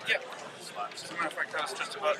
Yeah. As a matter of fact, I was just about.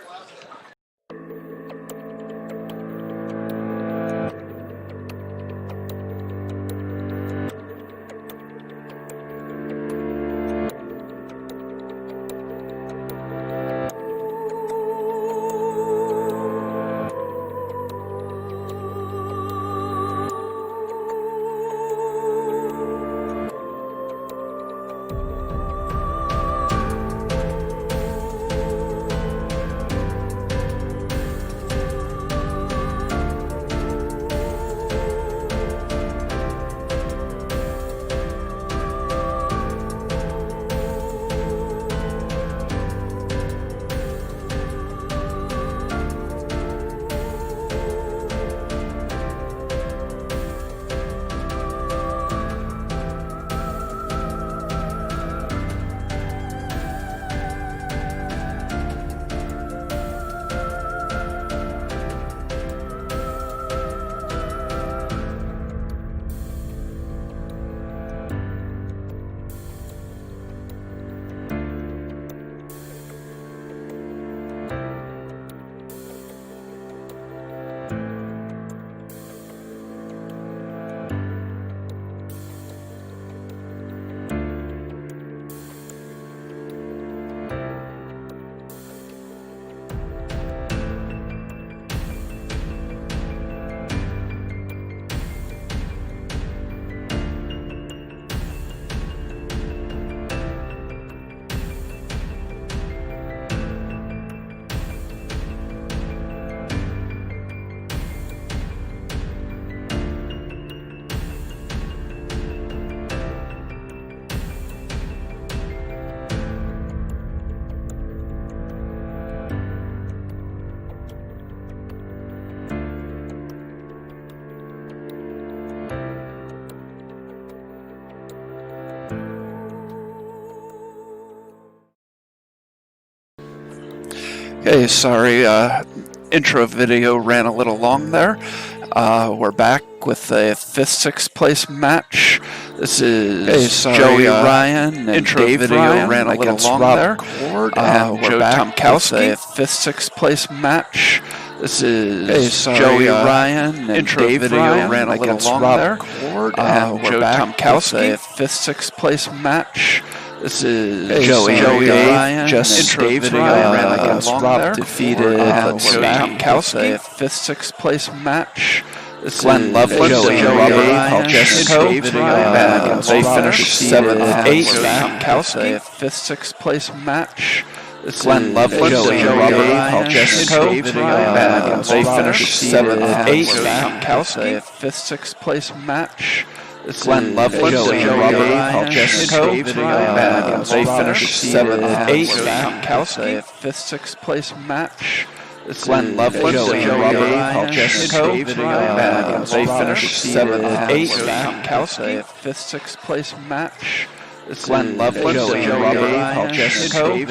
Hey, sorry, intro video ran a little long there. We're back with a 5th, 6th place match. This is Joey Ryan and intro Dave video Ryan ran a little long Rob there. And we're Joe back Tomkowski. With a 5th, 6th place match. This is Joey Ryan and intro Dave video Ryan ran a little long Rob there. And we're back Tomkowski. With a 5th, 6th place match. This is Joey Ryan, just Dave ran against Rob defeated Tomkowski. 5th, 6th place match. This Glenn Loveland, Joey Ryan, just Dave they finished 7th, 8th. Tomkowski. 5th, 6th place match. This Glenn Loveland, Joey Ryan, just Dave they finished 7th, 8th. Tomkowski. 5th, 6th place match. Glenn Loveland, Joey Ryan, just they finished 7th, 8th. Tomkowski. 5th, 6th place match. Glenn Loveland, Joey Jesco, they finished 7th, 8th. Kowski, 5th, 6th place match. Glenn Loveland, Joey Jesco,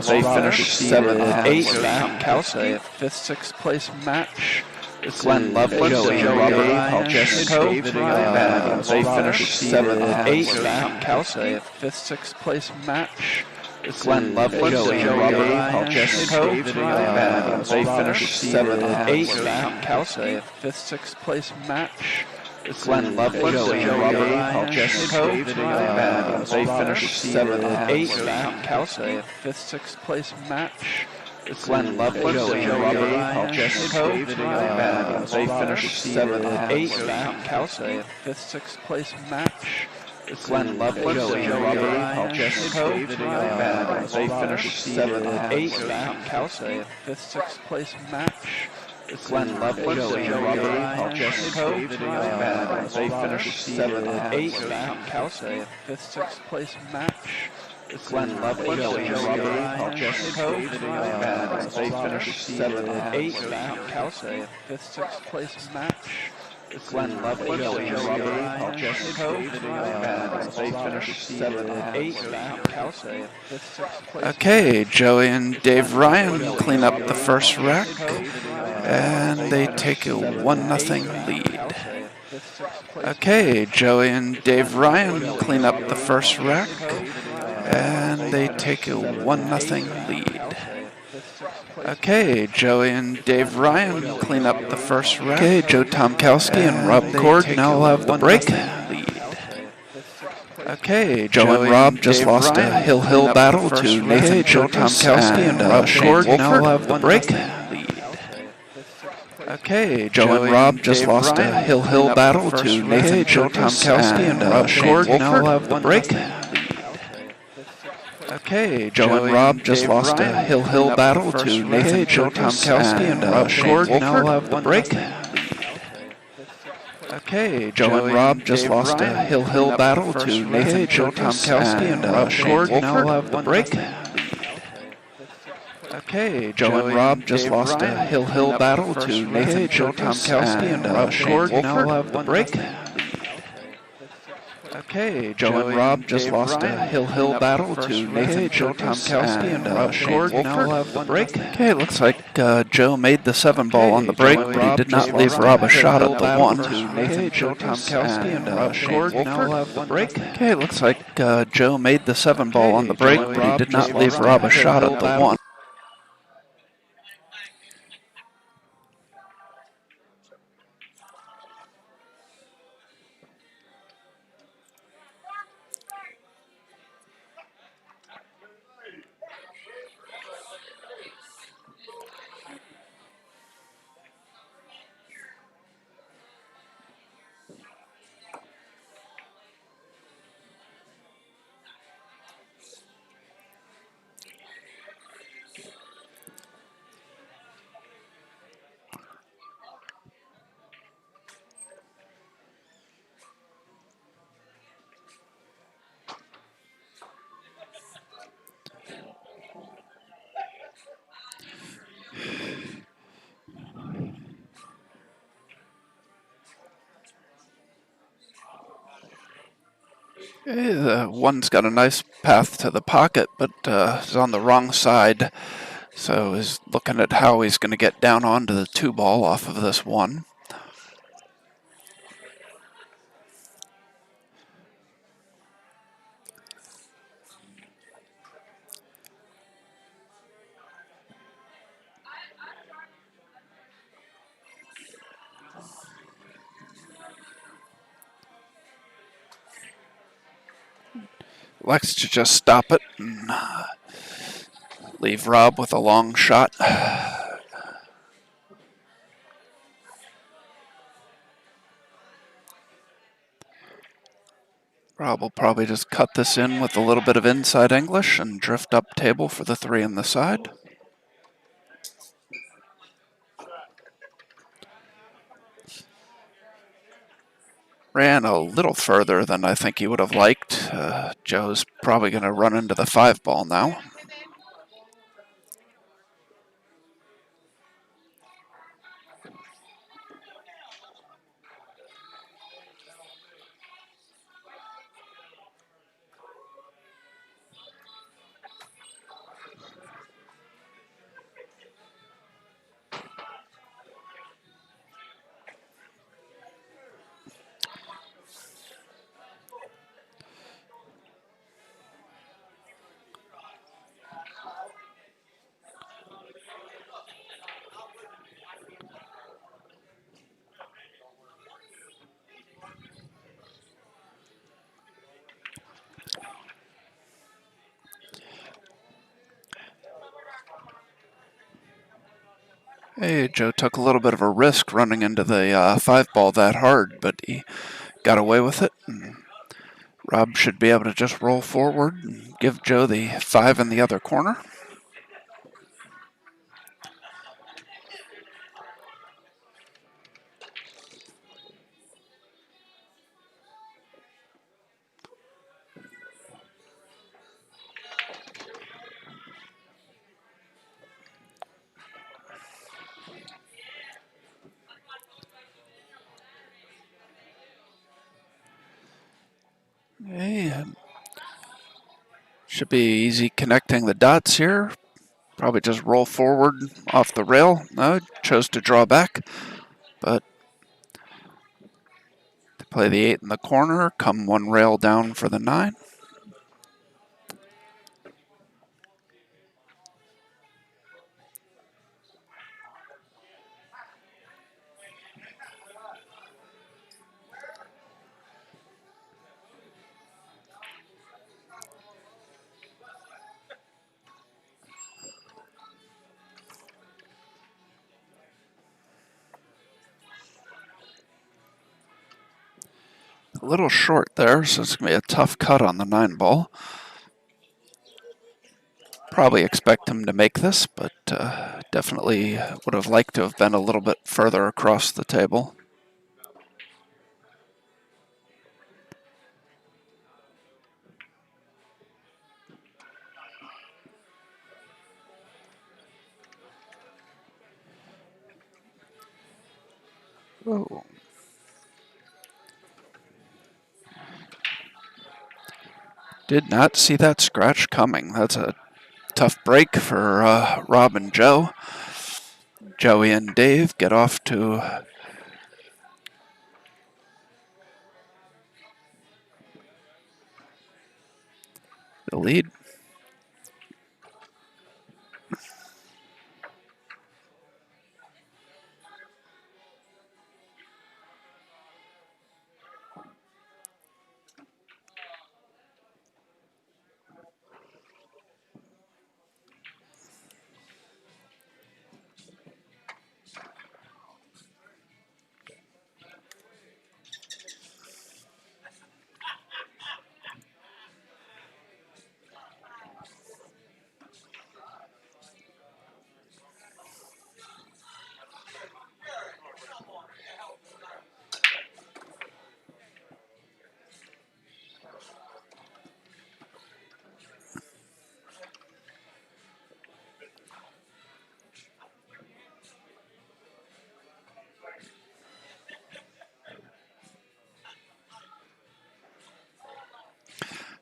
they finished 7th, 8th. Kowski, 5th, 6th place match. Glenn Loveland, Joey Jesco, they finished 7th, 8th. Kowski, 5th, 6th place match. Glenn Loveland, Joey Jesco, they finished 7th, 8th. Kowski, 5th, 6th place match. Glenn Loveland, Joey Jesco, they finished 7th, 8th. Kowski, 5th, 6th place match. Glenn Loveland, Joey Jesco, they finished 7th, 8th. Kowski, 5th, 6th place match. Glenn Loveland, Joey Jesco, they finished 7th, 8th. Kowski, 5th, 6th place match. Glenn Loveland, Joey Jesco, they finished 7th, 8th. Kowski, 5th, 6th place match. Glenn Loveland, Joey Jesco, they finished 7th, 8th. Kowski, 5th, 6th place match. Glenn Loveland, Joey Jesco, they finished 7th, 8th. Kowski, 5th, 6th place. Okay, Joey and Dave Ryan clean up the first rack, and they take a 1-0 lead. Okay, Joey and Dave Ryan clean up the first rack, and they take a 1-0 lead. Okay, Joey and Dave Ryan clean up the first rack. Okay, Joe Tomkowski and Rob Cord now have the break lead. Okay, Joe and Rob just lost a hill battle to Nathan Joe Tomkowski and Rob Cord now have the break lead. Okay, Joe and Rob just lost a hill battle to Nathan Joe Tomkowski and Rob Cord now have the break lead. Okay, Joe and Rob just lost a hill battle to Nathan Joe Tomkowski and Rob Cord now have the break lead. Okay, Joe and Rob just lost a hill battle to Nathan Joe Tomkowski and Rob Cord now have the break lead. Okay, Joe and Rob just lost a hill battle to Nathan Joe Tomkowski and Rob Cord now have the break lead. Okay, Joe and Rob just lost a hill battle to Nathan Joe Tomkowski and Rob Cord now have the break. Okay, it looks like Joe made the 7-ball on the break, but he did not leave Rob a shot at the 1. Nathan Joe Tomkowski and Rob Cord now have the break. Okay, it looks like Joe made the 7-ball on the break, but he did not leave Rob a shot at the 1. Okay, the 1's got a nice path to the pocket, but is on the wrong side. So he's looking at how he's going to get down onto the 2-ball off of this 1. Likes to just stop it and leave Rob with a long shot. Rob will probably just cut this in with a little bit of inside English and drift up table for the 3 on the side. Ran a little further than I think he would have liked. Joe's probably going to run into the 5-ball now. Hey, Joe took a little bit of a risk running into the 5 ball that hard, but he got away with it. And Rob should be able to just roll forward and give Joe the 5 in the other corner. Hey, should be easy connecting the dots here. Probably just roll forward off the rail. No, chose to draw back, but to play the 8 in the corner, come 1 rail down for the 9. A little short there, so it's going to be a tough cut on the 9 ball. Probably expect him to make this, but definitely would have liked to have been a little bit further across the table. Oh. Did not see that scratch coming. That's a tough break for Rob and Joe. Joey and Dave get off to the lead.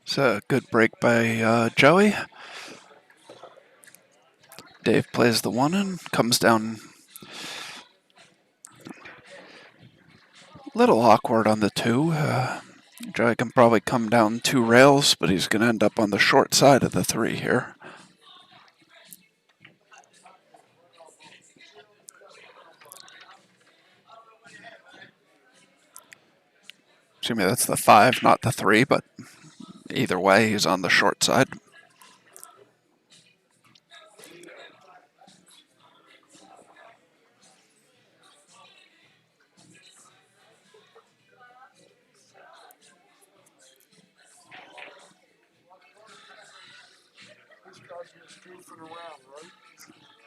It's a good break by Joey. Dave plays the 1 and comes down a little awkward on the 2. Joey can probably come down 2 rails, but he's going to end up on the short side of the 3 here. Excuse me, that's the 5, not the 3, but either way, he's on the short side.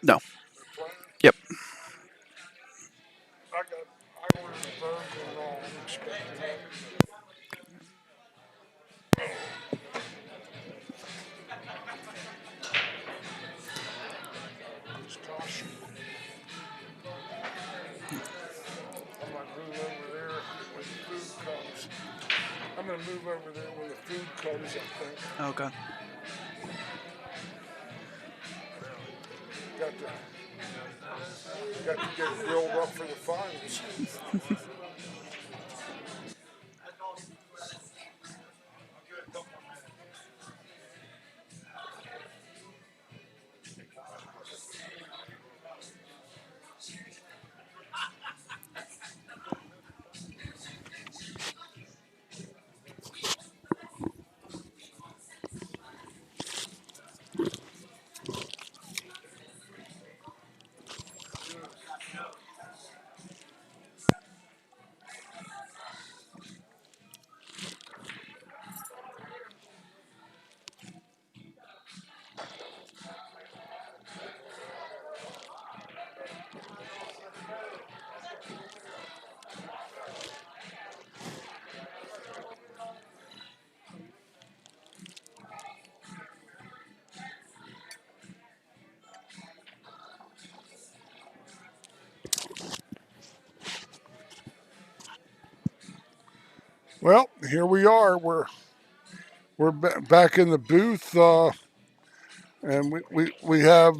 No. Yep. I ordered a burger and all. I'm expecting that. Just toss it. I might move over there when the food comes. I'm going to move over there when the food comes, I think. Okay. Got to get grilled up for the finals. Well, here we are. We're back in the booth, and we have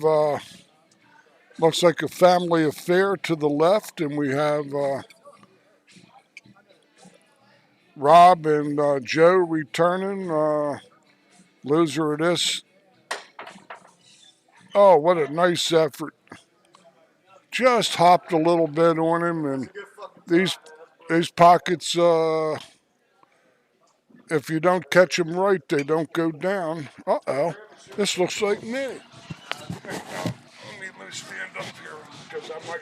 looks like a family affair to the left, and we have Rob and Joe returning. Loser of this. Oh, what a nice effort! Just hopped a little bit on him, and these pockets. If you don't catch them right, they don't go down. Uh-oh. This looks like me. Hey, let me stand up here because I might.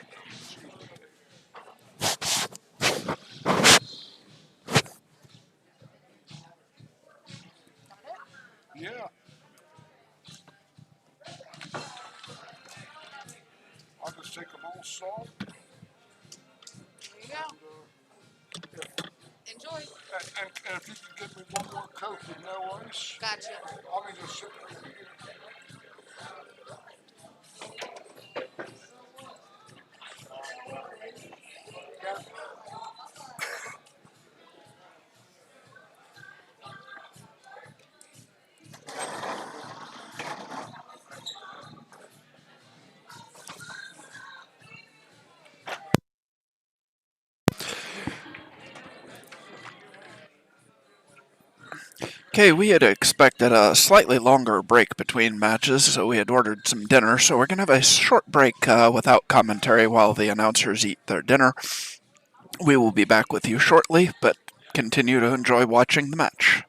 Yeah, I'll just take a little salt. There you go. Enjoy. And if you can give me one more Coke with no ice, Gotcha. I'll be just sitting right here. Okay, we had expected a slightly longer break between matches, so we had ordered some dinner. So we're going to have a short break without commentary while the announcers eat their dinner. We will be back with you shortly, but continue to enjoy watching the match.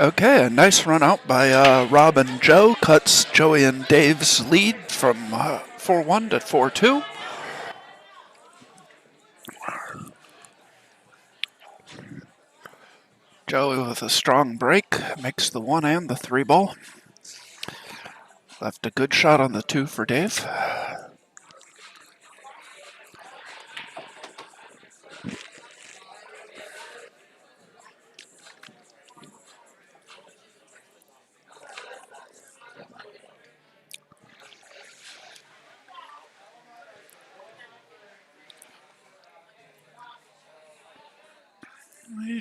Okay, a nice run out by Rob and Joe. Cuts Joey and Dave's lead from 4-1 to 4-2. Joey with a strong break makes the 1 and the 3 ball. Left a good shot on the 2 for Dave.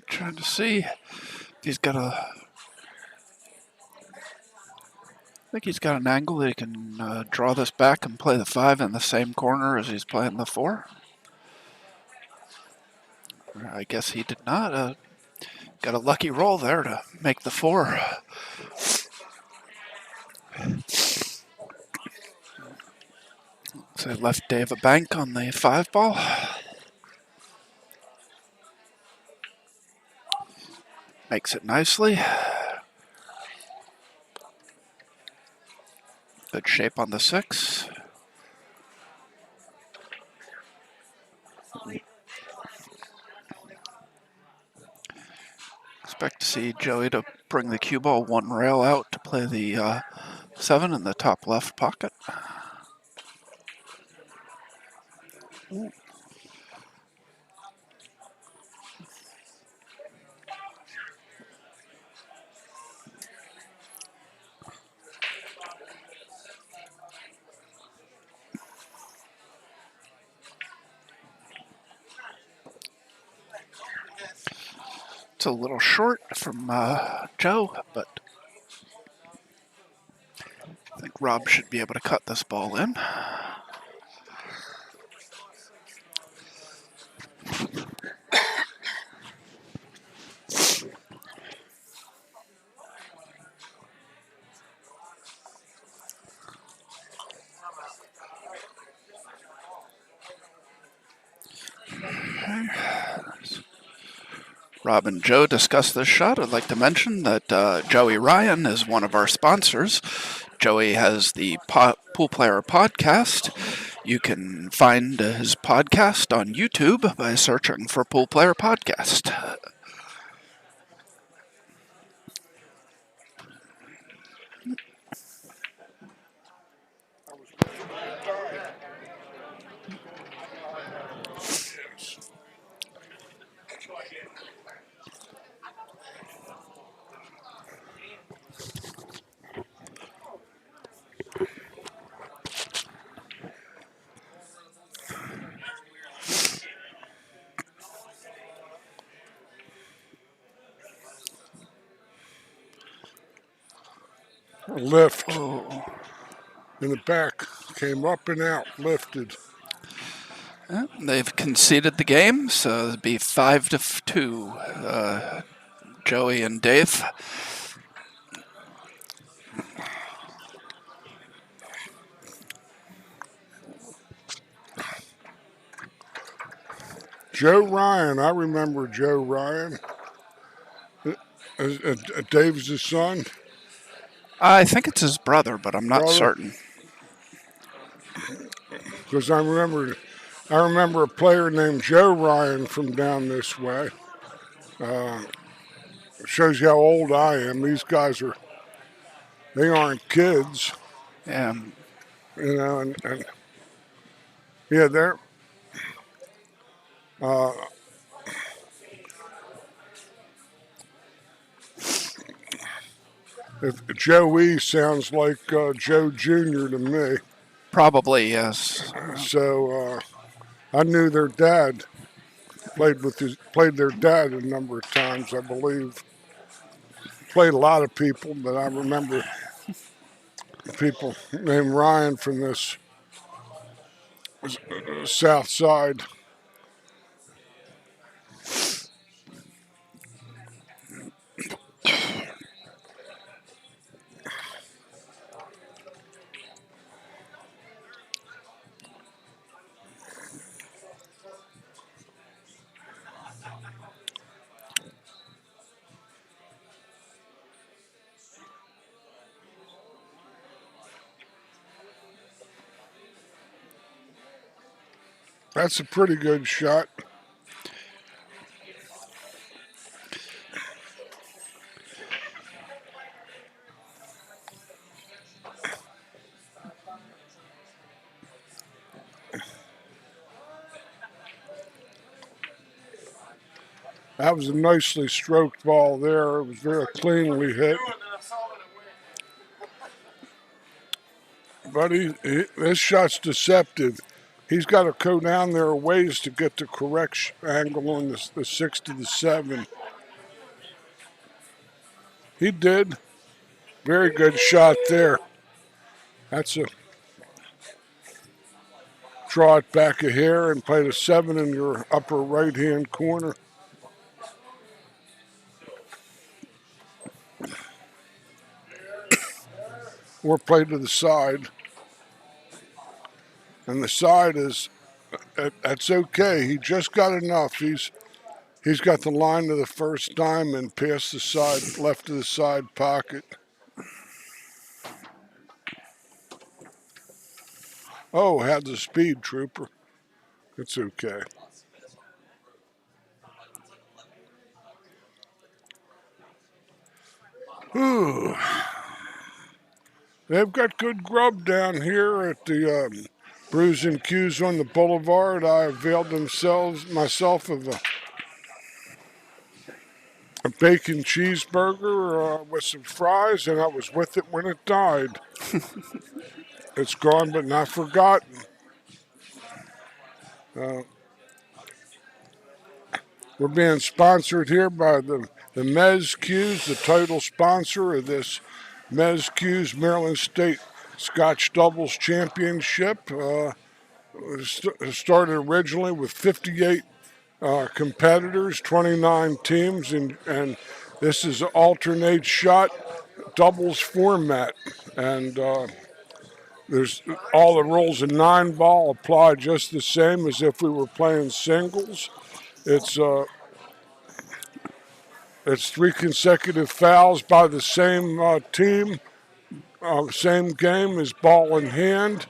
Trying to see if he's got a. I think he's got an angle that he can draw this back and play the 5 in the same corner as he's playing the 4. I guess he did not. Got a lucky roll there to make the 4. So left Dave a bank on the 5 ball. Makes it nicely. Good shape on the 6. Expect to see Joey to bring the cue ball 1 rail out to play the 7 in the top left pocket. It's a little short from Joe, but I think Rob should be able to cut this ball in. Rob and Joe discussed this shot. I'd like to mention that Joey Ryan is one of our sponsors. Joey has the Pool Player Podcast. You can find his podcast on YouTube by searching for Pool Player Podcast. Lift in the back, came up and out, lifted. They've conceded the game, so it'll be 5-2. Joey and Dave. Joe Ryan, I remember Joe Ryan. Dave's his son. I think it's his brother, but I'm not certain. Because I remember a player named Joe Ryan from down this way. Shows you how old I am. These guys they aren't kids. Yeah. You know, and yeah, they're. If Joey sounds like Joe Jr. to me. Probably, yes. So I knew their dad. Played their dad a number of times, I believe. Played a lot of people, but I remember people named Ryan from this south side. That's a pretty good shot. That was a nicely stroked ball there. It was very cleanly hit. But this shot's deceptive. He's got to go down there a ways to get the correct angle on the 6 to the 7. He did. Very good shot there. That's a draw it back a hair and play the 7 in your upper right-hand corner. Or play to the side. And the side is, that's okay. He just got enough. He's got the line to the first diamond past the side, left of the side pocket. Oh, had the speed, Trooper. It's okay. Ooh. They've got good grub down here at the Brews and Q's on the boulevard. I availed myself of a bacon cheeseburger with some fries, and I was with it when it died. It's gone but not forgotten. We're being sponsored here by the Mezz Q's, the title sponsor of this Mezz Q's Maryland State Scotch Doubles Championship. Started originally with 58 competitors, 29 teams, and this is an alternate shot doubles format. And there's all the rules in 9-ball apply just the same as if we were playing singles. It's 3 consecutive fouls by the same team, same game as ball in hand.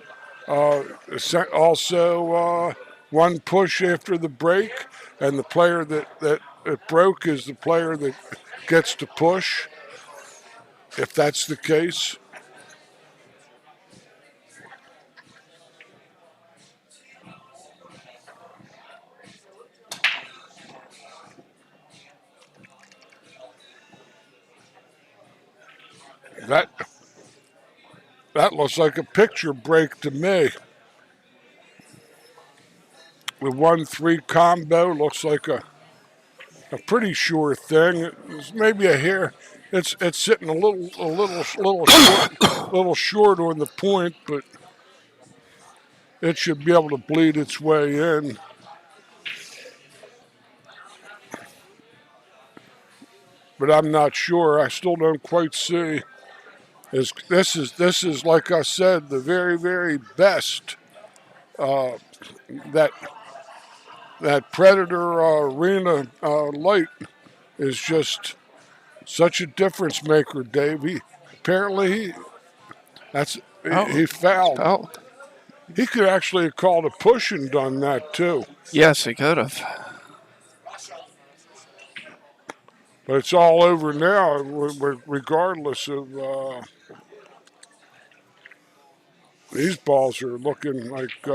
Also, 1 push after the break, and the player that broke is the player that gets to push, if that's the case. That looks like a picture break to me. The 1-3 combo looks like a pretty sure thing. It's maybe a hair. It's sitting a little short on the point, but it should be able to bleed its way in. But I'm not sure. I still don't quite see. This is like I said, the very, very best. That Predator Arena light is just such a difference maker, Dave. He fouled. Oh. He could actually have called a push and done that too. Yes, he could have. But it's all over now, regardless of. These balls are looking like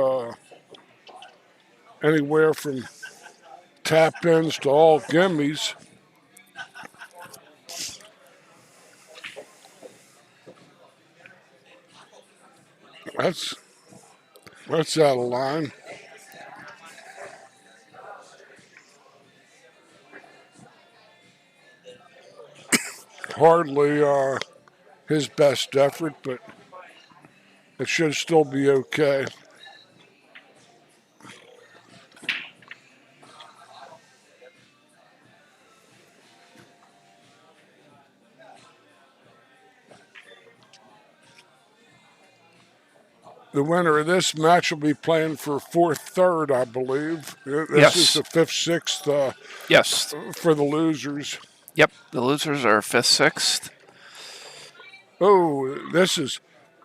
anywhere from tap-ins to all gimmies. That's out of line. Hardly his best effort, but it should still be okay. The winner of this match will be playing for 4th, 3rd, I believe. This is the 5th, 6th. Yes. For the losers. Yep, the losers are 5th, 6th. Oh,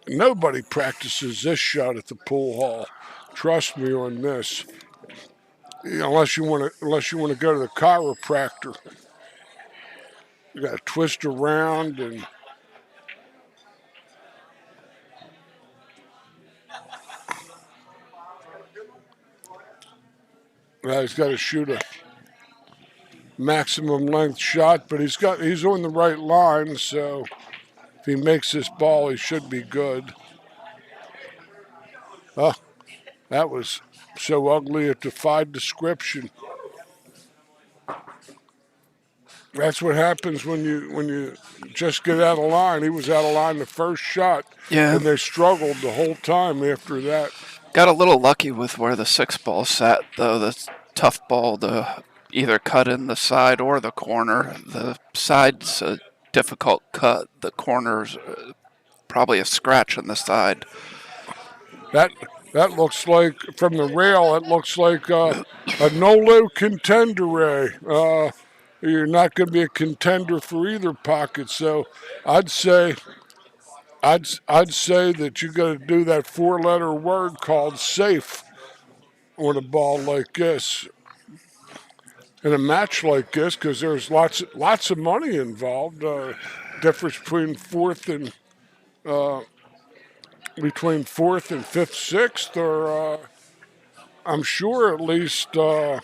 nobody practices this shot at the pool hall. Trust me on this. unless you want to go to the chiropractor. You got to twist around and he's got to shoot a maximum length shot, but he's on the right line, so if he makes this ball, he should be good. Oh, that was so ugly it defied description. That's what happens when you just get out of line. He was out of line the first shot, and they struggled the whole time after that. Got a little lucky with where the 6-ball sat, though. That's tough ball to either cut in the side or the corner. The side's a difficult cut. The corner's probably a scratch on the side. That looks like, from the rail, it looks like a no-low contender. You're not going to be a contender for either pocket, so I'd say that you got to do that 4-letter word called safe on a ball like this. In a match like this, because there's lots of money involved. Difference between fourth and fifth, sixth, or I'm sure at least $75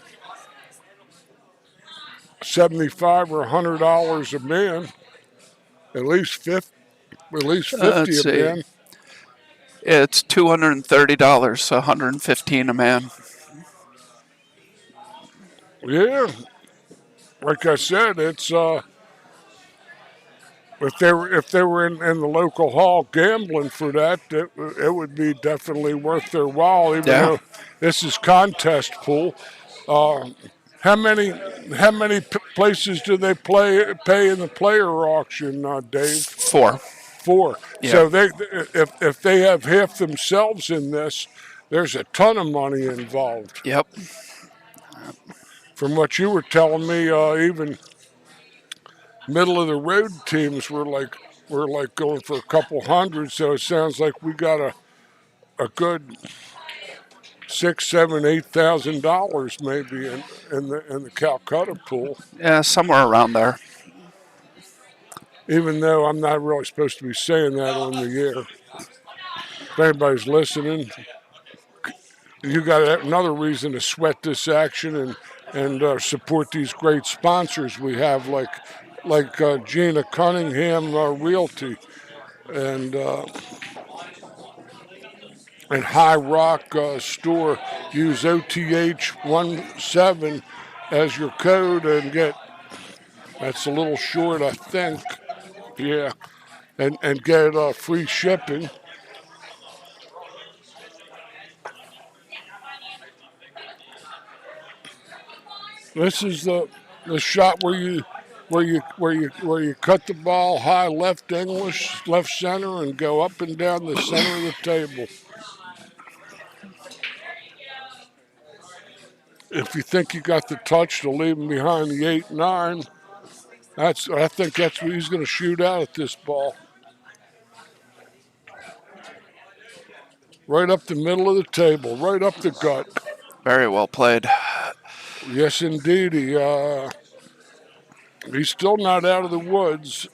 or $100 a man. At least 50 a man. It's $230, so $115 a man. Yeah, like I said, it's if they were in the local hall gambling for that, it would be definitely worth their while. Even though this is contest pool. How many places do they pay in the player auction, Dave? 4. 4. Yeah. So if they have half themselves in this, there's a ton of money involved. Yep. From what you were telling me, even middle of the road teams were like going for a couple hundred. So it sounds like we got a good $6,000, $7,000, $8,000 maybe in the Calcutta pool. Yeah, somewhere around there. Even though I'm not really supposed to be saying that on the air. If anybody's listening, you got another reason to sweat this action and support these great sponsors we have, like Gina Cunningham Realty and High Rock Store. Use OTH17 as your code and get, that's a little short, I think. Yeah, and get free shipping. This is the shot where you cut the ball high left English, left center, and go up and down the center of the table. If you think you got the touch to leave him behind the 8-9, I think that's what he's going to shoot out at this ball. Right up the middle of the table, right up the gut. Very well played. Yes, indeed. He's still not out of the woods.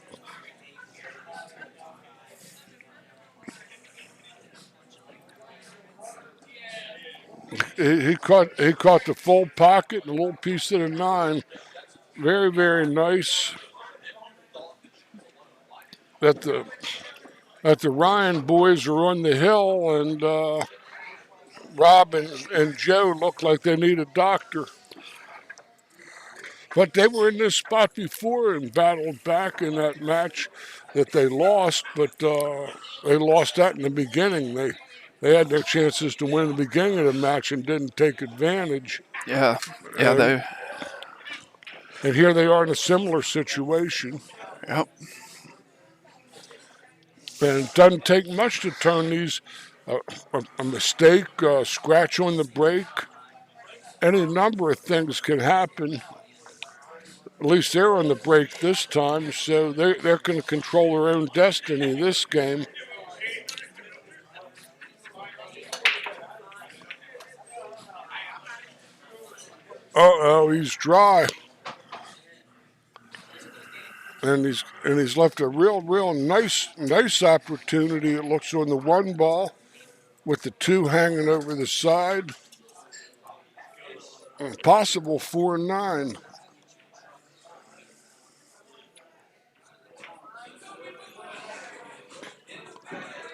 He caught the full pocket, a little piece of the 9. Very, very nice. That the Ryan boys are on the hill, and Rob and Joe look like they need a doctor. But they were in this spot before and battled back in that match that they lost, but they lost that in the beginning. They had their chances to win the beginning of the match and didn't take advantage. Yeah, and here they are in a similar situation. Yep. And it doesn't take much to turn these, a mistake, scratch on the break. Any number of things can happen. At least they're on the break this time, so they're going to control their own destiny this game. Uh-oh, he's dry. And he's left a real nice opportunity. It looks on the one ball with the two hanging over the side. Possible 4-9.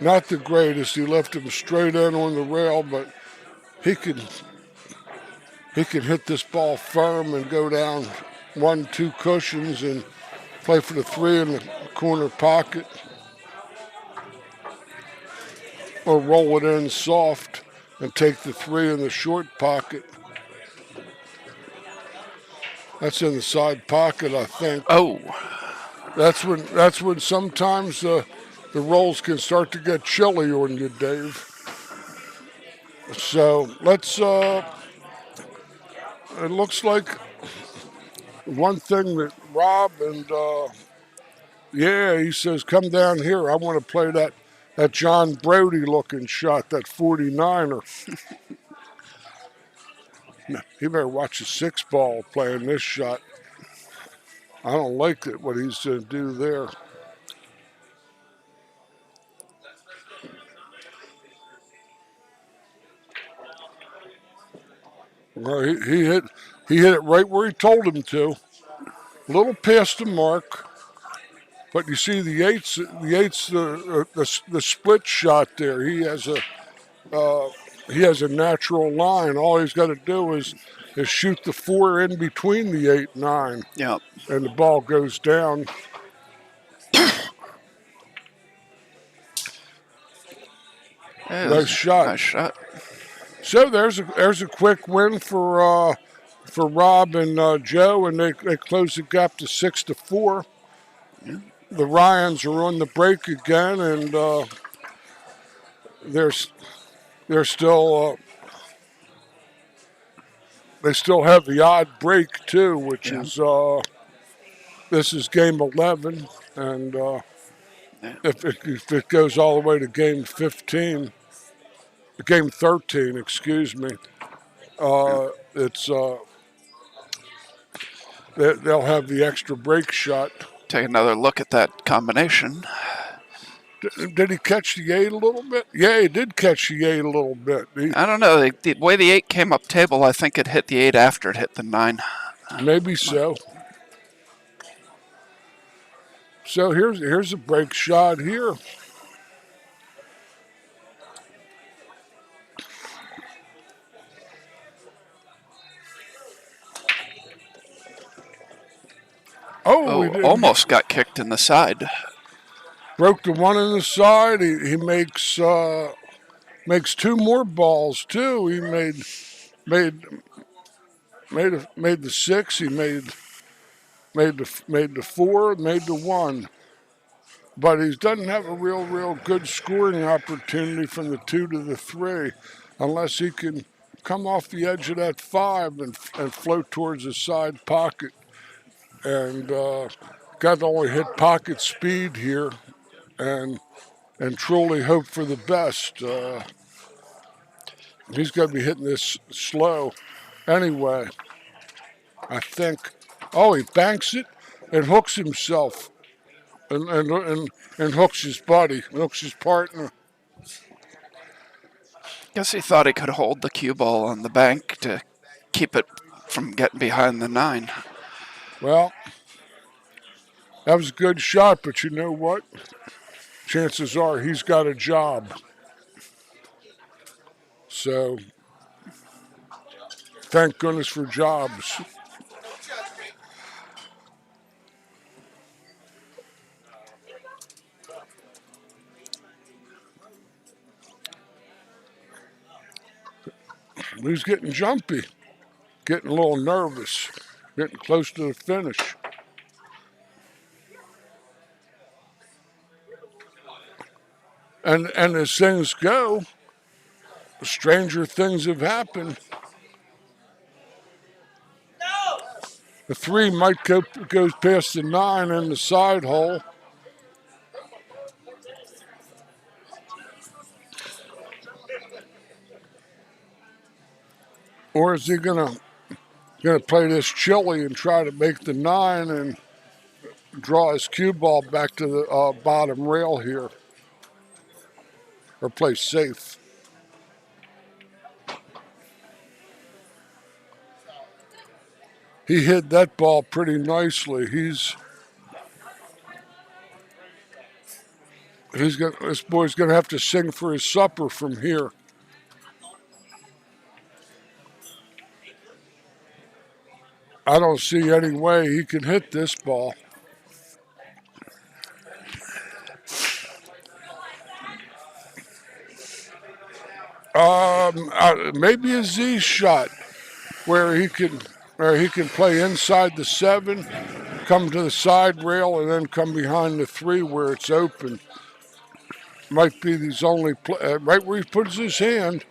Not the greatest. He left him straight in on the rail, but he can hit this ball firm and go down 1-2 cushions and play for the 3 in the corner pocket, or roll it in soft and take the 3 in the short pocket. That's in the side pocket, I think. Oh, That's when sometimes the rolls can start to get chilly on you, Dave. So let's. It looks like one thing that Rob and yeah, he says, come down here. I want to play that John Brody looking shot, that 49er. He better watch the 6 ball playing this shot. I don't like it, what he's going to do there. Well, he hit it right where he told him to. A little past the mark, but you see the eight's the split shot there. He has a natural line. All he's got to do is shoot the 4 in between the 8-9. yeah. And the ball goes down. Nice shot. Nice shot. So there's a quick win for Rob and Joe, and they close the gap to 6-4. Yeah. The Ryans are on the break again, and they're still they still have the odd break too, which is this is game 11, and if it goes all the way to game 15. Game 13, excuse me. It's they'll have the extra break shot. Take another look at that combination. Did he catch the 8 a little bit? Yeah, he did catch the 8 a little bit. I don't know. The way the 8 came up table, I think it hit the 8 after it hit the 9. Maybe so. So here's a break shot here. Oh, almost got kicked in the side. Broke the 1 in the side. He makes 2 more balls too. He made the 6. He made the 4. Made the 1. But he doesn't have a real good scoring opportunity from the 2 to the 3, unless he can come off the edge of that 5 and float towards the side pocket. And got to only hit pocket speed here, and truly hope for the best. He's going to be hitting this slow anyway, I think. Oh, he banks it and hooks himself, and hooks his buddy, hooks his partner. Guess he thought he could hold the cue ball on the bank to keep it from getting behind the 9. Well, that was a good shot, but you know what? Chances are he's got a job. So, thank goodness for jobs. He's getting jumpy, getting a little nervous, getting close to the finish. And as things go, stranger things have happened. The 3 might goes past the 9 in the side hole. Or is he gonna Going to play this chili and try to make the 9 and draw his cue ball back to the bottom rail here. Or play safe. He hit that ball pretty nicely. This boy's gonna have to sing for his supper from here. I don't see any way he can hit this ball. Maybe a Z shot where he can play inside the 7, come to the side rail, and then come behind the 3 where it's open. Might be his only right where he puts his hand.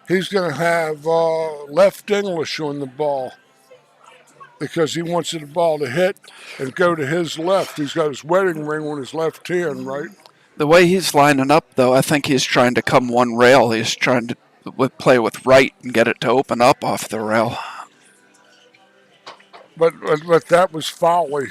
He's going to have left English on the ball because he wants the ball to hit and go to his left. He's got his wedding ring on his left hand, right? The way he's lining up, though, I think he's trying to come one rail. He's trying to play with right and get it to open up off the rail. But that was folly.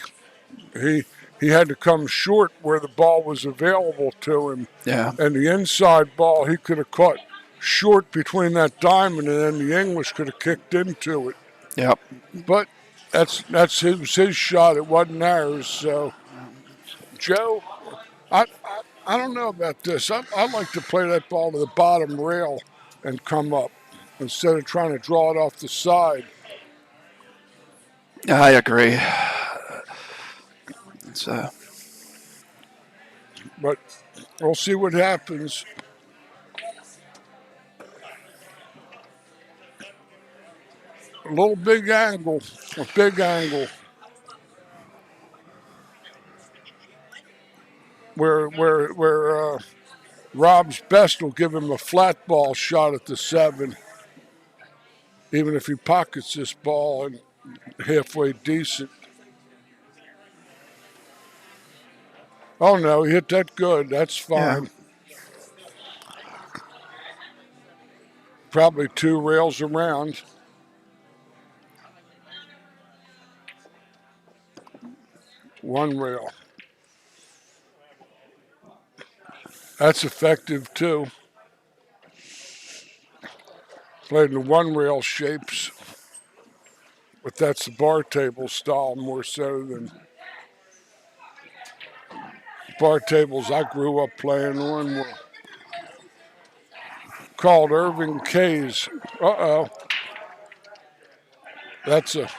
He had to come short where the ball was available to him. Yeah. And the inside ball, he could have caught short between that diamond, and then the English could have kicked into it. Yep. But that's his shot. It wasn't ours. So, Joe, I don't know about this. I like to play that ball to the bottom rail and come up instead of trying to draw it off the side. I agree. But we'll see what happens. A big angle. Where Rob's best will give him a flat ball shot at the 7, even if he pockets this ball and halfway decent. Oh no, he hit that good. That's fine. Yeah. Probably 2 rails around. One rail. That's effective too. Played in the 1 rail shapes, but that's the bar table style more so than bar tables I grew up playing on were called Irving K's. Uh-oh. If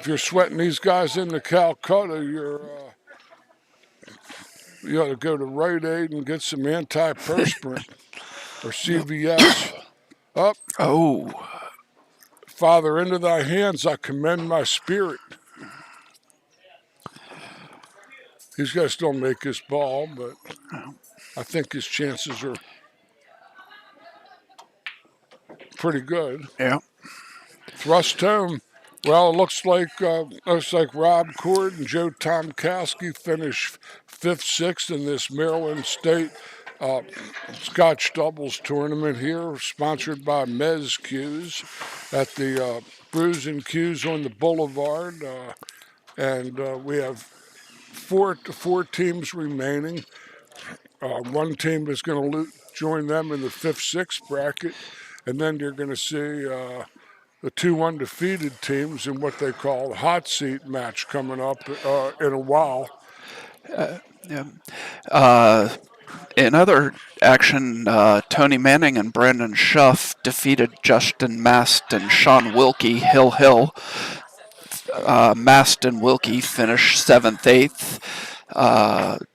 you're sweating these guys into Calcutta, you ought to go to Rite Aid and get some antiperspirant or CVS. Up. Oh. Father, into thy hands I commend my spirit. He's got to still make his ball, but I think his chances are pretty good. Yeah. Thrust home. Well, it looks like Rob Cord and Joe Tomkowski finished 5th, 6th in this Maryland State Scotch doubles tournament here, sponsored by Mezz Cues at the Brews and Cues on the Boulevard, and we have four teams remaining. One team is going to join them in the 5th, 6th bracket, and then you're going to see the 2 undefeated teams in what they call the hot seat match coming up in a while. In other action, Tony Manning and Brandon Schuff defeated Justin Mast and Sean Wilkie, Hill. Mast and Wilkie finished 7th, 8th.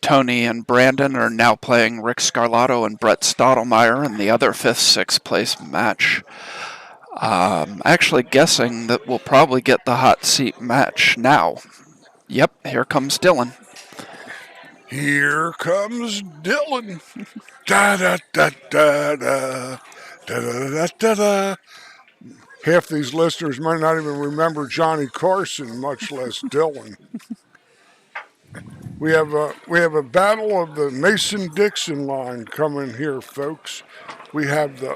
Tony and Brandon are now playing Rick Scarlato and Brett Stottlemyre in the other 5th, 6th place match. Actually guessing that we'll probably get the hot seat match now. Yep, here comes Dylan. Here comes Dylan. Da da da da da da da da da. Half these listeners might not even remember Johnny Carson, much less Dylan. We have a battle of the Mason-Dixon line coming here, folks. We have the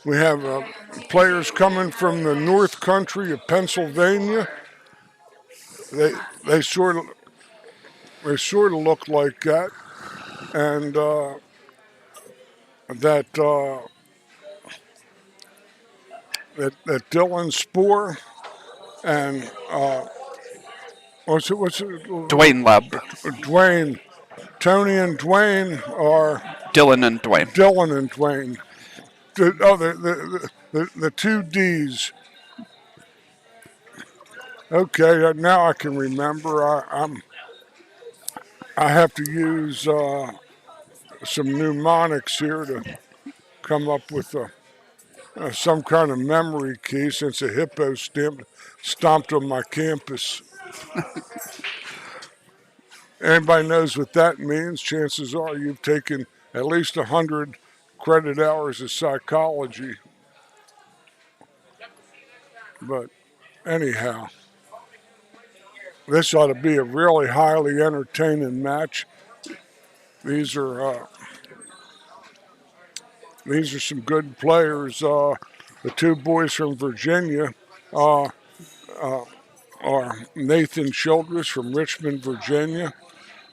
We have players coming from the North Country of Pennsylvania. They sort of look like that, and that Dylan Spoor and what's it? Dwayne Leb. Dwayne, Tony and Dwayne are Dylan and Dwayne. Dylan and Dwayne. The two D's. Okay, now I can remember. I have to use some mnemonics here to come up with some kind of memory key since a hippo stomped on my campus. Anybody knows what that means? Chances are you've taken at least 100 credit hours of psychology. But anyhow, this ought to be a really highly entertaining match. These are some good players. The two boys from Virginia are Nathan Childress from Richmond, Virginia,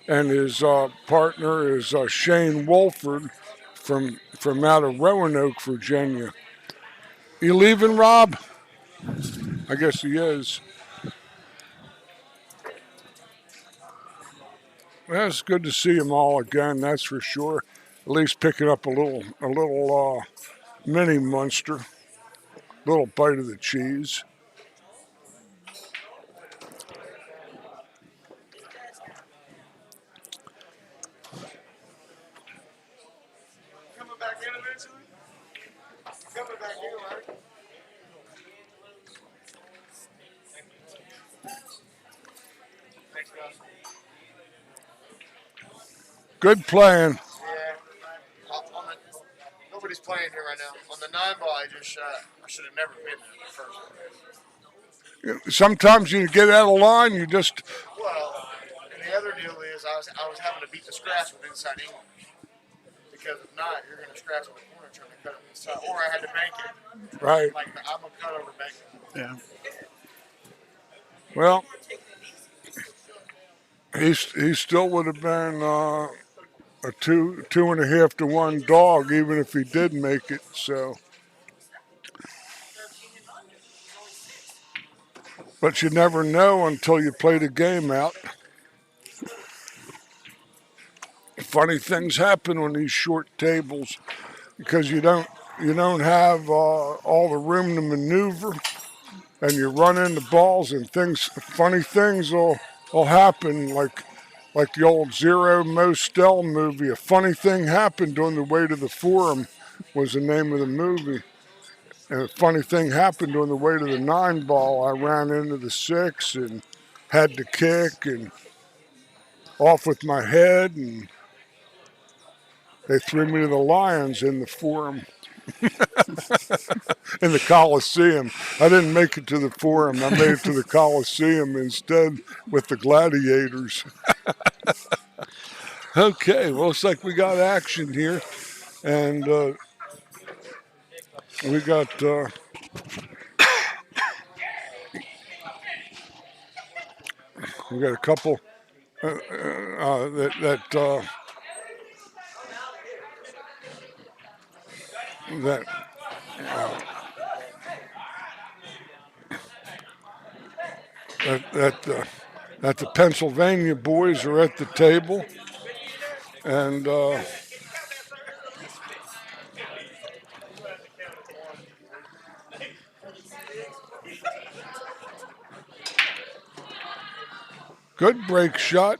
and his partner is Shane Wolford from out of Roanoke, Virginia. You leaving, Rob? I guess he is. Well, it's good to see them all again, that's for sure. At least picking up a little mini Munster, little bite of the cheese. Coming back in eventually? Coming back in, right? Thanks, guys. Good playing. Yeah. Nobody's playing here right now. On the 9-ball I just shot, I should have never been there the first place. Sometimes you get out of line, you just. Well, and the other deal is I was having to beat the scratch with inside English. Because if not, you're going to scratch in the corner trying to cut it inside. Or I had to bank it. Right. Like I'm a cut over bank. Yeah. Well, he still would have been a 2.5 to 1 dog, even if he did make it. So, but you never know until you play the game out. Funny things happen on these short tables because you don't have all the room to maneuver, and you run into balls and funny things will happen, like the old Zero Mostel movie. A funny thing happened on the way to the Forum was the name of the movie. And a funny thing happened on the way to the 9-ball. I ran into the 6 and had to kick and off with my head, and they threw me to the Lions in the Forum. In the Coliseum. I didn't make it to the Forum. I made it to the Coliseum instead with the Gladiators. Okay, well, looks like we got action here. And we got a couple that the Pennsylvania boys are at the table, and good break shot.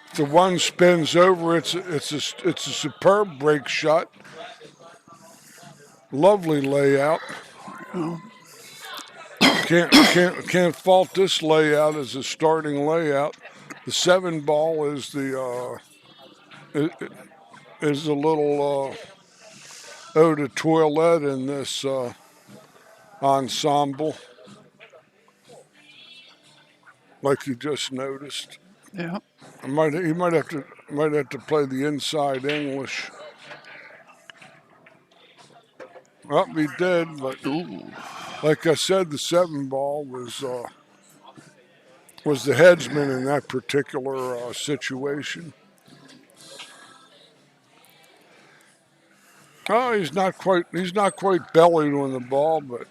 If the one spins over, it's a superb break shot. Lovely layout. Can't fault this layout as a starting layout. The 7-ball is the is a little eau de toilette in this ensemble, like you just noticed. Yeah. He might have to play the inside English. Well, he did, but Ooh. like I said, the 7 ball was the headsman in that particular situation. Oh, he's not quite bellied on the ball, but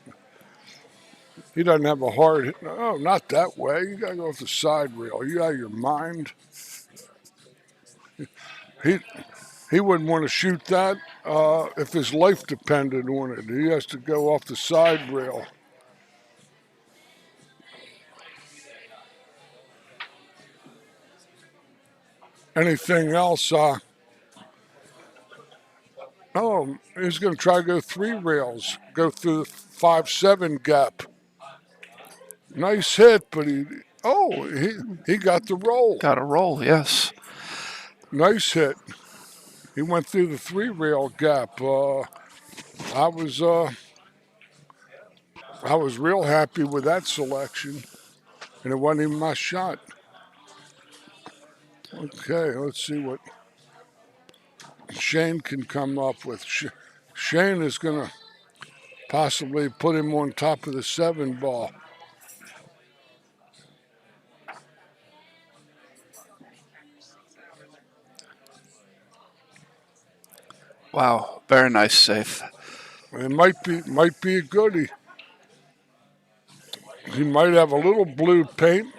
he doesn't have a hard hit. Oh, not that way. You gotta go off the side rail. You out of your mind? He wouldn't want to shoot that if his life depended on it. He has to go off the side rail. Anything else? Oh, he's going to try to go 3 rails, go through the 5-7 gap. Nice hit, but he got the roll. Got a roll, yes. Nice hit. He went through the 3-rail gap. I was real happy with that selection, and it wasn't even my shot. Okay, let's see what Shane can come up with. Shane is going to possibly put him on top of the 7 ball. Wow, very nice save. It might be a goodie. He might have a little blue paint.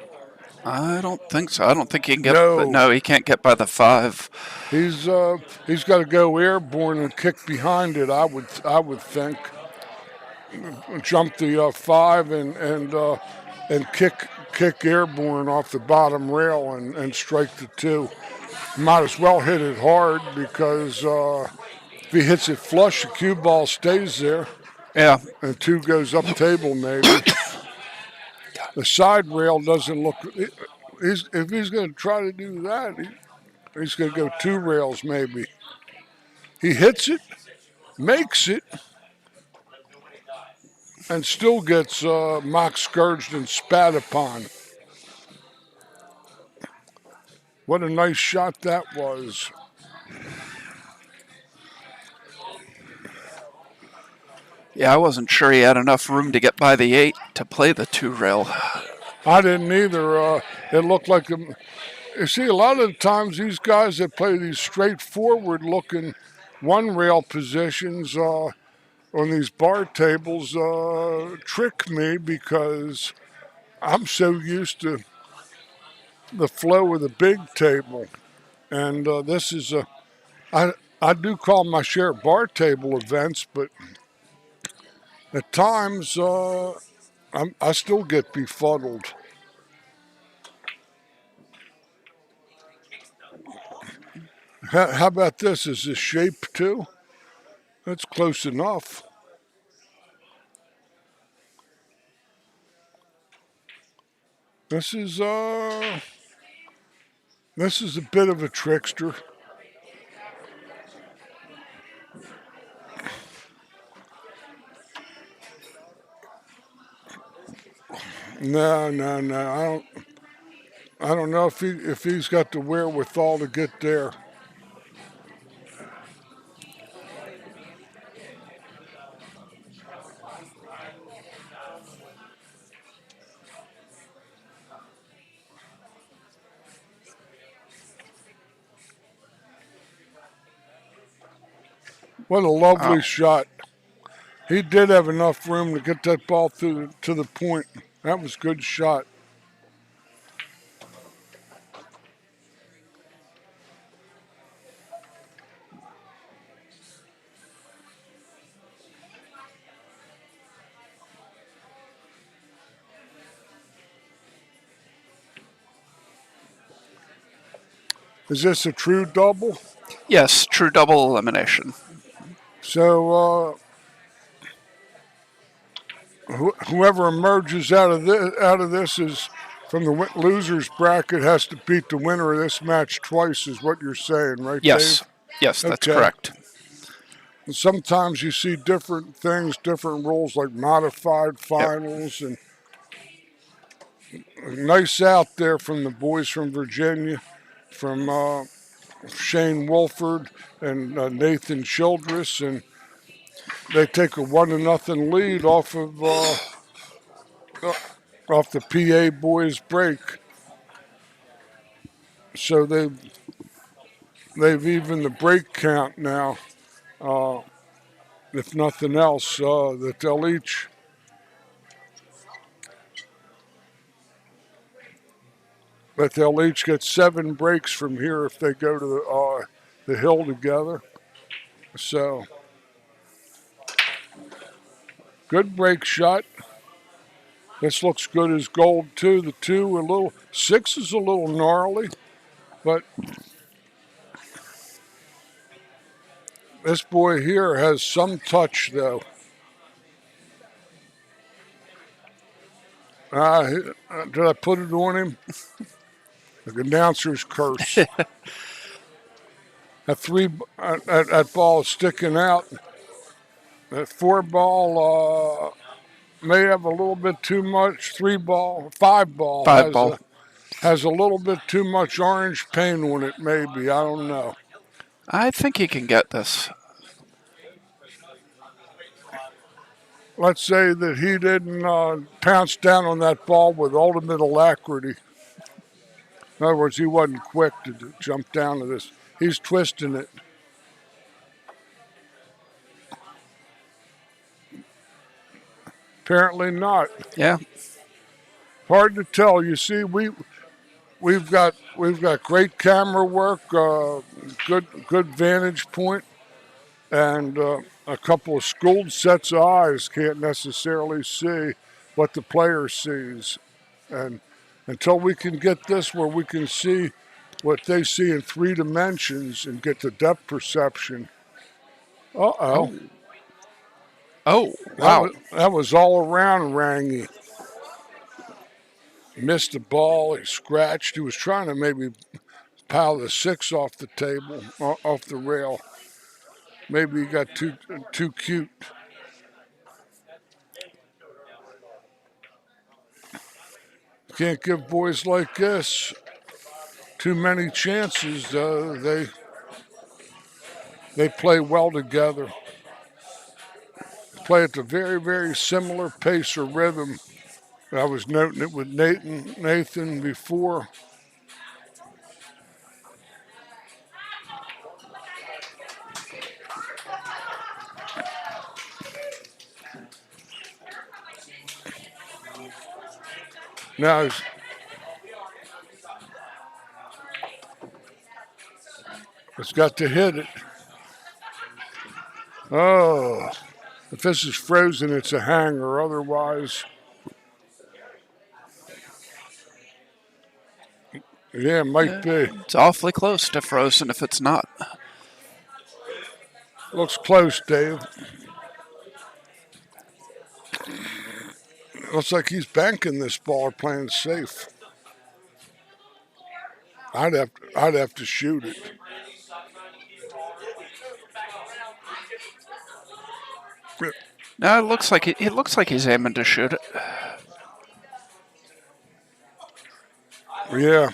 I don't think so. I don't think he can get. No, he can't get by the 5. He's got to go airborne and kick behind it. I would think. Jump the 5 and kick airborne off the bottom rail and strike the 2. Might as well hit it hard because if he hits it flush, the cue ball stays there. Yeah. And 2 goes up table maybe. The side rail doesn't look. If he's going to try to do that, he's going to go 2 rails maybe. He hits it, makes it, and still gets mock scourged and spat upon. What a nice shot that was. Yeah, I wasn't sure he had enough room to get by the 8 to play the 2 rail. I didn't either. It looked like you see, a lot of the times these guys that play these straightforward-looking 1 rail positions on these bar tables trick me because I'm so used to the flow of the big table, and this is I do call my share of bar table events, but at times I still get befuddled. How about this? Is this shape too? That's close enough. This is a bit of a trickster. No. I don't know if he's got the wherewithal to get there. What a lovely shot. He did have enough room to get that ball to the point. That was a good shot. Is this a true double? Yes, true double elimination. So whoever emerges out of this is from the losers bracket has to beat the winner of this match twice, is what you're saying, right, Yes. Dave? Yes, that's correct. And sometimes you see different things, different rules like modified finals, and nice out there from the boys from Virginia, from Shane Wolford and Nathan Childress, and they take a 1-0 lead off of off the PA boys break. So they've evened the break count now. If nothing else, that they'll each get 7 breaks from here if they go to the hill together. So good break shot. This looks good as gold too. The 6 is a little gnarly, but this boy here has some touch though. Did I put it on him? The announcer's curse. That ball is sticking out. That 4 ball may have a little bit too much. 5 ball has a little bit too much orange paint on it. Maybe, I don't know. I think he can get this. Let's say that he didn't pounce down on that ball with ultimate alacrity. In other words, he wasn't quick to jump down to this. He's twisting it. Apparently not. Yeah. Hard to tell. You see, we've got great camera work, good vantage point, and a couple of schooled sets of eyes can't necessarily see what the player sees. And until we can get this where we can see what they see in 3 dimensions and get the depth perception. Uh-oh. Oh, wow. That was all around Rangy. Missed the ball. He scratched. He was trying to maybe pile the 6 off the table, off the rail. Maybe he got too cute. Can't give boys like this too many chances. They play well together. Play at a very, very similar pace or rhythm. I was noting it with Nathan before. Now it's got to hit it. Oh, if this is frozen, it's a hanger. Otherwise, yeah, it might be. It's awfully close to frozen if it's not. Looks close, Dave. Looks like he's banking this ball or playing safe. I'd have to shoot it. No, it looks like he's aiming to shoot it. Yeah.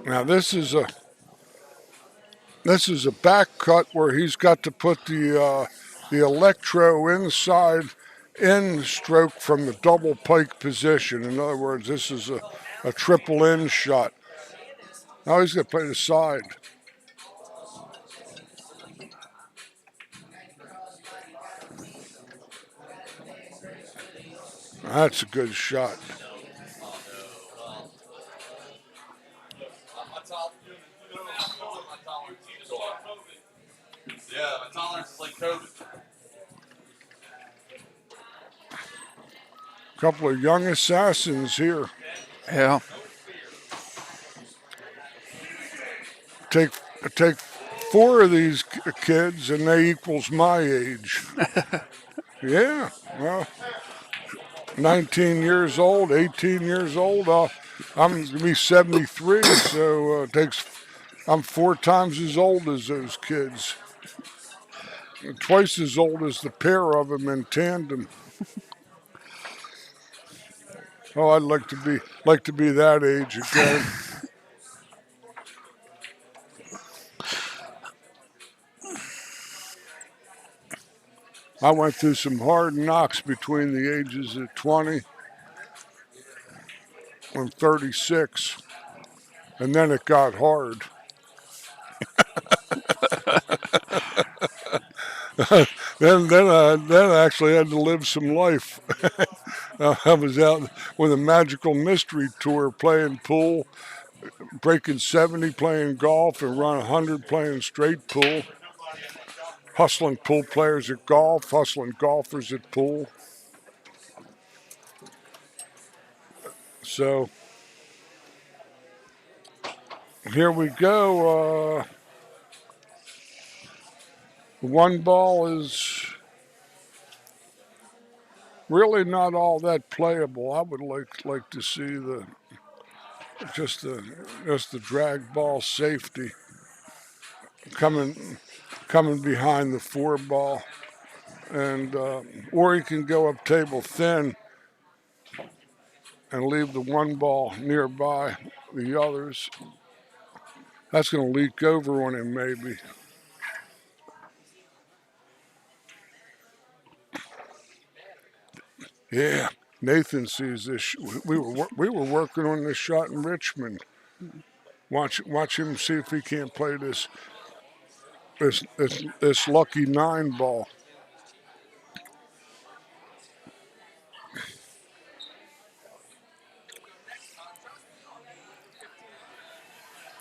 Now this is a back cut where he's got to put the electro inside in stroke from the double pike position. In other words, this is a triple in shot. Now he's going to play the side. That's a good shot. Yeah, my tolerance is like COVID. Couple of young assassins here. Yeah. Take 4 of these kids and they equals my age. Yeah, well, 19 years old, 18 years old. I'm going to be 73, so I'm 4 times as old as those kids. Twice as old as the pair of them in tandem. Oh, I'd like to be that age again. I went through some hard knocks between the ages of 20 and 36, and then it got hard. then I actually had to live some life. I was out with a magical mystery tour playing pool, breaking 70 playing golf, and run 100 playing straight pool. Hustling pool players at golf, hustling golfers at pool. So here we go. One ball is really not all that playable. I would like to see just the drag ball safety coming behind the 4 ball, and or you can go up table thin and leave the 1 ball nearby the others. That's going to leak over on him maybe. Yeah, Nathan sees this. We were working on this shot in Richmond. Watch him see if he can't play this lucky 9 ball.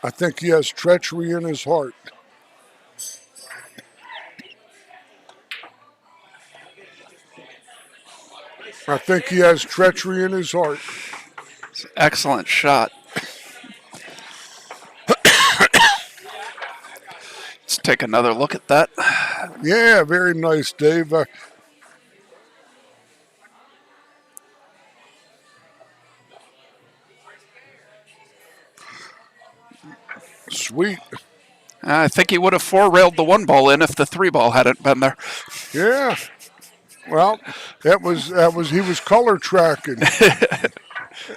I think he has treachery in his heart. I think he has treachery in his heart. Excellent shot. Let's take another look at that. Yeah, very nice, Dave. Sweet. I think he would have 4-railed the 1 ball in if the 3 ball hadn't been there. Yeah. Well, he was color tracking.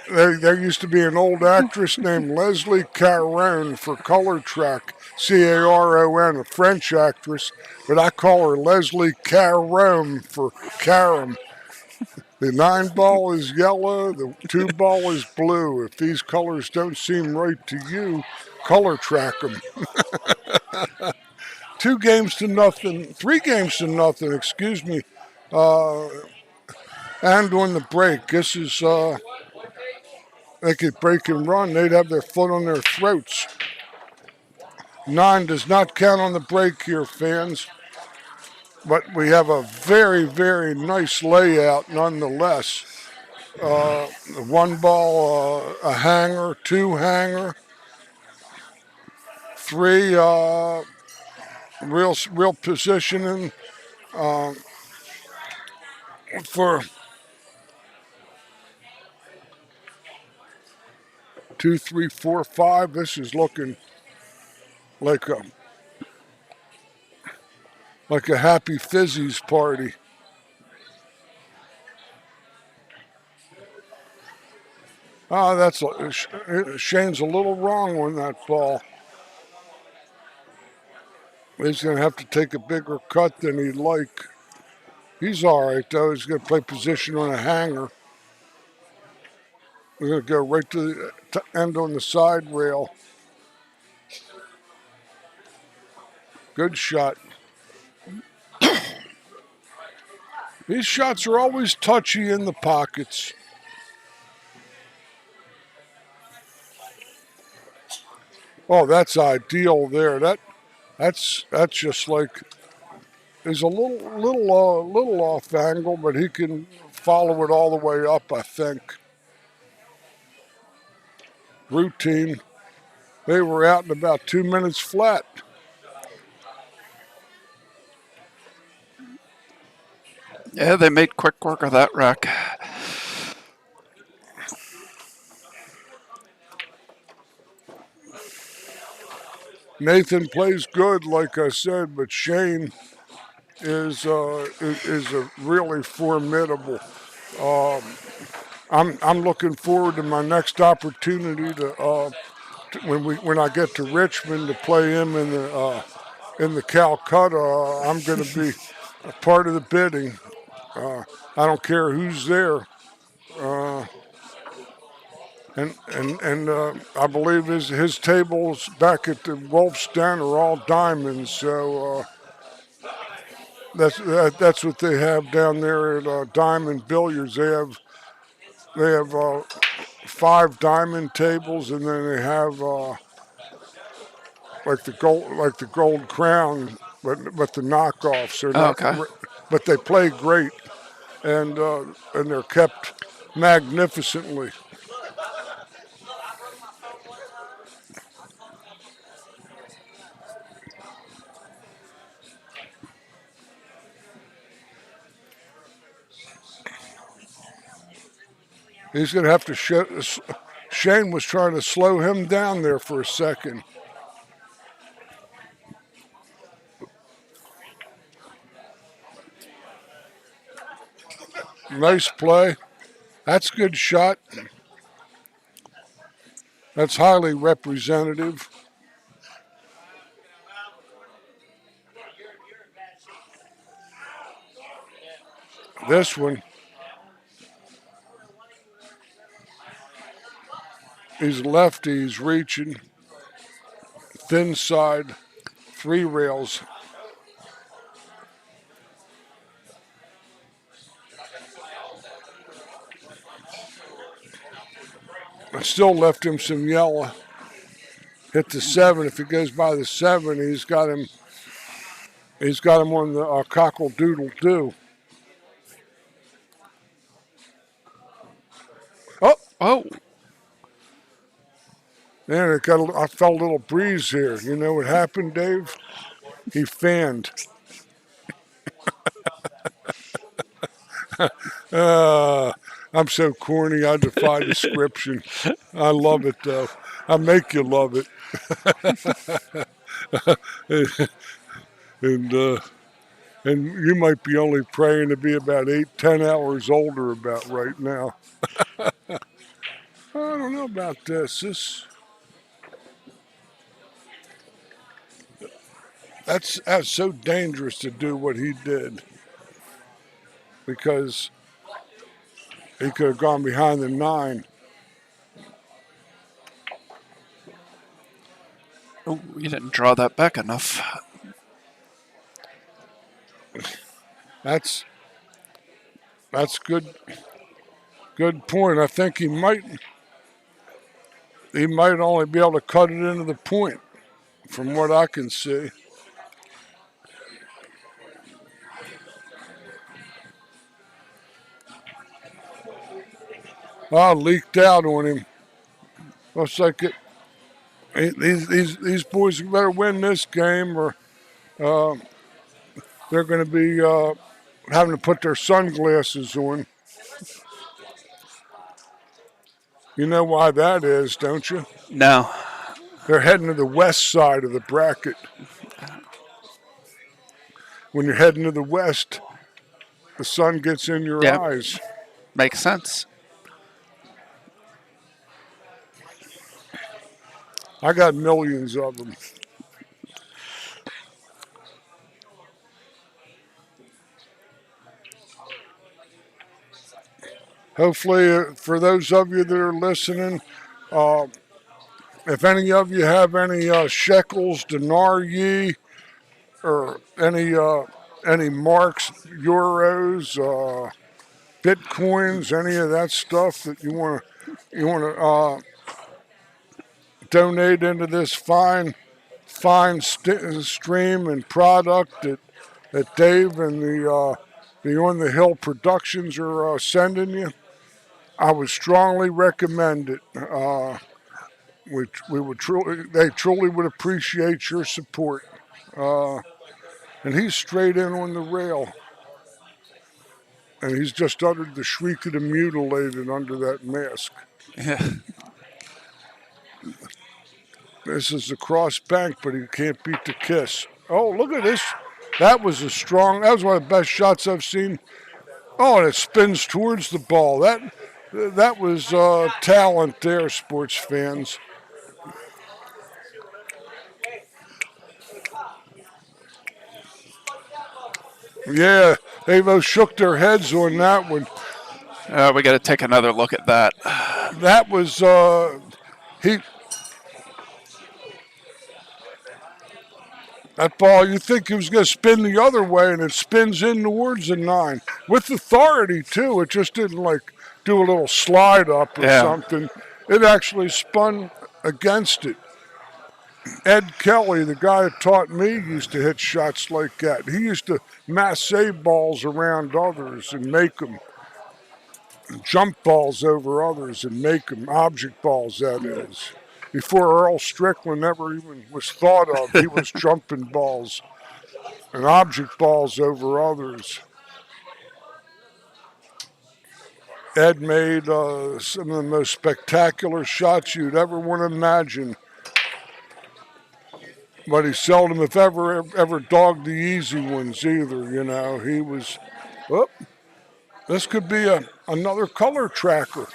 There used to be an old actress named Leslie Caron for color track, Caron, a French actress, but I call her Leslie Caron for carom. The 9 ball is yellow, the 2 ball is blue. If these colors don't seem right to you, color track them. 3 games to nothing, excuse me. And on the break, this is, they could break and run. They'd have their foot on their throats. 9 does not count on the break here, fans. But we have a very, very nice layout nonetheless. 1 ball, a hanger, 2 hanger, 3 real positioning for 2, 3, 4, 5. This is looking like a happy fizzies party. Shane's a little wrong on that ball. He's going to have to take a bigger cut than he'd like. He's all right, though. He's going to play position on a hanger. We're going to go right to the end on the side rail. Good shot. These shots are always touchy in the pockets. Oh, that's ideal there. That's just like, he's a little off angle, but he can follow it all the way up, I think. Routine. They were out in about 2 minutes flat. Yeah, they made quick work of that rack. Nathan plays good, like I said, but Shane is a really formidable. I'm looking forward to my next opportunity to when I get to Richmond to play him in the Calcutta. I'm going to be a part of the bidding. I don't care who's there. And I believe his tables back at the Wolf's Den are all diamonds. So that's what they have down there at Diamond Billiards. They have 5 diamond tables, and then they have like the gold crown, but the knockoffs. They're not, Okay. but they play great, and they're kept magnificently. He's going to have to Shane was trying to slow him down there for a second. Nice play. That's a good shot. That's highly representative. This one, he's lefty, he's reaching. Thin side, 3 rails. I still left him some yellow. Hit the 7. If he goes by the 7, he's got him. He's got him on the cockle doodle doo. Oh, Oh, man! I felt a little breeze here. You know what happened, Dave? He fanned. I'm so corny. I defy description. I love it though. I make you love it. and and you might be only praying to be about 8, 10 hours older about right now. I don't know about this. That's so dangerous to do what he did, because he could have gone behind the 9. oh, you didn't draw that back enough. That's good point. I think he might only be able to cut it into the point, from what I can see. Leaked out on him. Looks like it. These boys better win this game, or they're going to be having to put their sunglasses on. You know why that is, don't you? No. They're heading to the west side of the bracket. When you're heading to the west, the sun gets in your Yep. eyes. Makes sense. I got millions of them. Hopefully, for those of you that are listening, if any of you have any shekels, denarii, or any marks, euros, bitcoins, any of that stuff that you want to donate into this fine stream and product that Dave and the On the Hill Productions are sending you, I would strongly recommend it. They truly would appreciate your support. And he's straight in on the rail, and he's just uttered the shriek of the mutilated under that mask. Yeah. This is the cross bank, but he can't beat the kiss. Oh, look at this. That was one of the best shots I've seen. Oh, and it spins towards the ball. That was talent there, sports fans. Yeah, they both shook their heads on that one. We got to take another look at that. That was he. That ball, you think he was going to spin the other way, and it spins in towards the 9 with authority too. It just didn't like do a little slide up or something. It actually spun against it. Ed Kelly, the guy that taught me, used to hit shots like that. He used to masse balls around others and make them jump balls over others and make them object balls, that is. Before Earl Strickland ever even was thought of, he was jumping balls and object balls over others. Ed made some of the most spectacular shots you'd ever want to imagine. But he seldom, if ever dogged the easy ones either, you know. He was, oh, this could be another color tracker.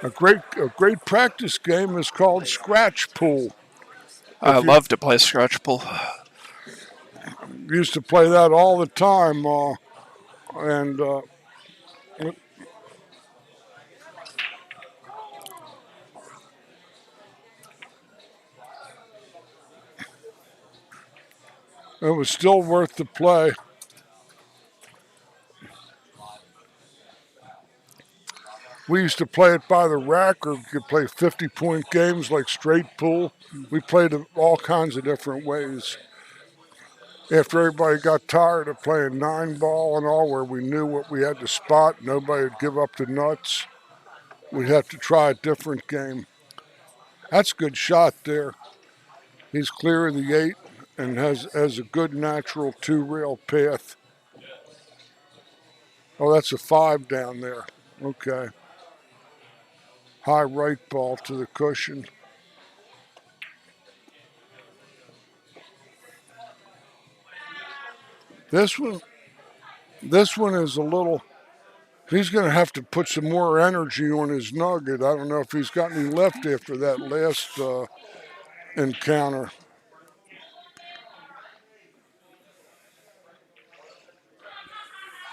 A great practice game is called Scratch Pool. I love to play Scratch Pool. Used to play that all the time, and it was still worth the play. We used to play it by the rack, or you could play 50-point games like straight pool. We played it all kinds of different ways. After everybody got tired of playing 9-ball and all, where we knew what we had to spot, nobody would give up the nuts, we'd have to try a different game. That's a good shot there. He's clear of the 8 and has a good natural 2-rail path. Oh, that's a 5 down there. Okay. High right ball to the cushion. This one is a little, he's going to have to put some more energy on his nugget. I don't know if he's got any left after that last encounter.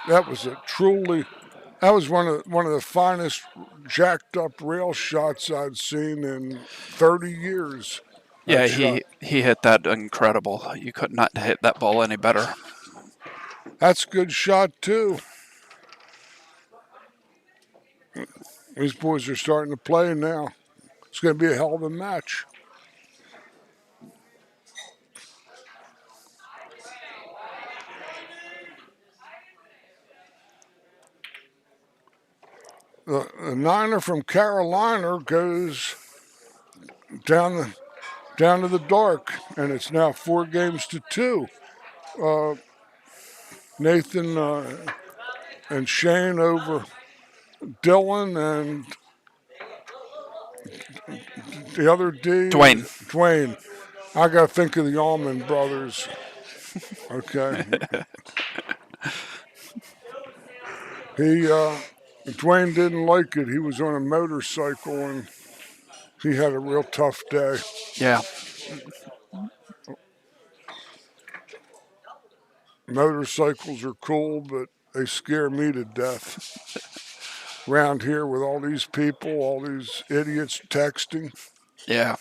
That was that was one of the finest jacked up rail shots I'd seen in 30 years. Yeah, he hit that incredible. You could not hit that ball any better. That's a good shot too. These boys are starting to play now. It's going to be a hell of a match. The Niner from Carolina goes down to the dark, and it's now 4-2. Nathan and Shane over Dylan and the other D. Dwayne. I got to think of the Allman brothers. Okay. Dwayne didn't like it. He was on a motorcycle and he had a real tough day. Yeah. Motorcycles are cool, but they scare me to death. Around here with all these people, all these idiots texting. Yeah.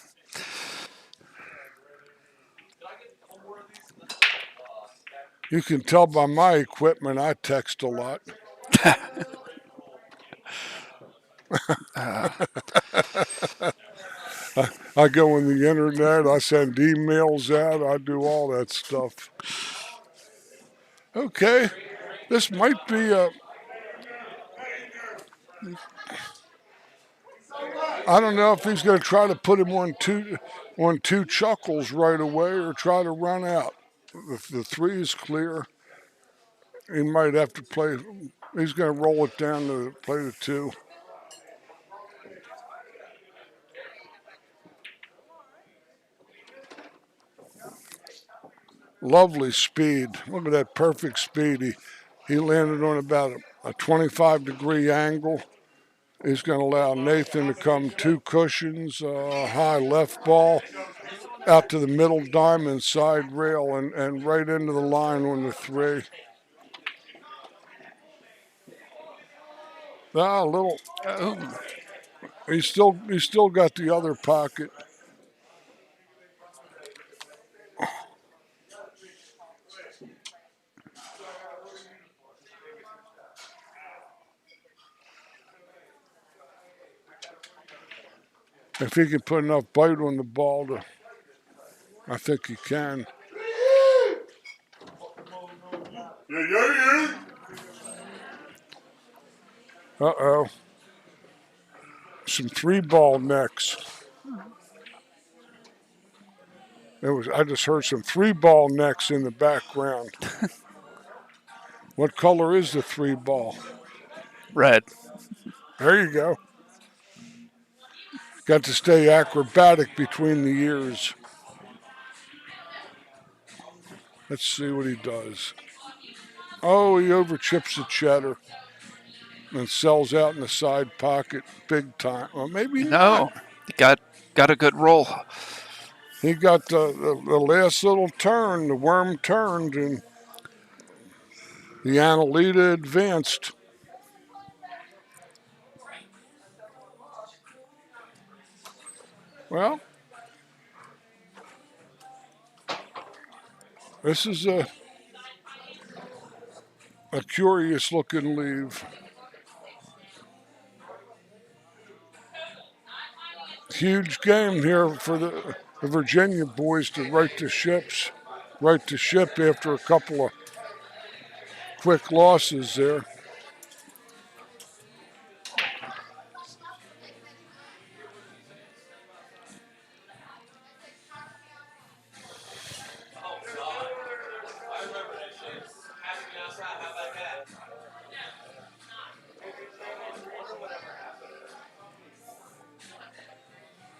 You can tell by my equipment, I text a lot. I go on the internet, I send emails out, I do all that stuff. Okay, this might be I don't know if he's going to try to put him on two chuckles right away or try to run out. If the 3 is clear, he might have to play. He's going to roll it down to play the 2. Lovely speed. Look at that perfect speed. He landed on about a 25-degree angle. He's going to allow Nathan to come 2 cushions, high left ball. out to the middle diamond side rail and right into the line on the 3. A little. Oh, He's still got the other pocket. If he can put enough bite on the ball I think he can. Uh-oh. Some 3-ball necks. I just heard some 3-ball necks in the background. What color is the 3-ball? red. There you go. Got to stay acrobatic between the ears. Let's see what he does. Oh, he overchips the cheddar and sells out in the side pocket big time. Well, maybe No, not. he got a good roll. He got the last little turn. The worm turned and the Annalita advanced. Well, this is a curious looking leave. Huge game here for the Virginia boys to right the ship after a couple of quick losses there.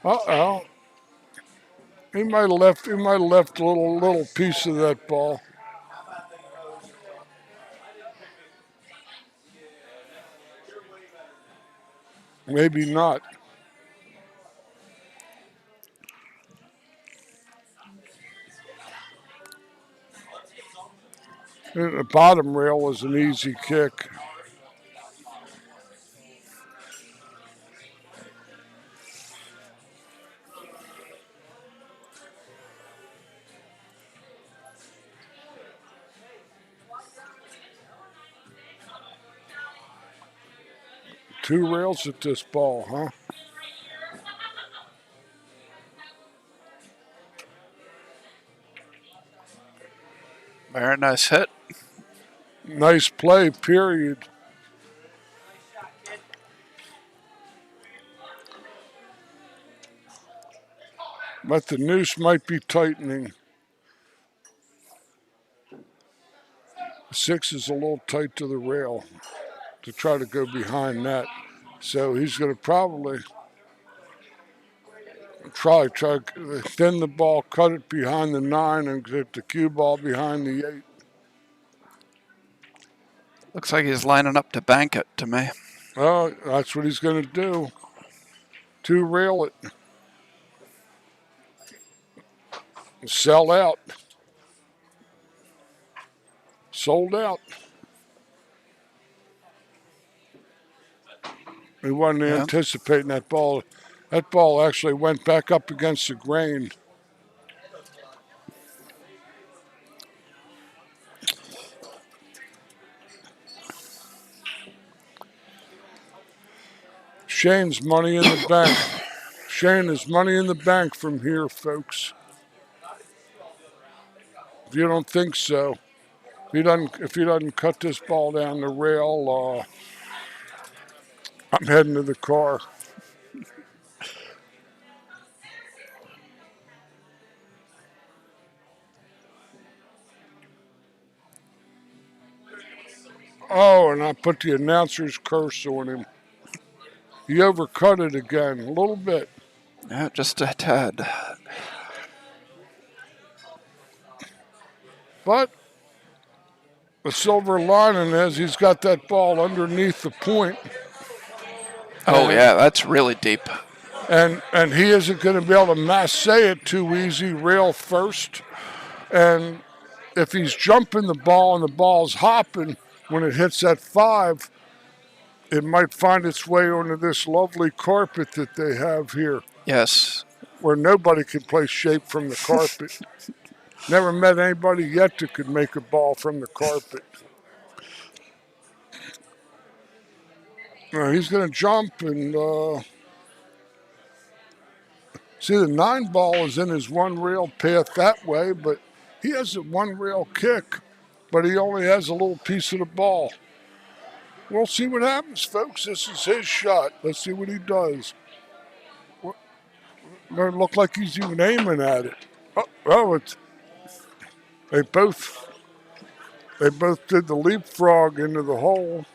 Uh-oh. He might have left a little piece of that ball. Maybe not. The bottom rail was an easy kick. Two rails at this ball, huh? Very nice hit. Nice play, period. But the noose might be tightening. 6 is a little tight to the rail to try to go behind that. So he's going to probably try to thin the ball, cut it behind the 9, and get the cue ball behind the 8. Looks like he's lining up to bank it to me. Oh, that's what he's going to do. 2 rail it. Sell out. Sold out. He wasn't anticipating that ball. That ball actually went back up against the grain. Shane's money in the bank. Shane is money in the bank from here, folks. If you don't think so, if he doesn't cut this ball down the rail, I'm heading to the car. Oh, and I put the announcer's curse on him. He overcut it again, a little bit. Yeah, just a tad. But the silver lining is he's got that ball underneath the point. Oh, yeah, that's really deep. and he isn't going to be able to masse it too easy, rail first. And if he's jumping the ball and the ball's hopping, when it hits that 5, it might find its way onto this lovely carpet that they have here, Yes. where nobody can play shape from the carpet. Never met anybody yet that could make a ball from the carpet. He's going to jump and see the 9 ball is in his one rail path that way, but he has a one rail kick, but he only has a little piece of the ball. We'll see what happens, folks. This is his shot. Let's see what he does. Doesn't look like he's even aiming at it. It's they both did the leapfrog into the hole.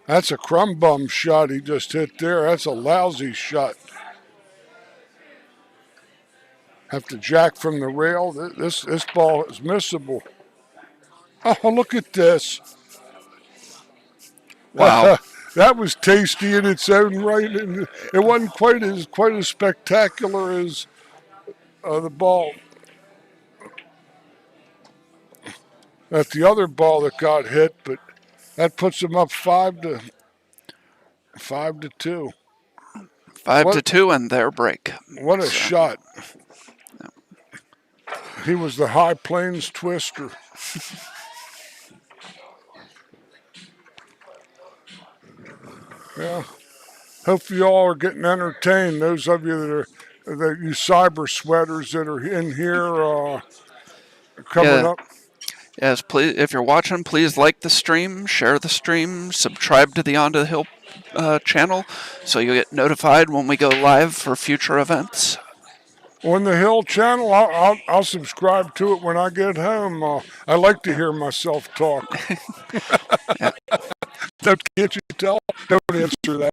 That's a crumb bum shot he just hit there. That's a lousy shot. Have to jack from the rail. This ball is missable. Oh, look at this. Wow. That was tasty in its own right, and it wasn't quite as spectacular as the ball. That's the other ball that got hit, but that puts them up 5-2. 5-2 and their break. What a shot! He was the High Plains Twister. Yeah. Hope you all are getting entertained. Those of you that you cyber sweaters that are in here coming up. Yes, please. If you're watching, please like the stream, share the stream, subscribe to the On the Hill channel, so you'll get notified when we go live for future events. On the Hill channel, I'll subscribe to it when I get home. I like to hear myself talk. Yeah. Can't you tell? Don't answer that.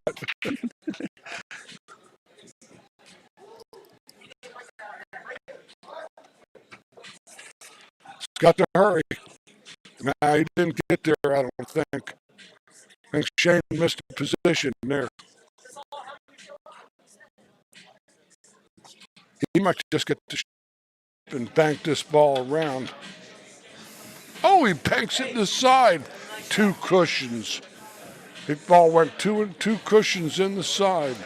Got to hurry. Nah, he didn't get there, I don't think. I think Shane missed a position there. He might just get the and bank this ball around. Oh, he banks it to the side. 2 cushions. The ball went 2 cushions in the side.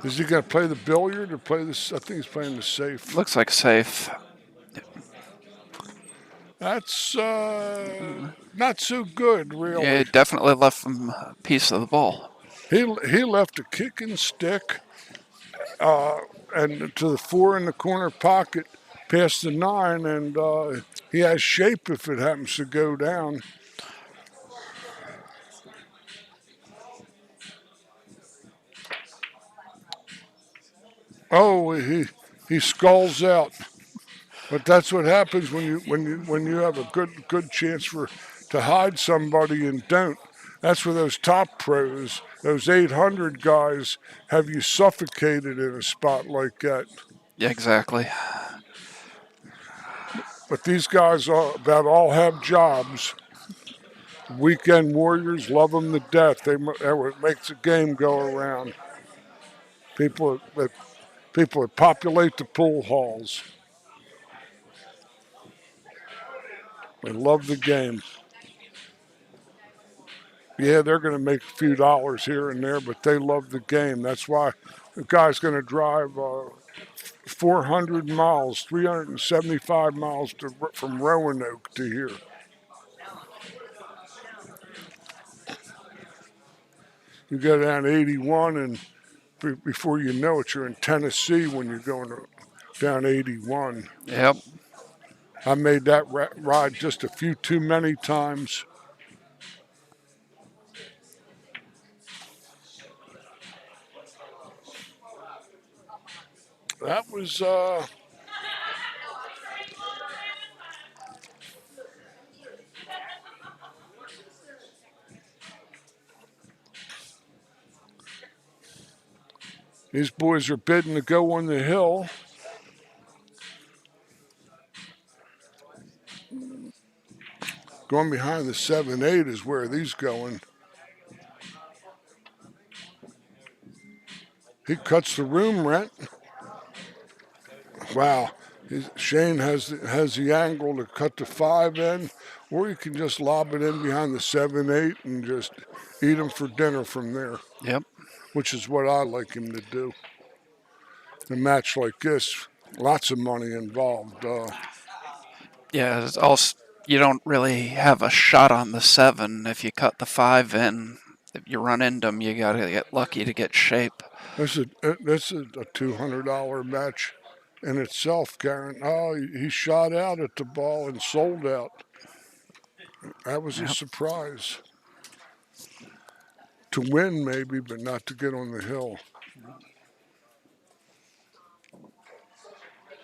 Is he going to play the billiard or play this? I think he's playing the safe. Looks like safe. That's not so good, really. Yeah, he definitely left him a piece of the ball. He left a kicking stick and to the 4 in the corner pocket past the 9, and he has shape if it happens to go down. Oh, he skulls out. But that's what happens when you have a good chance to hide somebody and don't. That's where those top pros, those 800 guys, have you suffocated in a spot like that. Yeah, exactly. But these guys about all have jobs. Weekend warriors love them to death. That's what makes the game go around. People that populate the pool halls. They love the game. Yeah, they're going to make a few dollars here and there, but they love the game. That's why the guy's going to drive 400 miles, 375 miles from Roanoke to here. You go down 81, and before you know it, you're in Tennessee when you're going down 81. Yep. I made that ride just a few too many times. That was These boys are bidding to go on the hill. Going behind the 7-8 is where these going. He cuts the room rent. Wow. Shane has the angle to cut the 5 in, or you can just lob it in behind the 7-8 and just eat them for dinner from there. Yep. Which is what I like him to do. In a match like this, lots of money involved. Yeah, it's also, you don't really have a shot on the 7 if you cut the 5 in. If you run into them, you got to get lucky to get shape. This is a $200 match in itself, Karen. Oh, he shot out at the ball and sold out. That was a surprise. To win, maybe, but not to get on the hill.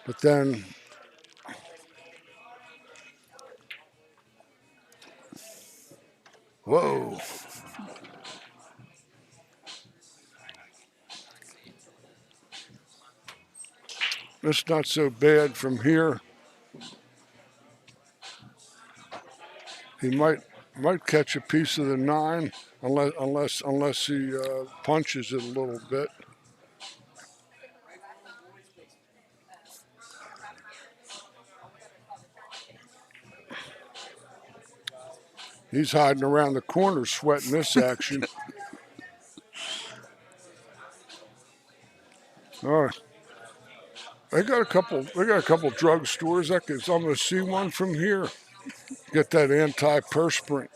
But then, whoa. It's not so bad from here. He might catch a piece of the 9 unless he punches it a little bit. He's hiding around the corner sweating this action. All right. They got a couple drugstores. I'm gonna see one from here. Get that antiperspirant.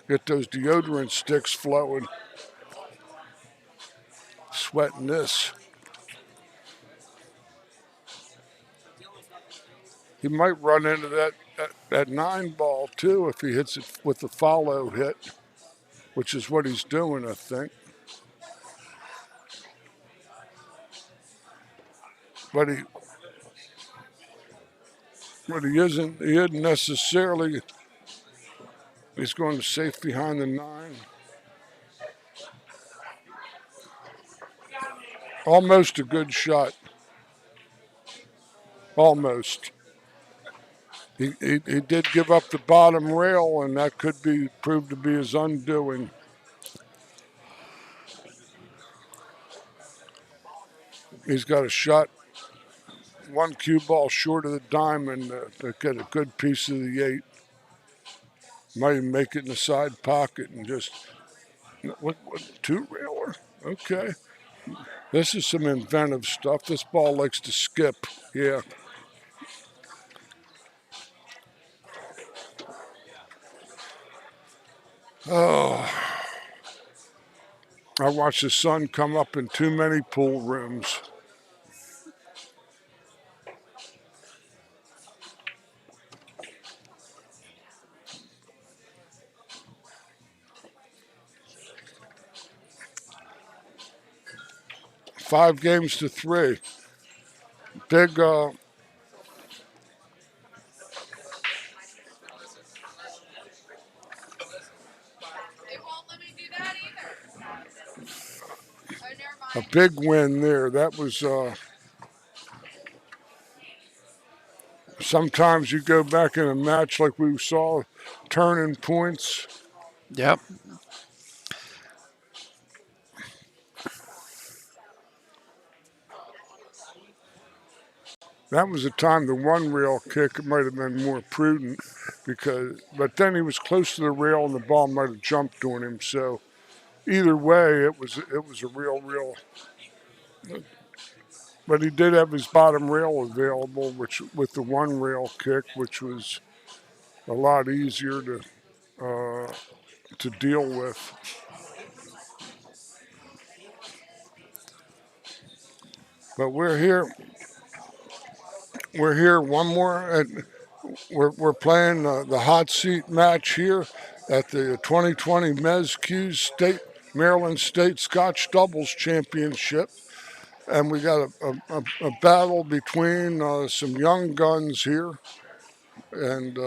Get those deodorant sticks flowing. Sweating this. He might run into that 9 ball too if he hits it with the follow hit, which is what he's doing, I think. But he isn't necessarily. He's going to safe behind the 9. Almost a good shot. Almost. He did give up the bottom rail, and that could be proved to be his undoing. He's got a shot, 1 cue ball short of the diamond to get a good piece of the 8. Might even make it in the side pocket and just, what 2-railer? Okay. This is some inventive stuff. This ball likes to skip. Yeah. Oh. I watched the sun come up in too many pool rooms. Five games to 3. Big They won't let me do that either. Oh, never a mind. big win there. That was sometimes you go back in a match like we saw, turning points. Yep. That was the time the 1-rail kick might have been more prudent but then he was close to the rail and the ball might have jumped on him. So either way, it was a real. But he did have his bottom rail available, which with the 1-rail kick, which was a lot easier to deal with. But we're here. We're here one more. We're playing the hot seat match here at the 2020 Mezz Q's Maryland State Scotch Doubles Championship. And we got a battle between some young guns here. And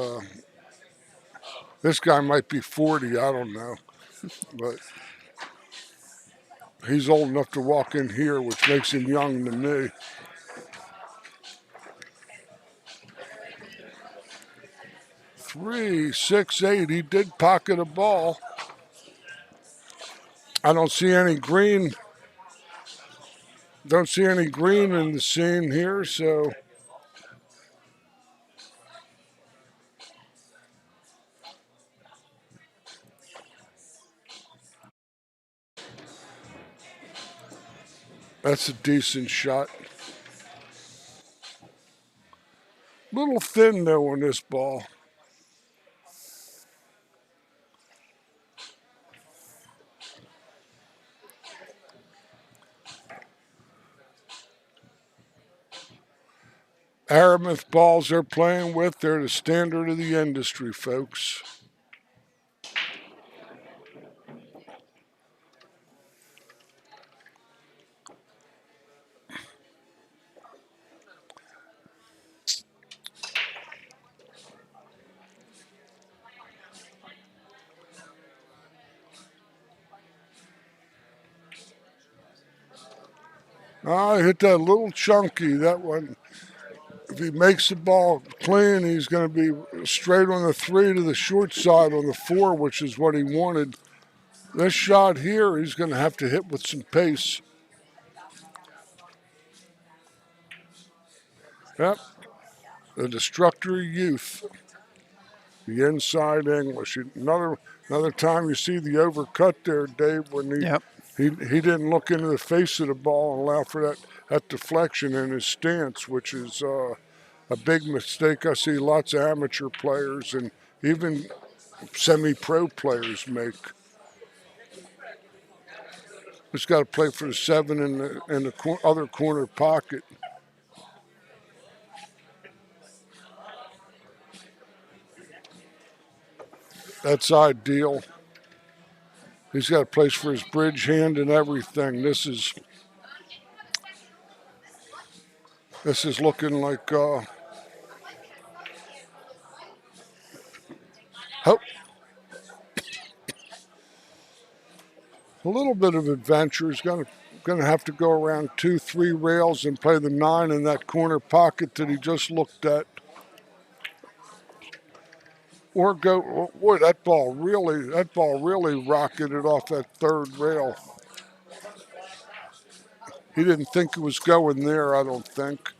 this guy might be 40, I don't know. But He's old enough to walk in here, which makes him young to me. Three, 6, 8. He did pocket a ball. I don't see any green. Don't see any green in the scene here, so that's a decent shot. Little thin though on this ball. Aramuth balls they're playing with, they're the standard of the industry, folks. I hit that a little chunky, that one. If he makes the ball clean, he's going to be straight on the 3 to the short side on the 4, which is what he wanted. This shot here, he's going to have to hit with some pace. Yep, the destructor of youth. The inside English. Another time you see the overcut there, Dave, when he didn't look into the face of the ball and allow for that deflection in his stance, which is a big mistake I see lots of amateur players and even semi-pro players make. Just got to play for the 7 in the other corner pocket. That's ideal. He's got a place for his bridge hand and everything. This is looking like oh, a little bit of adventure. He's going to have to go around 2, 3 rails and play the 9 in that corner pocket that he just looked at. Or go, boy, that ball really rocketed off that 3rd rail. He didn't think it was going there, I don't think.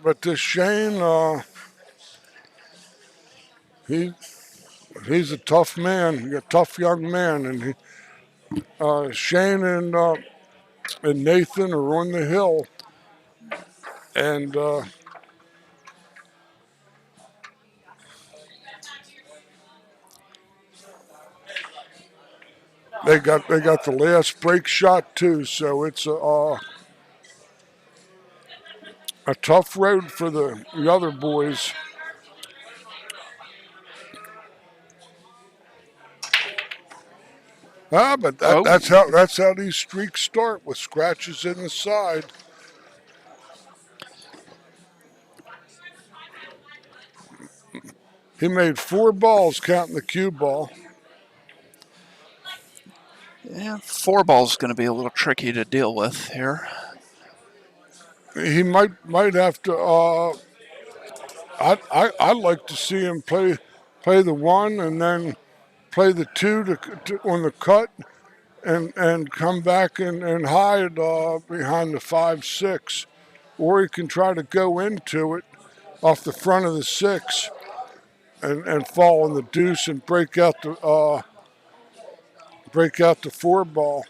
But this Shane, he's a tough man, a tough young man, and Shane and Nathan are on the hill, and they got the last break shot too, so it's a tough road for the other boys. But that's how these streaks start, with scratches in the side. He made 4 balls counting the cue ball. Yeah, 4 ball's going to be a little tricky to deal with here. He might have to. I'd like to see him play the 1 and then play the 2 on the cut, and come back and hide behind the 5, 6, or he can try to go into it off the front of the 6 and fall on the deuce and break out the 4 ball.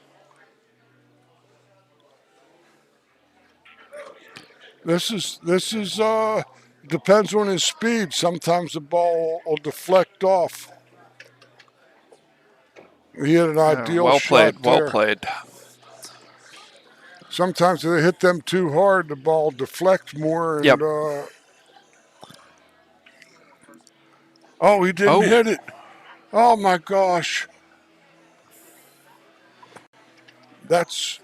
This is depends on his speed. Sometimes the ball will deflect off. He had an ideal shot there. Well played. Sometimes if they hit them too hard, the ball deflects more. And, oh, he didn't hit it. Oh, my gosh. That's...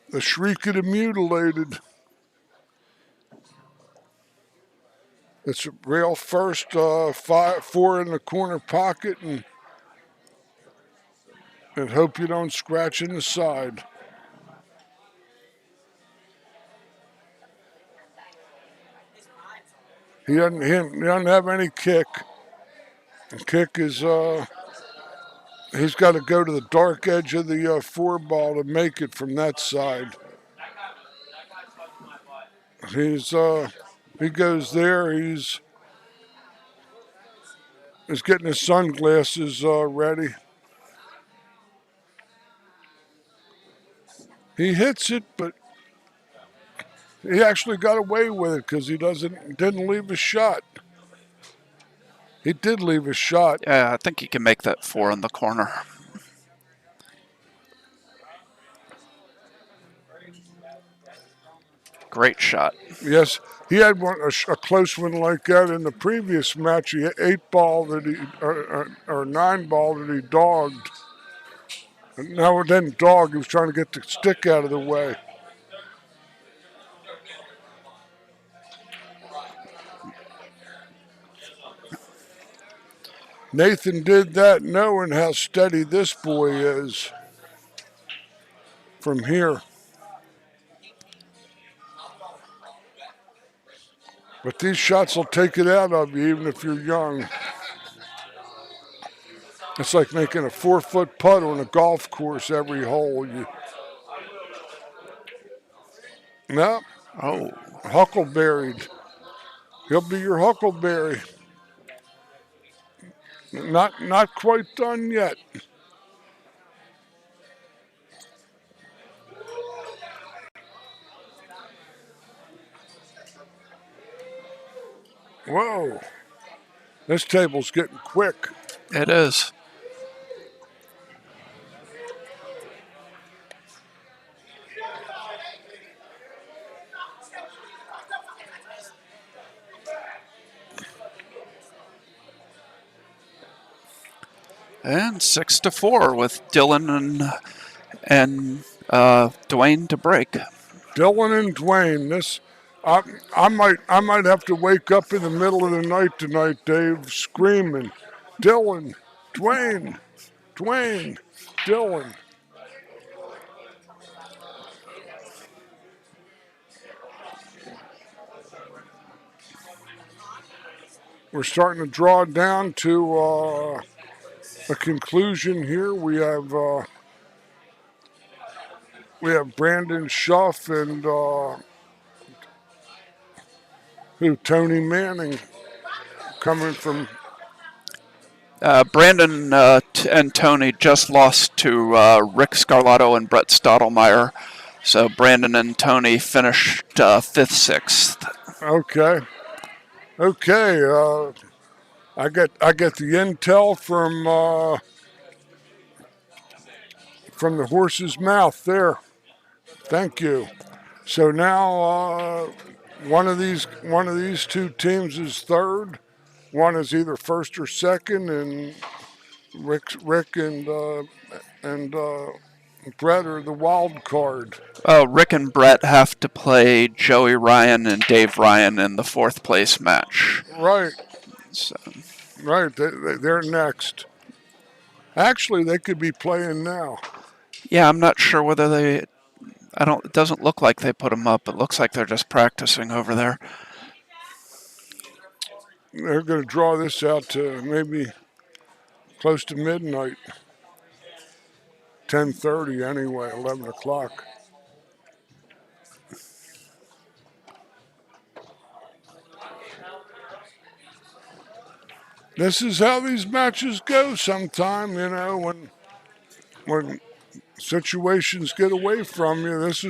the shriek of the mutilated. It's rail first, 4 in the corner pocket, and hope you don't scratch in the side. He doesn't have any kick. The kick is he's got to go to the dark edge of the 4 ball to make it from that side. He goes there. He's getting his sunglasses ready. He hits it, but he actually got away with it because he didn't leave a shot. He did leave a shot. Yeah, I think he can make that 4 in the corner. Great shot. Yes, he had a close one like that in the previous match. He 8-ball that he or 9-ball that he dogged. No, it didn't dog. He was trying to get the stick out of the way. Nathan did that knowing how steady this boy is from here. But these shots will take it out of you even if you're young. It's like making a 4-foot putt on a golf course every hole. No. Oh. Huckleberried. He'll be your Huckleberry. Not quite done yet. Whoa. This table's getting quick. It is. And 6-4 with Dylan and Dwayne to break. Dylan and Dwayne. I might have to wake up in the middle of the night tonight, Dave, screaming, Dylan, Dwayne, Dylan. We're starting to draw down to a conclusion here. We have Brandon Schuff and Tony Manning coming from. Brandon and Tony just lost to Rick Scarlato and Brett Stottlemyre. So Brandon and Tony finished 5th, 6th. Okay. I get the intel from the horse's mouth there. Thank you. So now one of these 2 teams is 3rd. One is either 1st or 2nd, and Rick and Brett are the wild card. Oh, Rick and Brett have to play Joey Ryan and Dave Ryan in the 4th place match. Right. So. Right, they're next. Actually, they could be playing now. Yeah, I'm not sure whether they. It doesn't look like they put them up. It looks like they're just practicing over there. They're going to draw this out to maybe close to midnight. 10:30 anyway, 11 o'clock. This is how these matches go sometime, when situations get away from you. This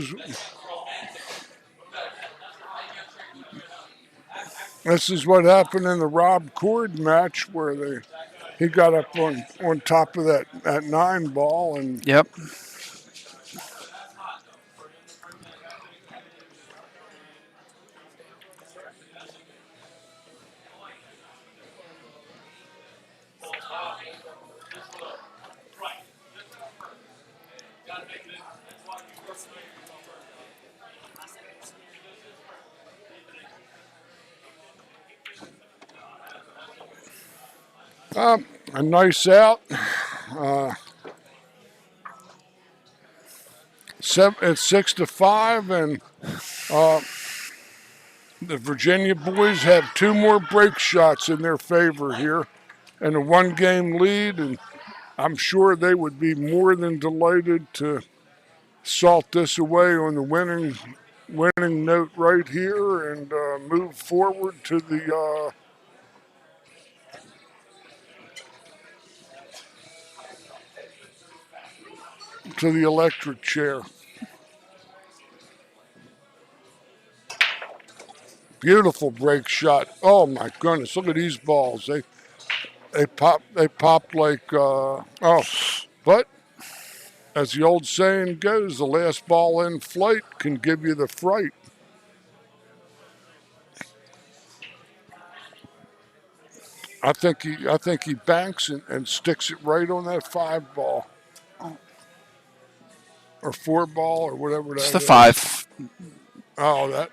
is what happened in the Rob Cord match where he got up on top of that 9-ball and. Yep. A nice out. It's 6-5, and the Virginia boys have 2 more break shots in their favor here, and a 1-game lead. And I'm sure they would be more than delighted to salt this away on the winning note right here and move forward to the electric chair. Beautiful break shot. Oh my goodness! Look at these balls. They pop like but as the old saying goes, the last ball in flight can give you the fright. I think he banks and sticks it right on that 5 ball or 4 ball or whatever It's that the is. 5. Oh,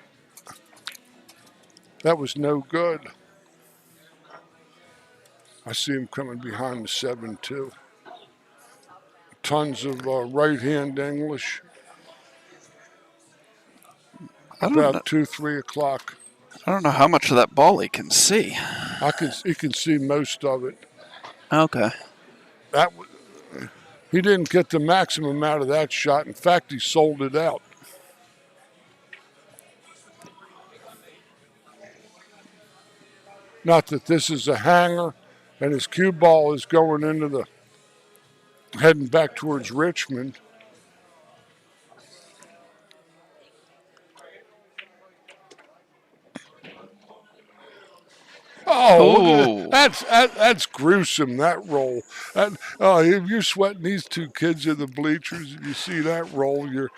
that was no good. I see him coming behind the 7 too. Tons of right-hand English. About 2-3 o'clock. I don't know how much of that ball he can see. He can see most of it. Okay. He didn't get the maximum out of that shot. In fact, he sold it out. Not that this is a hanger, and his cue ball is going into heading back towards Richmond. Oh, that's gruesome, that roll. If you're sweating these 2 kids in the bleachers and you see that roll, your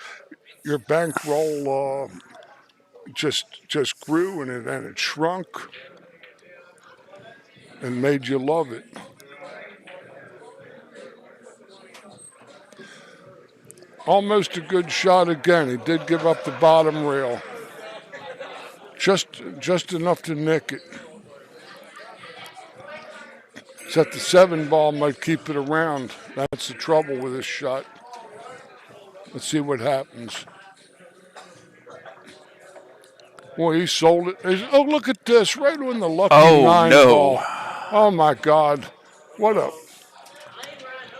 bankroll just grew and it shrunk and made you love it. Almost a good shot again. He did give up the bottom rail. Just enough to nick it. Except the 7 ball might keep it around. That's the trouble with this shot. Let's see what happens. Boy, he sold it. Oh, look at this. Right on the lucky 9 ball. Oh, my God. What a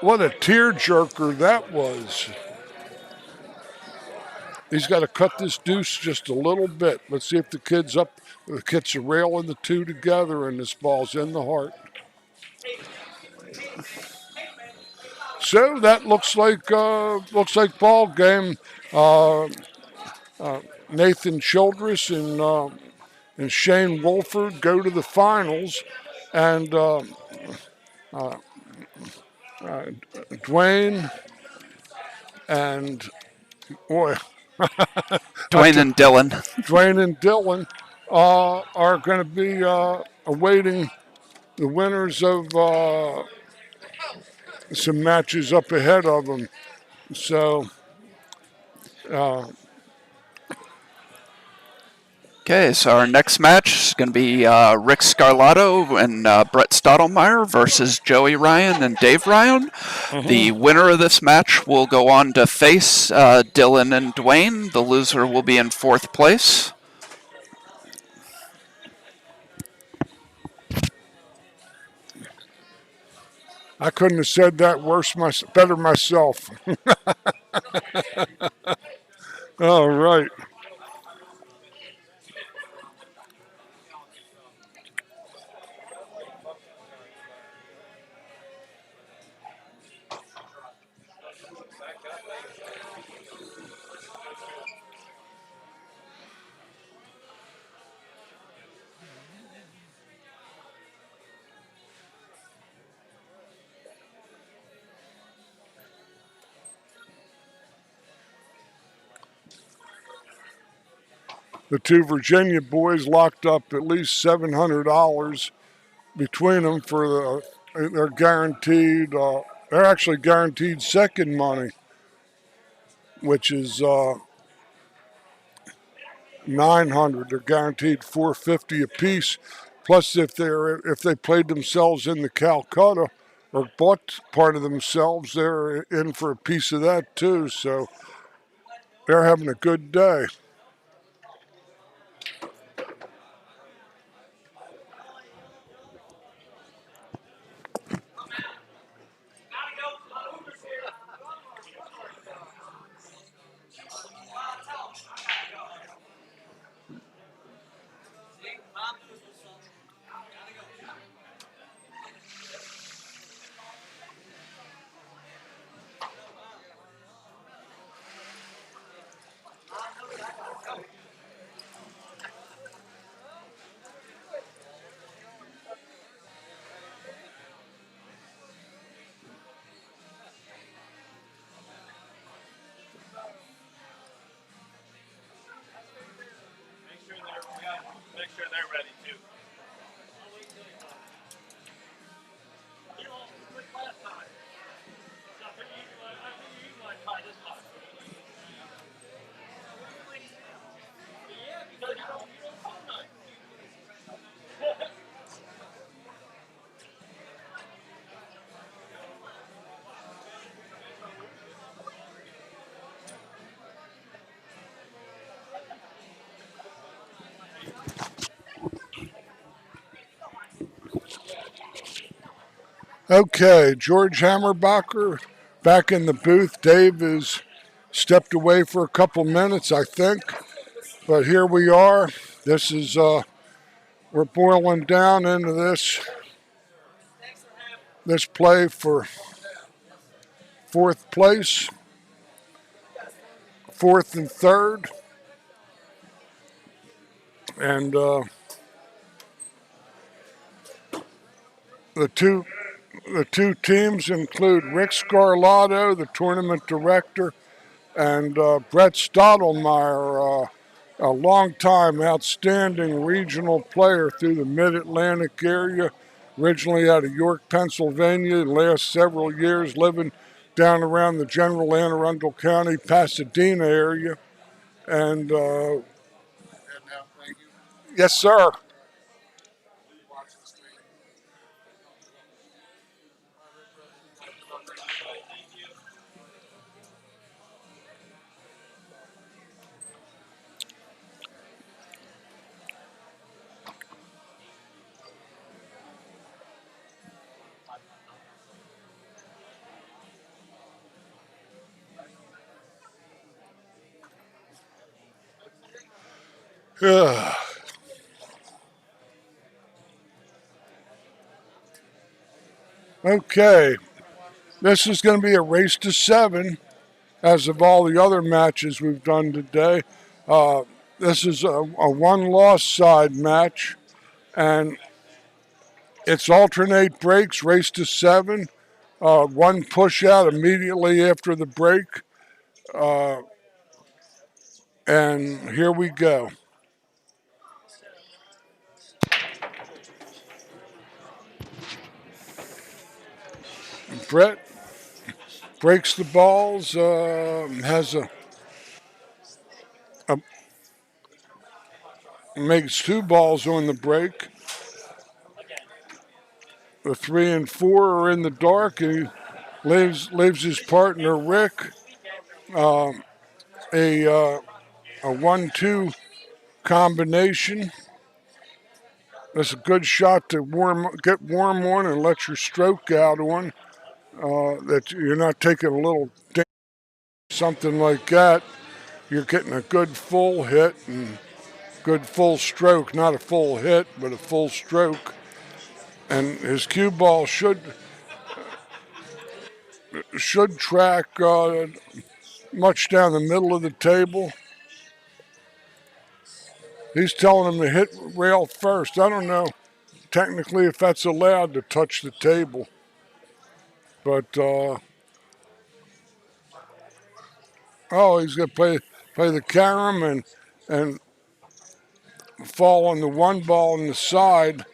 tearjerker that was. He's got to cut this deuce just a little bit. Let's see if the kid's up. The kid's a rail and the 2 together, and this ball's in the heart. So that looks like ball game. Nathan Childress and Shane Wolford go to the finals, and Dwayne and Dwayne and Dylan are going to be awaiting the winners of some matches up ahead of them. So, okay, so our next match is going to be Rick Scarlato and Brett Stottlemyre versus Joey Ryan and Dave Ryan. The winner of this match will go on to face Dylan and Dwayne. The loser will be in 4th place. I couldn't have said that better myself. All right. The 2 Virginia boys locked up at least $700 between them for their guaranteed. They're actually guaranteed second money, which is $900. They're guaranteed $450 apiece. Plus, if they played themselves in the Calcutta or bought part of themselves, they're in for a piece of that too. So they're having a good day. Make sure they're ready too. Okay, George Hammerbacher back in the booth. Dave has stepped away for a couple minutes, I think. But here we are. This is, we're boiling down into this play for fourth place, fourth and third. And the two teams include Rick Scarlato, the tournament director, and Brett Stottlemyre, a long-time outstanding regional player through the Mid-Atlantic area, originally out of York, Pennsylvania, the last several years living down around the general Anne Arundel County, Pasadena area. And yes, sir. Okay, this is going to be a race to 7, as of all the other matches we've done today. This is a one-loss side match, and it's alternate breaks, race to 7. One push out immediately after the break. And here we go. Brett breaks the balls, has makes 2 balls on the break. The 3 and 4 are in the dark, and he leaves his partner Rick a 1-2 combination. That's a good shot to get warm on and let your stroke out on. That you're not taking a little something like that. You're getting a good full hit and good full stroke, not a full hit, but a full stroke. And his cue ball should track much down the middle of the table. He's telling him to hit rail first. I don't know technically if that's allowed to touch the table, but he's going to play the carom and fall on the 1 ball on the side.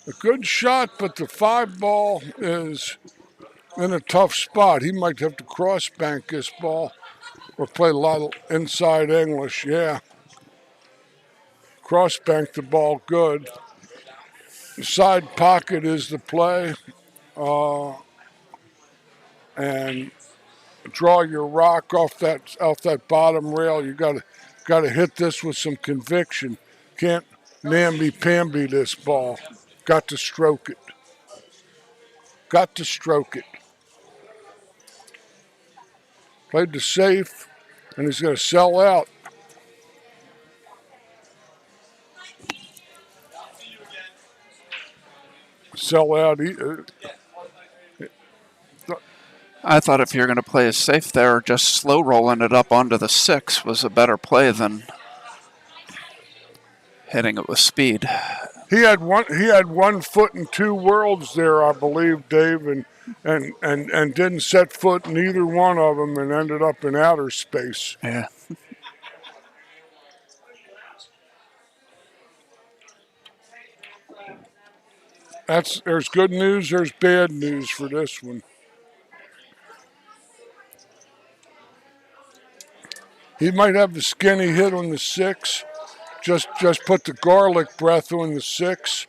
A good shot, but the 5 ball is in a tough spot. He might have to cross bank this ball or play a lot of inside English. Yeah. Cross bank the ball good. Side pocket is the play, and draw your rock off that bottom rail. You gotta hit this with some conviction. Can't namby-pamby this ball. Got to stroke it. Got to stroke it. Played the safe, and he's going to sell out. Sell out. I thought if you're going to play it safe there, just slow rolling it up onto the 6 was a better play than hitting it with speed. He had 1 foot in 2 worlds there, I believe, Dave, and didn't set foot in either one of them and ended up in outer space. Yeah. There's good news, there's bad news for this one. He might have the skinny hit on the 6. Just put the garlic breath on the 6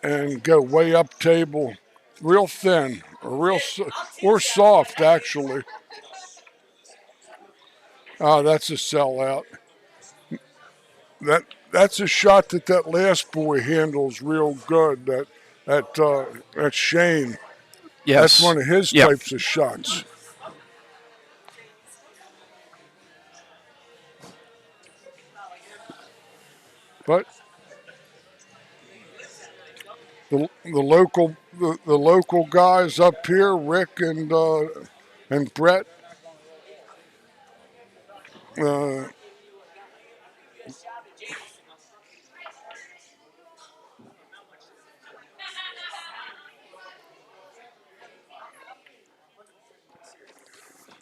and go way up table, real thin or soft actually. That's a sellout. That's a shot that last boy handles real good. That's Shane. Yes. That's one of his types of shots. But the local guys up here, Rick and Brett,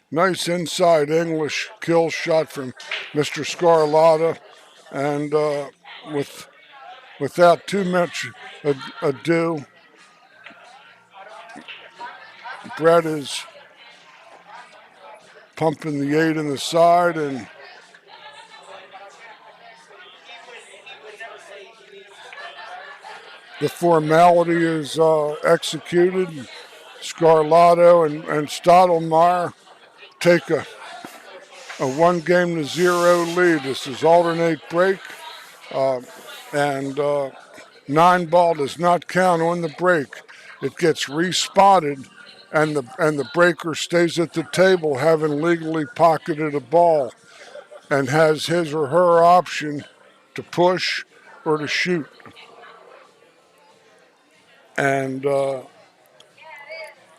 nice inside English kill shot from Mr. Scarlatta, and without too much ado, Brett is pumping the 8 in the side, and the formality is executed. Scarlato and Stottlemyre take a 1-0 lead. This is alternate break, and 9 ball does not count on the break. It gets respotted, and the breaker stays at the table, having legally pocketed a ball, and has his or her option to push or to shoot. And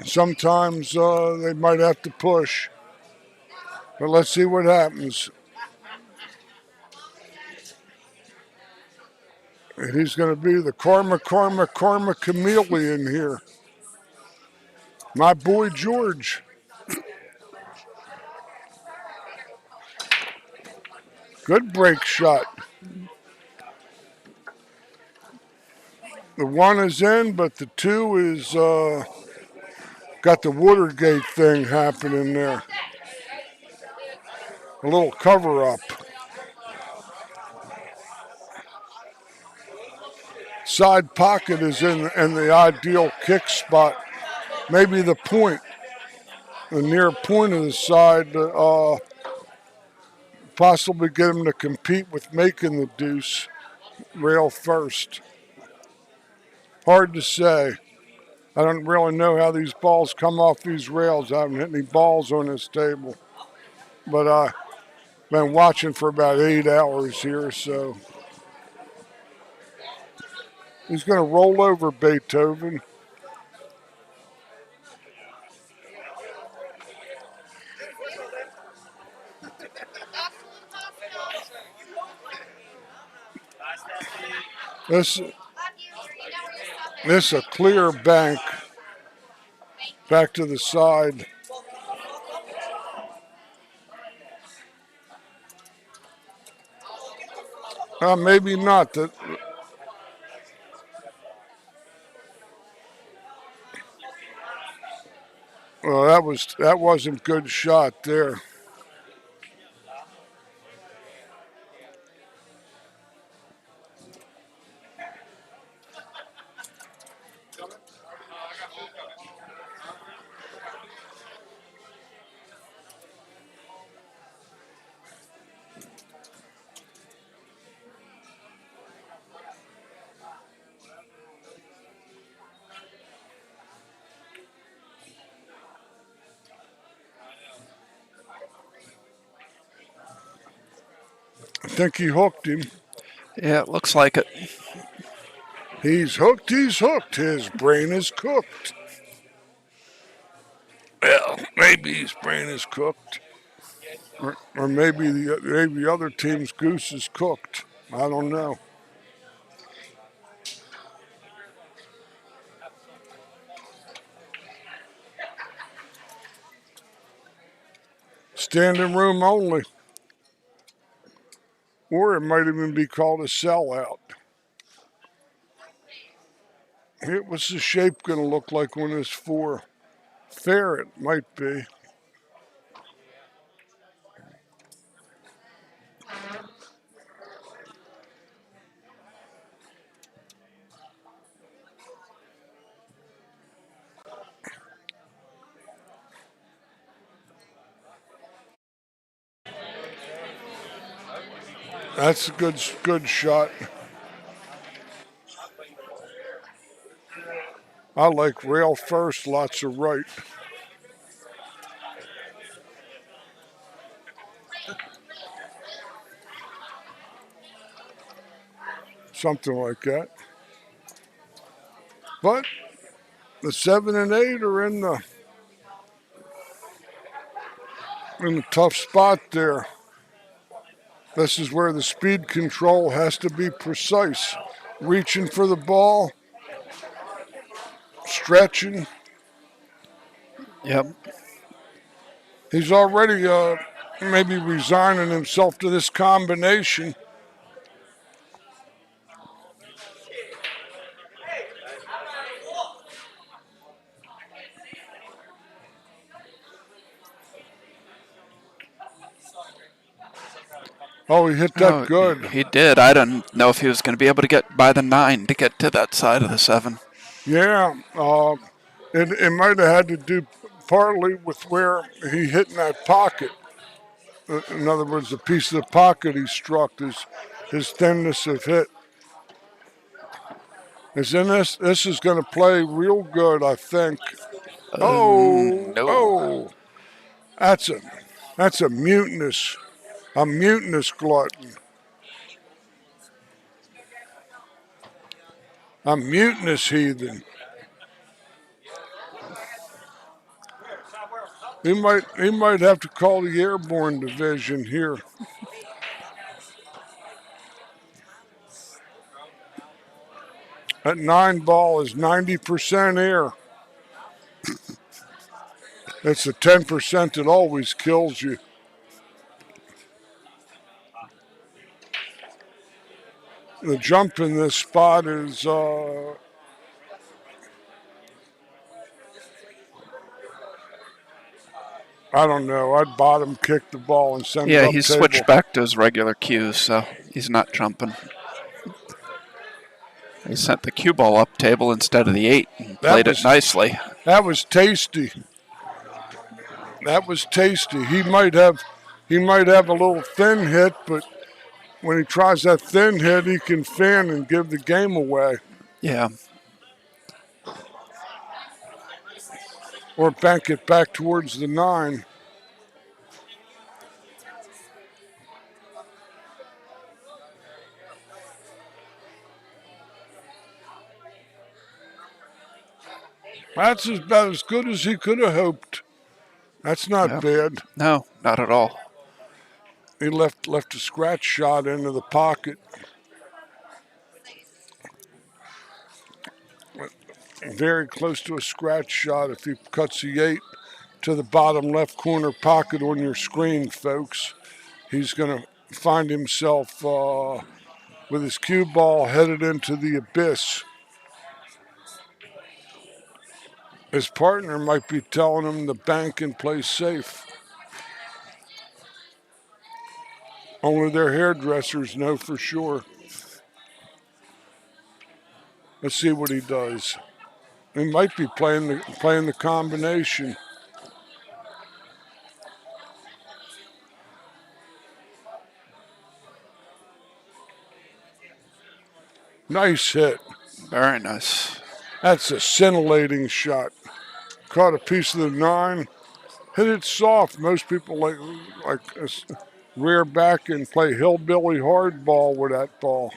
sometimes they might have to push. But let's see what happens. And he's going to be the karma chameleon here. My boy George. Good break shot. The 1 is in, but the 2 is got the Watergate thing happening there. A little cover up. Side pocket is in the ideal kick spot. Maybe the point, the near point of the side, possibly get him to compete with making the deuce rail first. Hard to say. I don't really know how these balls come off these rails. I haven't hit any balls on this table. But I've been watching for about 8 hours here, so. He's going to roll over Beethoven. This is a clear bank. Back to the side. Maybe not. Well, that wasn't good shot there. I think he hooked him. Yeah, it looks like it. He's hooked, he's hooked. His brain is cooked. Well, maybe his brain is cooked. Or maybe the other team's goose is cooked. I don't know. Standing room only. Or it might even be called a sellout. What's the shape going to look like when it's for fair? It might be. That's a good shot. I like rail first, lots of right. Something like that. But the 7 and 8 are in the tough spot there. This is where the speed control has to be precise. Reaching for the ball, stretching. Yep. He's already maybe resigning himself to this combination. Oh, he hit that good. He did. I don't know if he was going to be able to get by the 9 to get to that side of the 7. Yeah, it might have had to do partly with where he hit in that pocket. In other words, the piece of the pocket he struck, his thinness of hit. Is in this. This is going to play real good, I think. No. That's a mutinous glutton. A mutinous heathen. He might have to call the airborne division here. That 9 ball is 90% air. It's the 10% that always kills you. The jump in this spot is I don't know. I'd bottom kick the ball and send it up table. Yeah, he switched back to his regular cues, so he's not jumping. He sent the cue ball up table instead of the 8 and played it nicely. That was tasty. He might have a little thin hit, but when he tries that thin hit, he can fin and give the game away. Yeah. Or bank it back towards the 9. That's about as good as he could have hoped. That's not bad. No, not at all. He left a scratch shot into the pocket. Very close to a scratch shot if he cuts the 8 to the bottom left corner pocket on your screen, folks. He's going to find himself with his cue ball headed into the abyss. His partner might be telling him to bank and play safe. Only their hairdressers know for sure. Let's see what he does. He might be playing the combination. Nice hit. Very nice. That's a scintillating shot. Caught a piece of the 9. Hit it soft. Most people like rear back and play hillbilly hardball with that ball.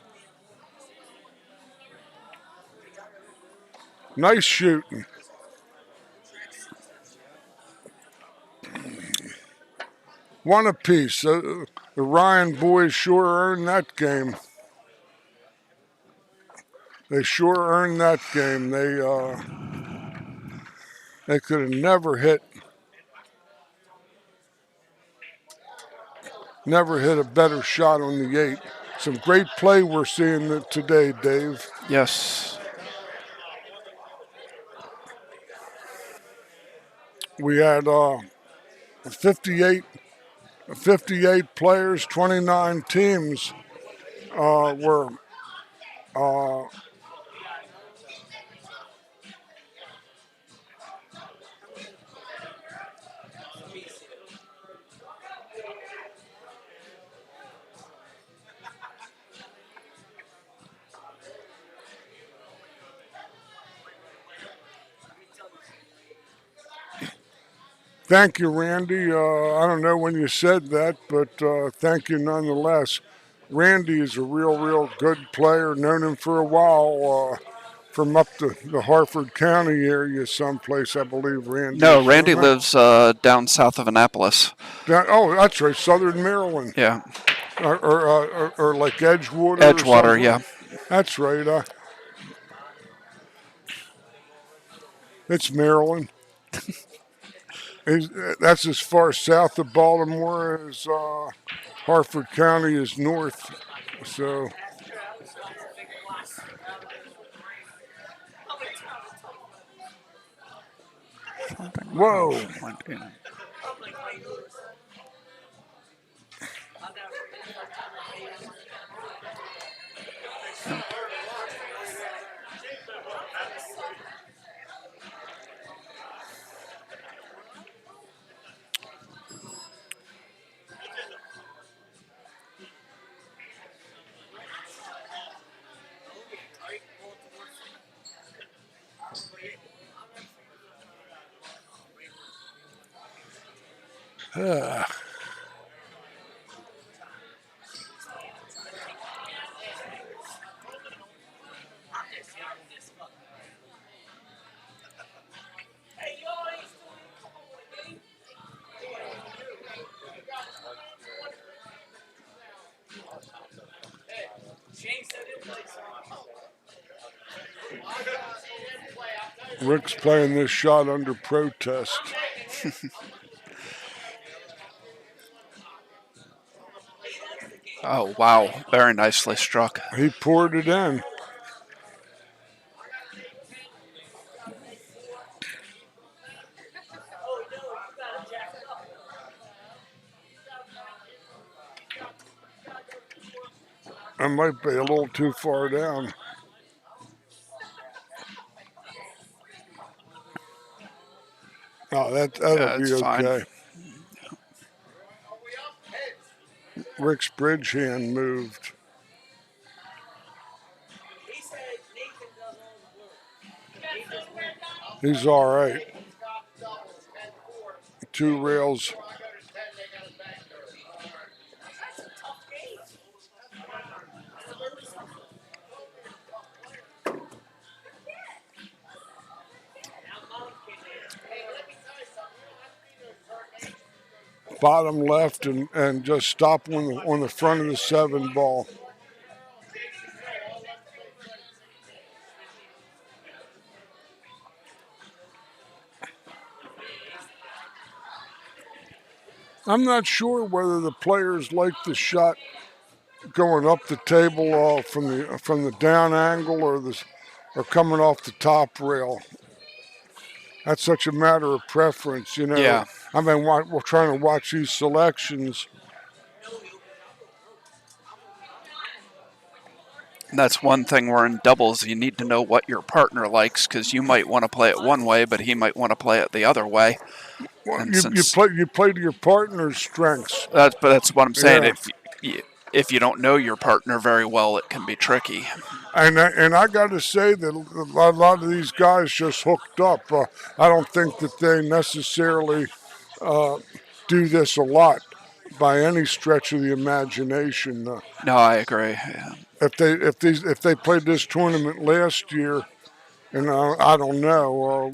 Nice shooting. One apiece. The Ryan boys sure earned that game. They sure earned that game. They could have never hit a better shot on the 8. Some great play we're seeing today, Dave. Yes. We had 58 players, 29 teams were Thank you, Randy. I don't know when you said that, but thank you nonetheless. Randy is a real good player. Known him for a while from up the Harford County area someplace, I believe, Randy. No, Randy lives down south of Annapolis. Oh, that's right, Southern Maryland. Yeah. Or like Edgewater. Edgewater, yeah. That's right. It's Maryland. That's as far south of Baltimore as Harford County is north. So, whoa. Rick's playing this shot under protest. Oh, wow. Very nicely struck. He poured it in. I might be a little too far down. Oh, that'll be okay. Fine. Rick's bridge hand moved. He's all right. 2 rails. Bottom left and just stop on the front of the 7 ball. I'm not sure whether the players like the shot going up the table from the down angle or coming off the top rail. That's such a matter of preference, you know. Yeah. I mean, we're trying to watch these selections. That's one thing where in doubles you need to know what your partner likes because you might want to play it one way, but he might want to play it the other way. Well, you play to your partner's strengths. But that's what I'm saying. Yeah. If you don't know your partner very well, it can be tricky. And I got to say that a lot of these guys just hooked up. I don't think that they necessarily do this a lot. by any stretch of the imagination. No, I agree. Yeah. If they played this tournament last year, and I don't know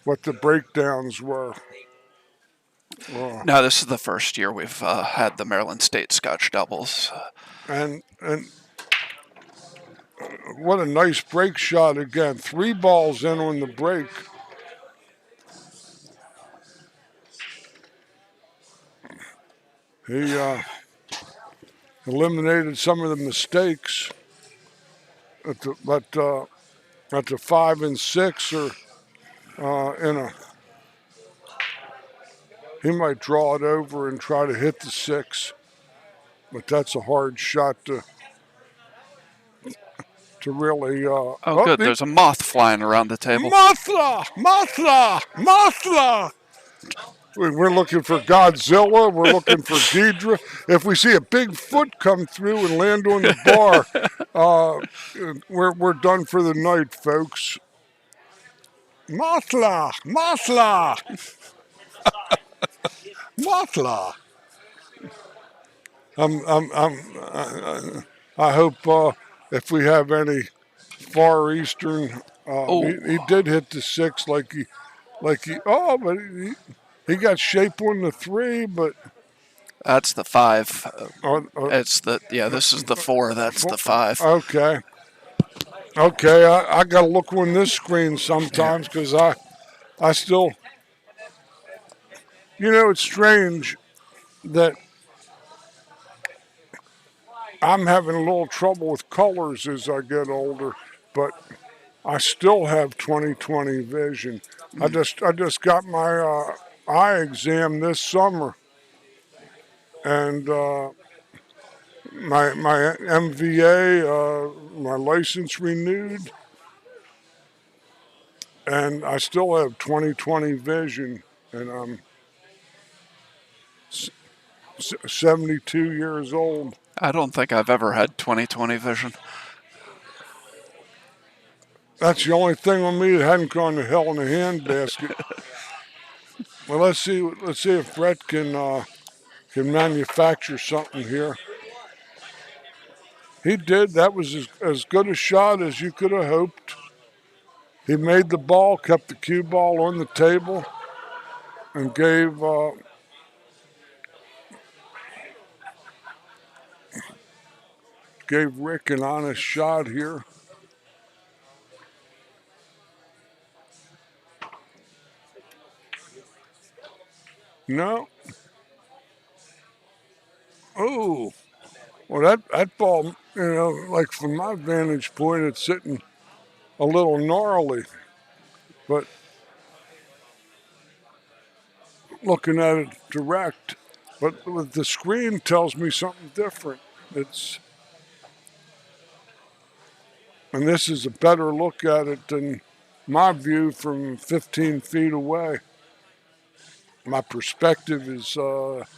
what the breakdowns were. No, this is the first year we've had the Maryland State Scotch doubles. And what a nice break shot again. 3 balls in on the break. He eliminated some of the mistakes at the 5 and 6 or in a. He might draw it over and try to hit the 6, but that's a hard shot to really. Good. There's a moth flying around the table. Mothra! We're looking for Godzilla. We're looking for Ghidra. If we see a big foot come through and land on the bar, we're done for the night, folks. Mothra! I hope if we have any Far Eastern, he did hit the 6 but he got shape on the 3, but that's the 5. It's this is the 4. That's the 5. Okay, I got to look on this screen sometimes because I still, it's strange that I'm having a little trouble with colors as I get older, but I still have 20/20 vision. I just got my eye exam this summer, and my MVA, my license renewed, and I still have 20/20 vision, and I'm 72 years old. I don't think I've ever had 20/20 vision. That's the only thing on me that hadn't gone to hell in a handbasket. Well, let's see if Brett can manufacture something here. He did. That was as good a shot as you could have hoped. He made the ball, kept the cue ball on the table, and gave Rick an honest shot here. No. Oh. Well, that ball, like from my vantage point, it's sitting a little gnarly. But looking at it direct, but the screen tells me something different. And this is a better look at it than my view from 15 feet away. My perspective is, but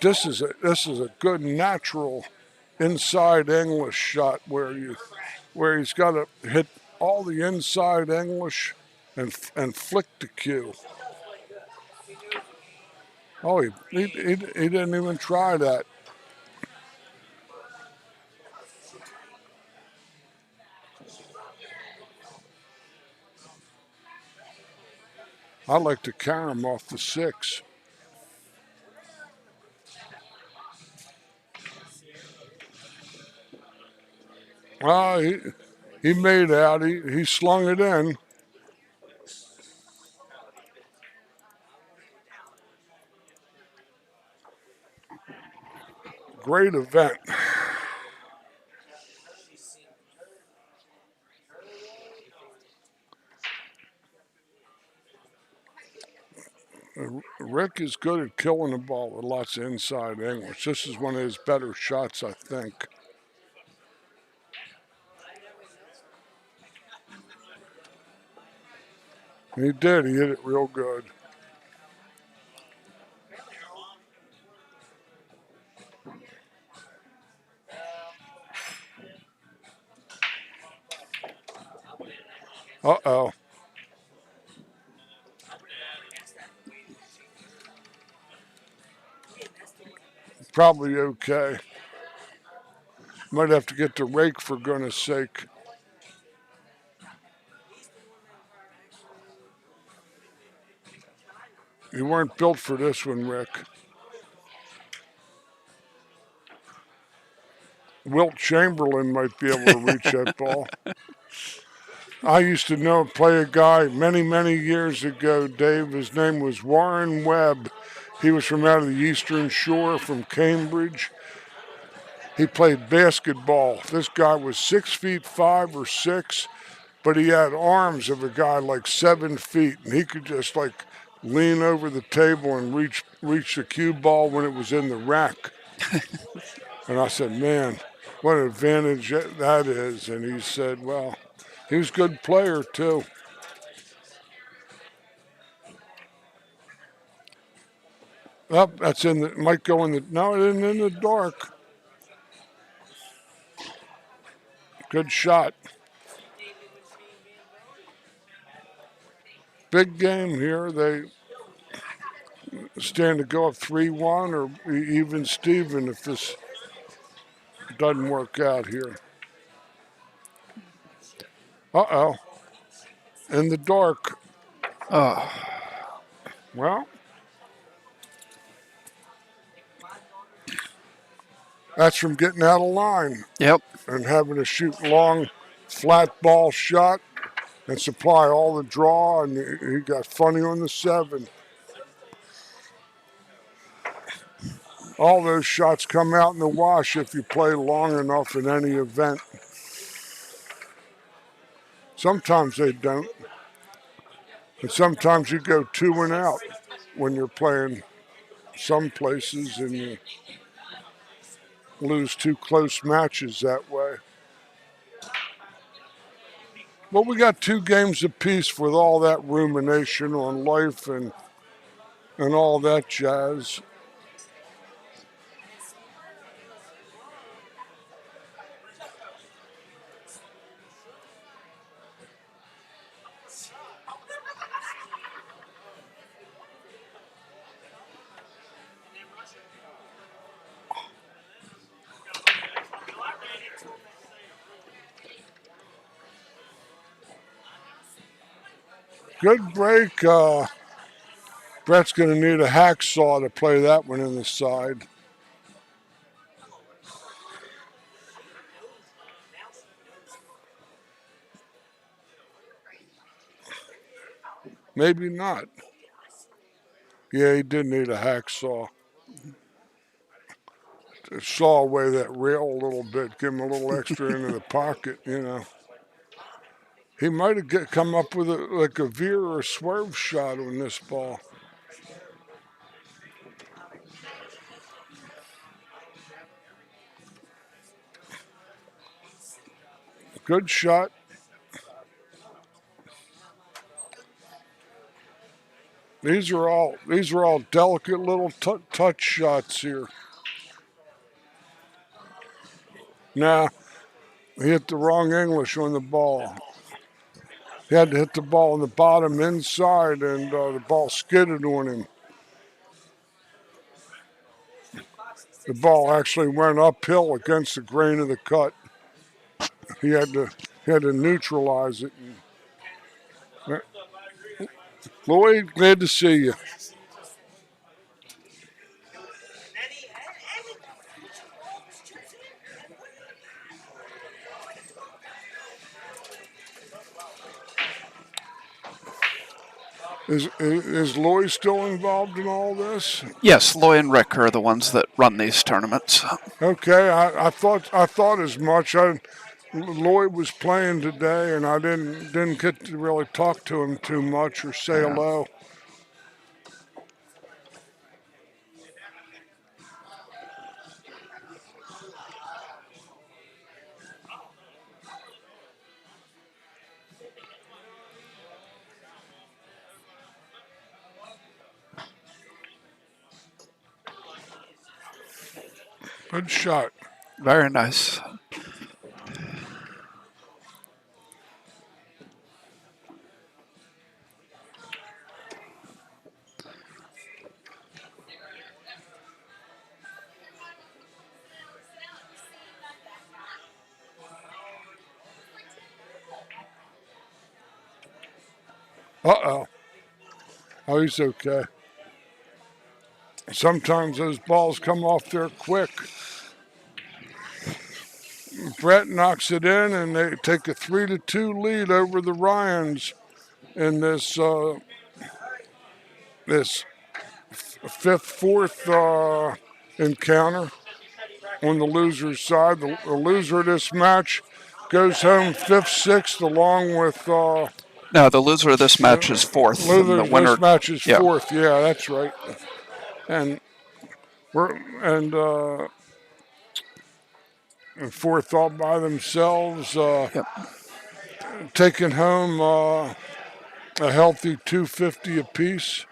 this is a good natural inside English shot where he's got to hit all the inside English and flick the cue. Oh, he didn't even try that. I like to carry him off the 6. He made out. He slung it in. Great event. Rick is good at killing the ball with lots of inside English. This is one of his better shots, I think. He did. He hit it real good. Uh-oh. Probably okay. Might have to get the rake for goodness sake. You weren't built for this one, Rick. Wilt Chamberlain might be able to reach that ball. I used to play a guy many, many years ago, Dave. His name was Warren Webb. He was from out of the Eastern Shore, from Cambridge. He played basketball. This guy was 6'5" or 6", but he had arms of a guy like 7 feet, and he could just like lean over the table and reach the cue ball when it was in the rack. And I said, man, what an advantage that is. And he said, well, he was a good player too. Oh, that's might go in the, no, it isn't in the dark. Good shot. Big game here. They stand to go up 3-1 or even Steven if this doesn't work out here. Uh-oh. In the dark. Oh, Well, that's from getting out of line yep. and having to shoot long, flat ball shot and supply all the draw, and he got funny on the 7. All those shots come out in the wash if you play long enough in any event. Sometimes they don't. And sometimes you go 2 and out when you're playing some places and you lose 2 close matches that way. Well, we got 2 games apiece with all that rumination on life and all that jazz. Good break. Brett's going to need a hacksaw to play that one in the side. Maybe not. Yeah, he did need a hacksaw. To saw away that rail a little bit, give him a little extra into the pocket, you know. He might have come up with like a veer or a swerve shot on this ball. Good shot. These are all delicate little touch shots here. Nah, he hit the wrong English on the ball. He had to hit the ball on the bottom inside, and the ball skidded on him. The ball actually went uphill against the grain of the cut. He had to neutralize it. Lloyd, glad to see you. Is Lloyd still involved in all this? Yes, Loy and Rick are the ones that run these tournaments. Okay, I thought as much. Lloyd was playing today, and I didn't get to really talk to him too much or say hello. Good shot. Very nice. Uh-oh. Oh, he's okay. Sometimes those balls come off there quick. Brett knocks it in, and they take a 3-2 lead over the Ryans in this fourth encounter on the loser's side. The loser of this match goes home 5th, 6th, along with. No, the loser of this match is 4th, and the winner. This match is 4th. Yeah, that's right. And and 4th all by themselves, taking home a healthy $250 apiece,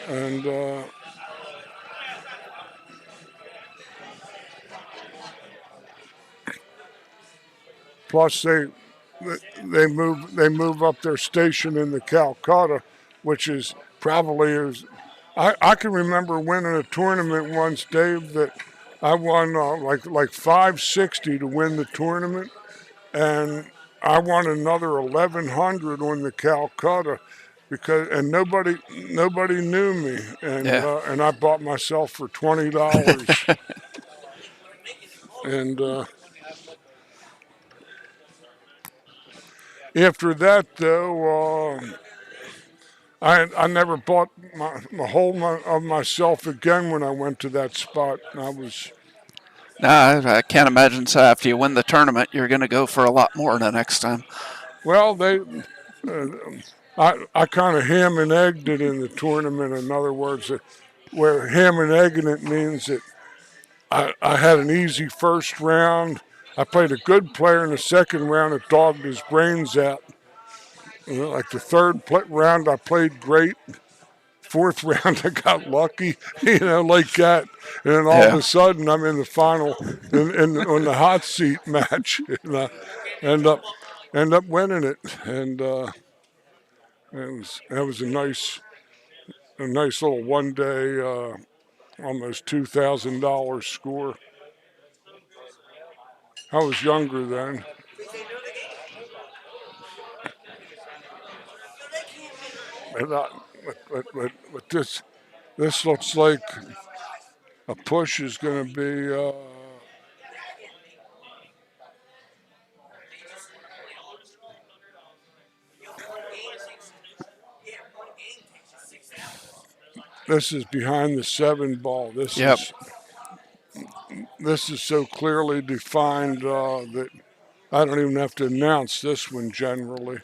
and plus they move up their station in the Calcutta, which is probably I can remember winning a tournament once, Dave, that I won like $560 to win the tournament, and I won another 1,100 on the Calcutta and nobody knew me, and I bought myself for $20, and after that though. I never bought a whole of myself again when I went to that spot. I can't imagine. So after you win the tournament, you're going to go for a lot more the next time. Well, I kind of ham and egged it in the tournament. In other words, where ham and egging it means that I had an easy first round. I played a good player in the second round that dogged his brains out. Like the third round, I played great. Fourth round, I got lucky, like that. And then all of a sudden, I'm in the final, on the hot seat match, and I end up winning it. And that was a nice little one-day, almost $2,000 score. I was younger then. But this looks like a push is going to be. This is behind the 7 ball. This is so clearly defined that I don't even have to announce this one generally.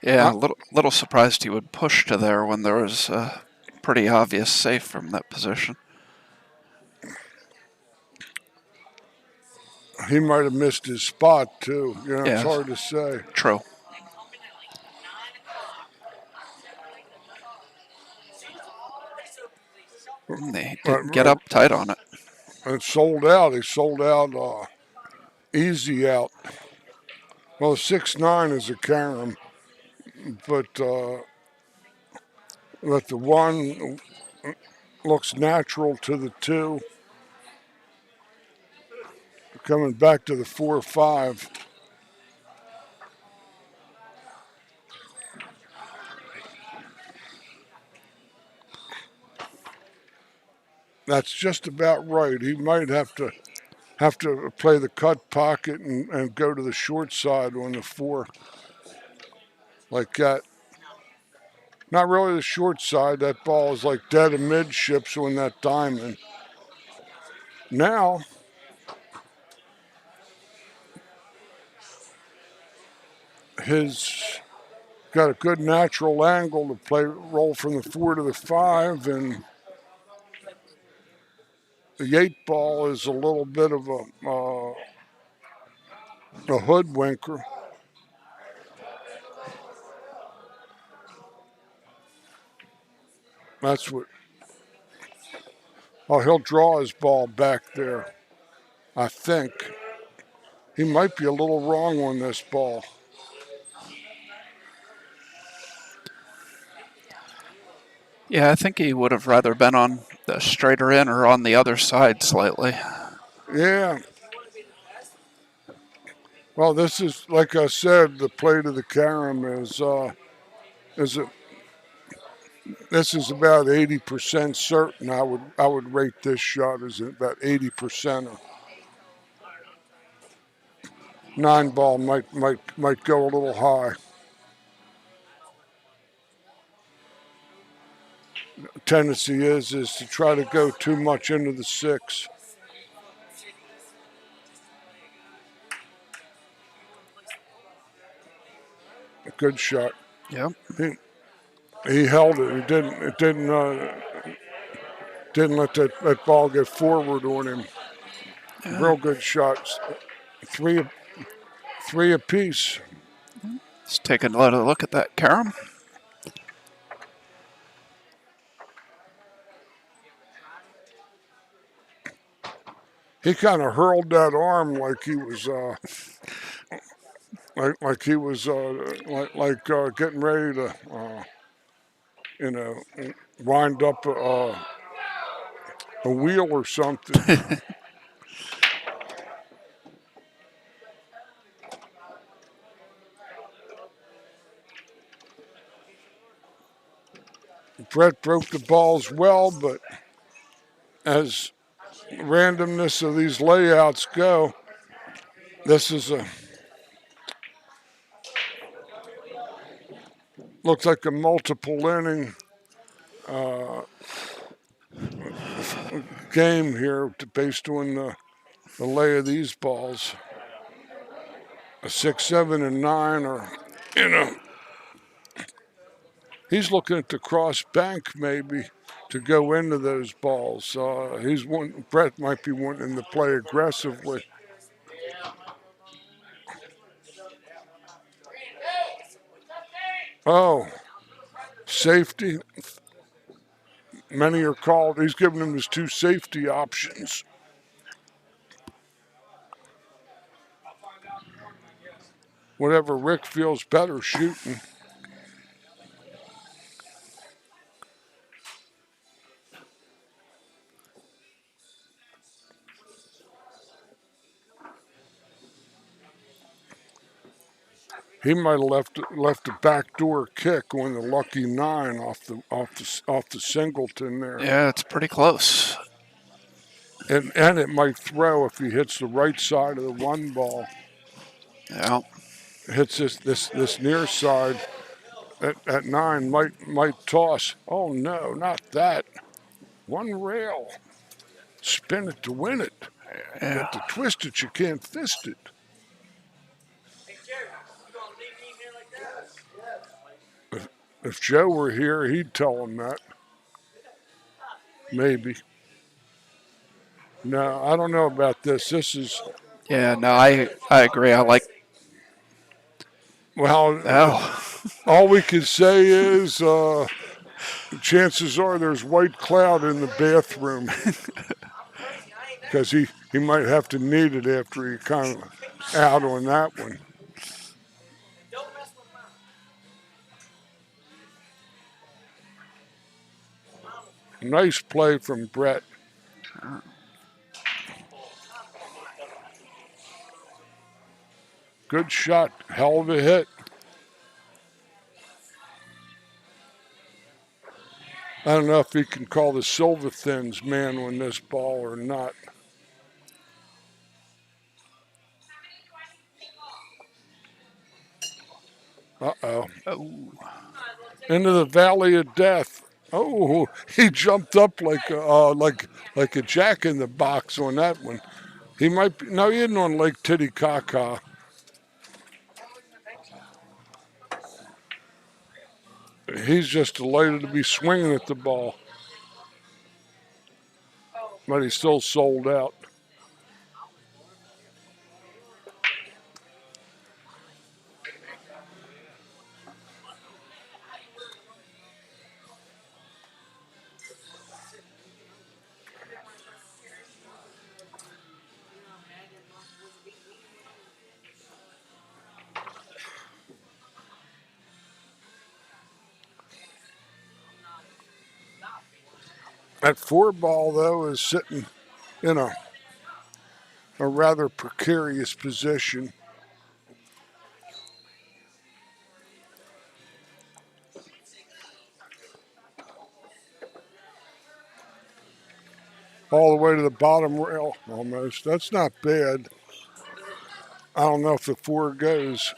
Yeah, a little surprised he would push to there when there was a pretty obvious safe from that position. He might have missed his spot too. It's hard to say. True. They didn't get up tight on it. It sold out. He sold out easy out. Well, 6-9 is a carom, but the 1 looks natural to the 2. Coming back to the 4-5. That's just about right. He might have to play the cut pocket and go to the short side on the 4. Like that. Not really the short side. That ball is like dead amidships on that diamond. Now, he's got a good natural angle to roll from the 4 to the 5, and the 8 ball is a little bit of a hoodwinker. That's what. Oh, he'll draw his ball back there. I think. He might be a little wrong on this ball. Yeah, I think he would have rather been on the straighter in or on the other side slightly. Yeah. Well, this is, like I said, the play to the carom is Is it? This is about 80% certain. I would rate this shot as about 80%. 9 ball might go a little high. Tendency is to try to go too much into the 6. Good shot. Yep. He held it. He didn't. It didn't let that ball get forward on him. Yeah. Real good shots. Three apiece. Let's take another look at that carom. He kind of hurled that arm like he was like he was getting ready to wind up a wheel or something. Brett broke the balls well, but as randomness of these layouts go, this is looks like a multiple inning game here based on the lay of these balls. A 6, 7, and 9 are, he's looking at the cross bank maybe to go into those balls. Brett might be wanting to play aggressively. Oh, safety. Many are called. He's giving him his 2 safety options. Whatever Rick feels better shooting. He might have left a backdoor kick on the lucky 9 off the singleton there. Yeah, it's pretty close. And it might throw if he hits the right side of the 1 ball. Yeah. Hits this near side at 9 might toss. Oh no, not that. 1 rail. Spin it to win it. Yeah. But to twist it, you can't fist it. If Joe were here, he'd tell him that. Maybe. No, I don't know about this. This is. Yeah, no, I agree. I like. Well, Oh. all we can say is chances are there's white cloud in the bathroom because he might have to need it after he kind of out on that one. Nice play from Brett. Good shot. Hell of a hit. I don't know if he can call the Silver Thins man on this ball or not. Uh-oh. Oh. Into the valley of death. Oh, he jumped up like a jack in the box on that one. He might be, no, he isn't on Lake Titicaca. He's just delighted to be swinging at the ball. But he's still sold out. That 4 ball, though, is sitting in a rather precarious position. all the way to the bottom rail almost. That's not bad. I don't know if the 4 goes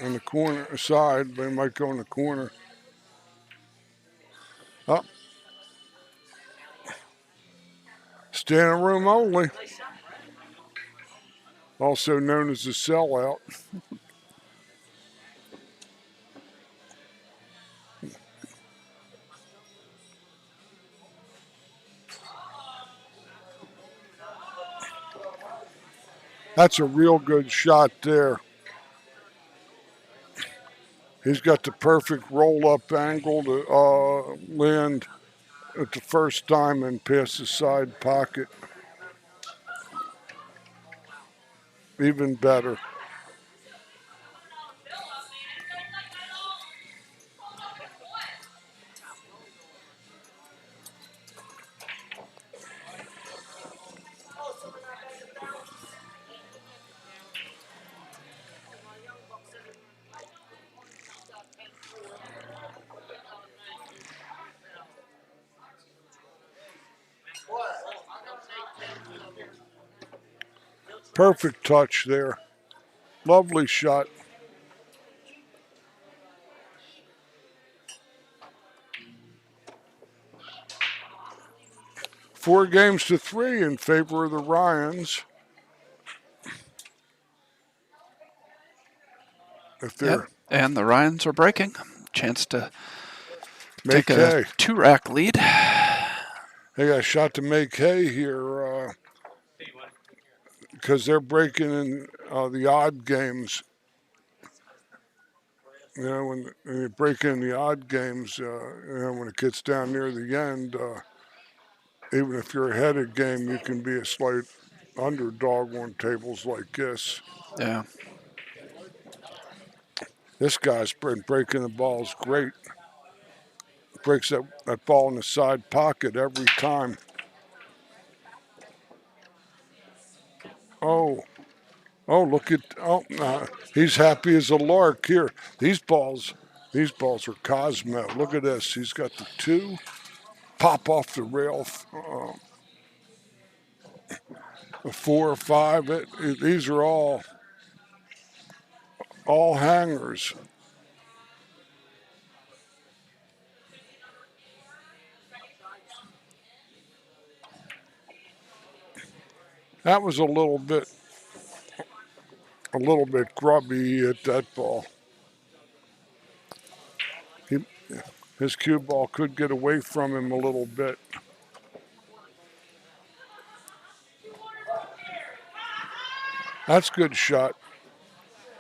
on the corner side, but it might go in the corner. Oh, standing room only. Also known as a sellout. That's a real good shot there. He's got the perfect roll-up angle to land at the first time and pass the side pocket. Even better. Perfect touch there. Lovely shot. Four games to 3 in favor of the Ryans. If they're Yep. And the Ryans are breaking. Chance to make take a hay. 2-rack lead. They got a shot to make hay here because they're breaking in the odd games. You know, when you break in the odd games, when it gets down near the end, even if you're ahead of game, you can be a slight underdog on tables like this. Yeah. This guy's been breaking the balls great. Breaks that ball in the side pocket every time. Oh, look at, he's happy as a lark here. These balls are Cosmo. Look at this. He's got the 2, pop off the rail, a 4 or 5. These are all hangers. That was a little bit grubby at that ball. His cue ball could get away from him a little bit. That's a good shot.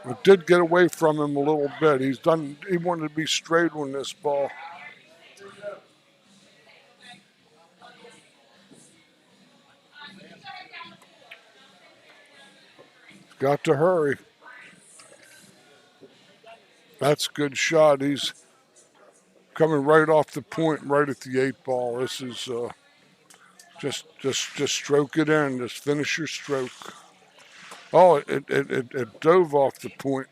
It did get away from him a little bit. He wanted to be straight on this ball. Got to hurry. That's a good shot. He's coming right off the point, right at the 8 ball. This is just stroke it in. Just finish your stroke. Oh, it dove off the point.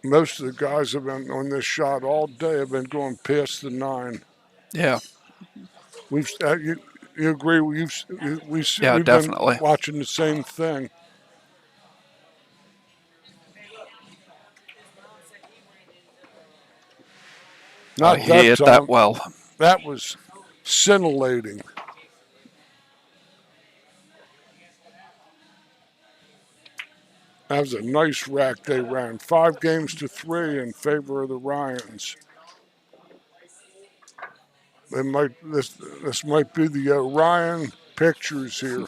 Most of the guys have been on this shot all day. Have been going past the 9. Yeah. We've you agree? We've definitely been watching the same thing. Not he hit that well. That was scintillating. That was a nice rack they ran. 5 games to 3 in favor of the Ryans. This might be the Ryan pictures here.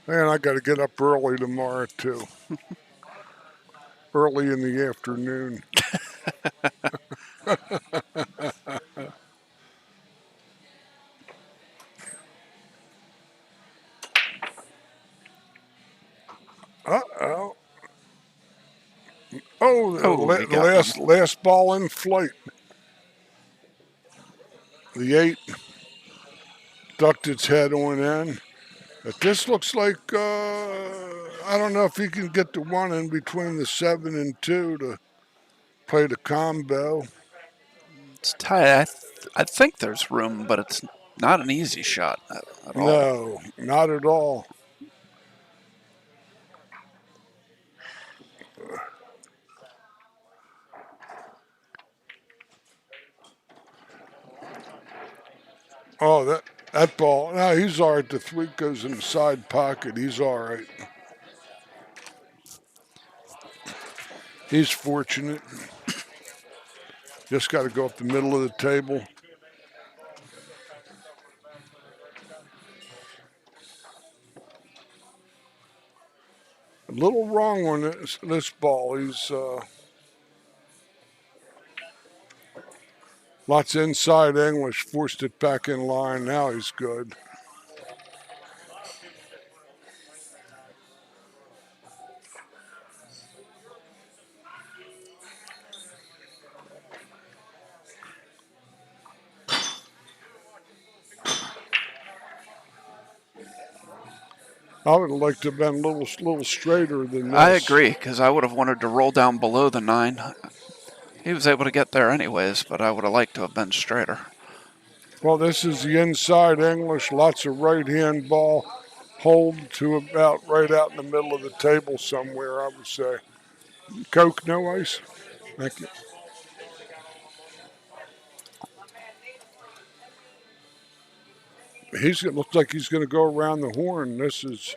Man, I got to get up early tomorrow too. Early in the afternoon. Oh, Oh, he the got last ball in flight. The 8 ducked its head on in. But this looks like, I don't know if he can get the 1 in between the 7 and 2 to play the combo. It's tight. I think there's room, but it's not an easy shot at all. No, not at all. Oh, that ball. No, he's all right. The 3 goes in the side pocket. He's all right. He's fortunate. Just got to go up the middle of the table. A little wrong on this ball. He's lots of inside English. Forced it back in line. Now he's good. I would have liked to have been a little straighter than this. I agree, because I would have wanted to roll down below the 9. He was able to get there anyways, but I would have liked to have been straighter. Well, this is the inside English. Lots of right-hand ball. Hold to about right out in the middle of the table somewhere, I would say. Coke, no ice? Thank you. It looks like he's going to go around the horn. This is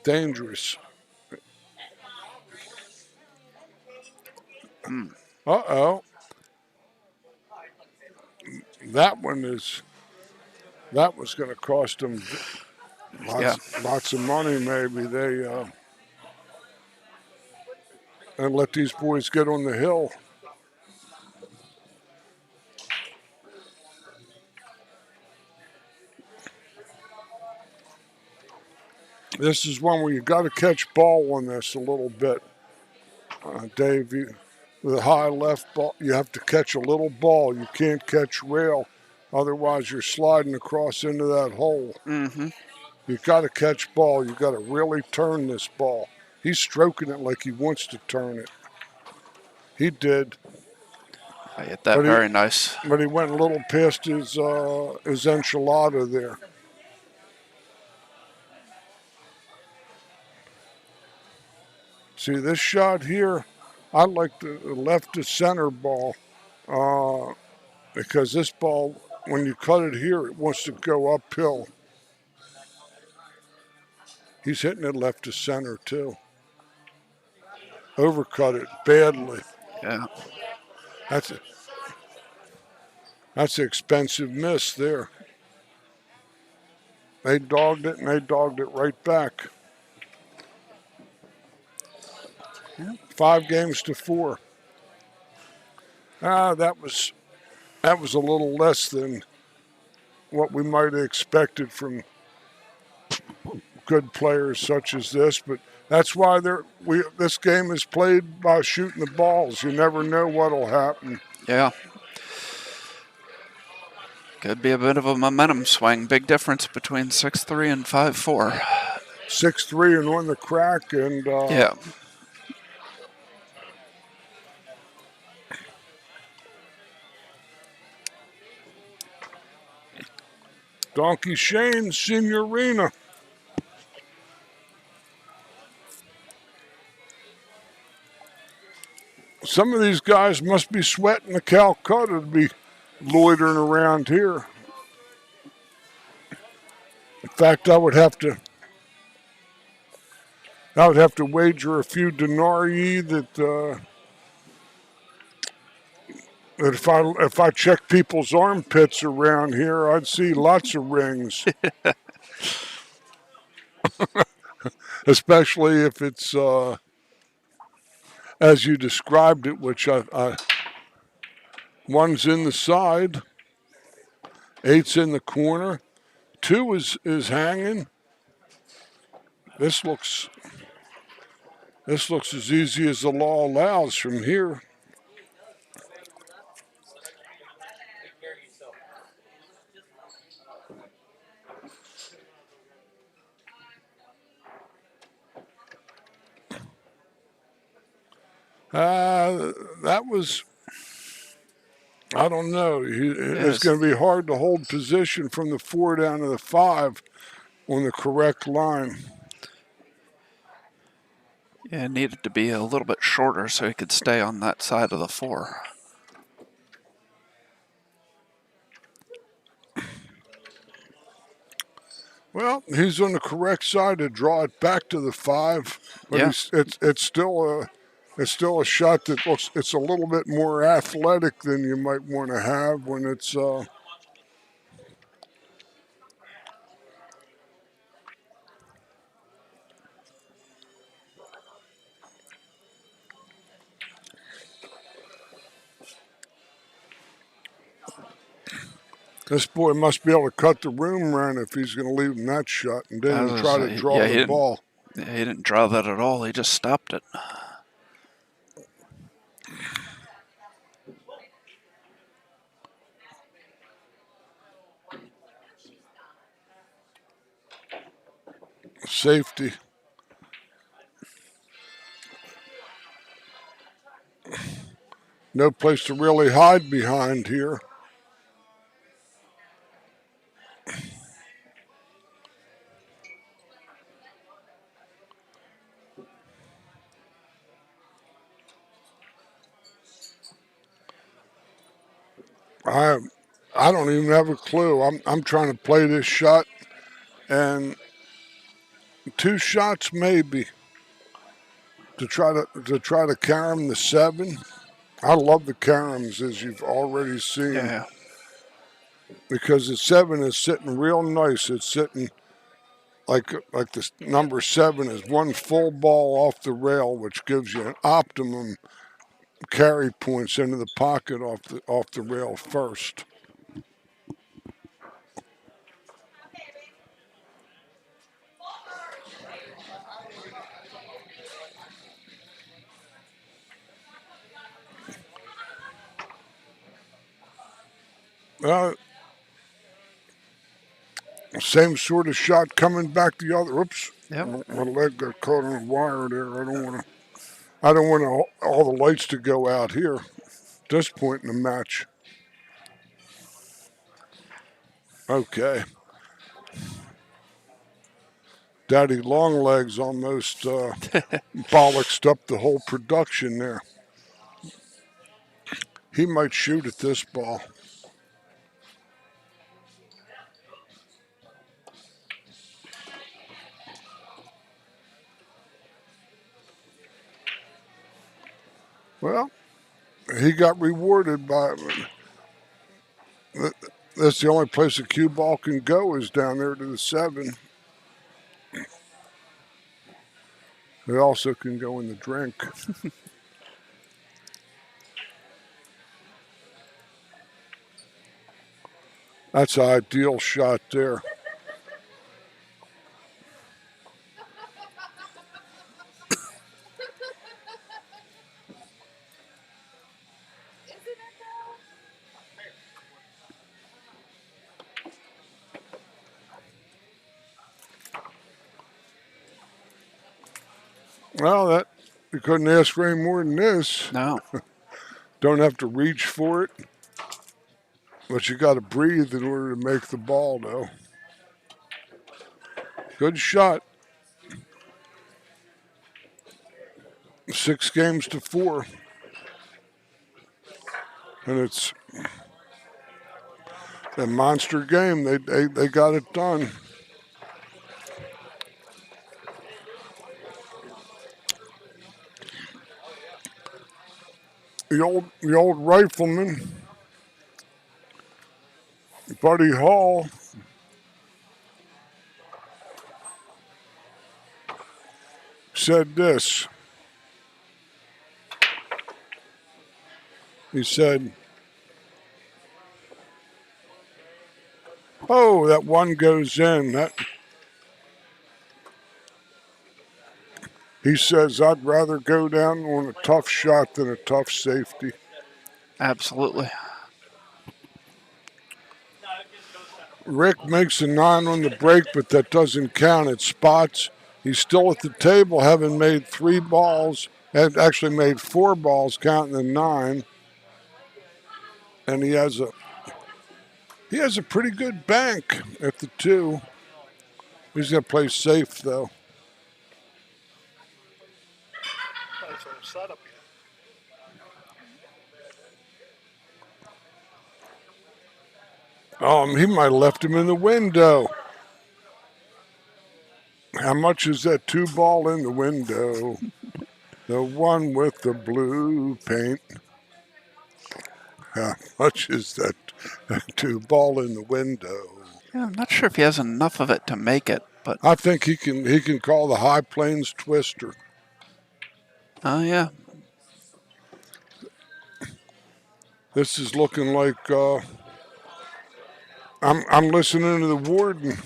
dangerous. Uh-oh. That was going to cost him lots of money maybe. And let these boys get on the hill. This is one where you got to catch ball on this a little bit. Dave, with a high left ball, you have to catch a little ball. You can't catch rail. Otherwise, you're sliding across into that hole. Mm-hmm. You got to catch ball. You got to really turn this ball. He's stroking it like he wants to turn it. He did. I hit that very nice. But he went a little past his enchilada there. See, this shot here, I like the left to center ball because this ball, when you cut it here, it wants to go uphill. He's hitting it left to center, too. Overcut it badly. Yeah. That's an expensive miss there. They dogged it, and they dogged it right back. 5 games to 4. That was a little less than what we might have expected from good players such as this, but that's why this game is played by shooting the balls. You never know what'll happen. Yeah. Could be a bit of a momentum swing. Big difference between 6-3 and 5-4. 6-3 and on the crack, and yeah. Donkey Shane, Signorina. Some of these guys must be sweating the Calcutta to be loitering around here. In fact, I would have to wager a few denarii that if I check people's armpits around here, I'd see lots of rings. Especially if it's as you described it, which one's in the side, 8's in the corner, 2 is hanging. This looks This looks as easy as the law allows from here. That was, I don't know. It's going to be hard to hold position from the 4 down to the 5 on the correct line. Yeah, it needed to be a little bit shorter so he could stay on that side of the 4. Well, he's on the correct side to draw it back to the 5, but Yeah. it's still a shot that looks, it's a little bit more athletic than you might want to have when it's this boy must be able to cut the room run if he's going to leave him that shot and didn't try to draw the ball. He didn't draw that at all. He just stopped it. Safety. No place to really hide behind here. I don't even have a clue. I'm trying to play this shot, and 2 shots maybe to try to carom the 7. I love the caroms, as you've already seen. Yeah. Because the 7 is sitting real nice. It's sitting like the number 7 is one full ball off the rail, which gives you an optimum carry points into the pocket off the rail first. Same sort of shot coming back the other. Oops. Yep. My leg got caught on a wire there. I don't want all the lights to go out here at this point in the match. Okay. Daddy Longlegs almost bollocksed up the whole production there. He might shoot at this ball. Well, he got rewarded by. That's the only place a cue ball can go is down there to the 7. It also can go in the drink. That's an ideal shot there. Well, you couldn't ask for any more than this. No. Don't have to reach for it. But you got to breathe in order to make the ball, though. Good shot. 6 games to 4. And it's a monster game. They got it done. The old rifleman, Buddy Hall, said this. He said, "Oh, that one goes in." He says, I'd rather go down on a tough shot than a tough safety. Absolutely. Rick makes a 9 on the break, but that doesn't count. It spots. He's still at the table, having made 3 balls, and actually made 4 balls, counting the 9. And he has a pretty good bank at the 2. He's gonna play safe though. He might have left him in the window. How much is that 2 ball in the window? The one with the blue paint. How much is that 2 ball in the window? Yeah, I'm not sure if he has enough of it to make it, but I think he can call the High Plains Twister. oh yeah. This is looking like I'm listening to the warden.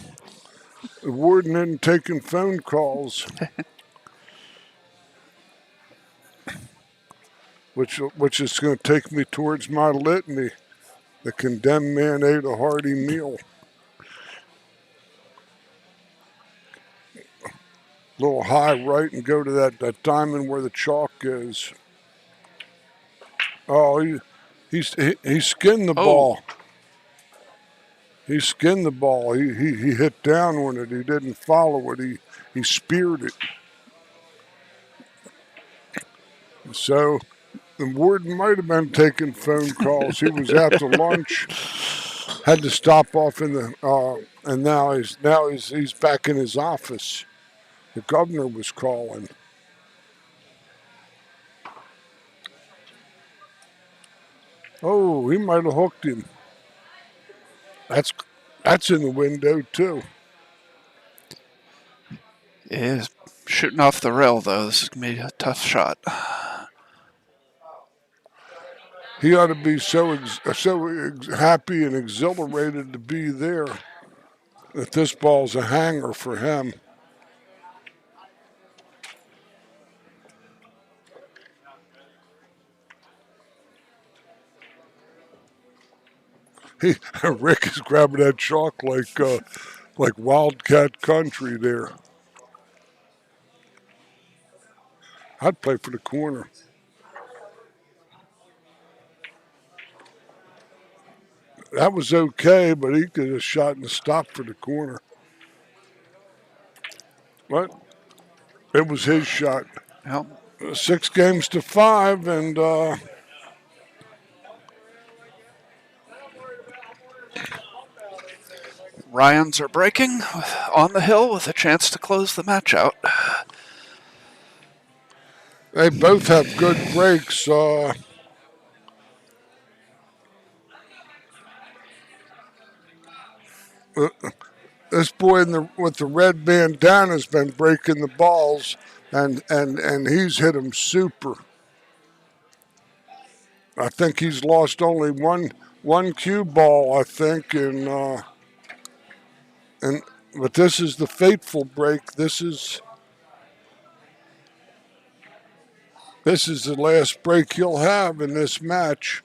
The warden isn't taking phone calls. which is going to take me towards my litany. The condemned man ate a hearty meal. A little high right and go to that diamond where the chalk is. Oh, he skinned the ball. He skinned the ball. He hit down on it. He didn't follow it. He speared it. So the warden might have been taking phone calls. He was out to lunch. Had to stop off in the and now he's back in his office. The governor was calling. Oh, he might have hooked him. That's in the window too. He is shooting off the rail though. This is gonna be a tough shot. He ought to be so happy and exhilarated to be there that this ball's a hanger for him. Rick is grabbing that chalk like Wildcat Country there. I'd play for the corner. That was okay, but he could have shot and stopped for the corner. But it was his shot. Yep. 6 games to 5, and Ryans are breaking on the hill with a chance to close the match out. they both have good breaks. This boy with the red bandana has been breaking the balls, and he's hit them super. I think he's lost only one cue ball, I think, but this is the fateful break. This is the last break he'll have in this match.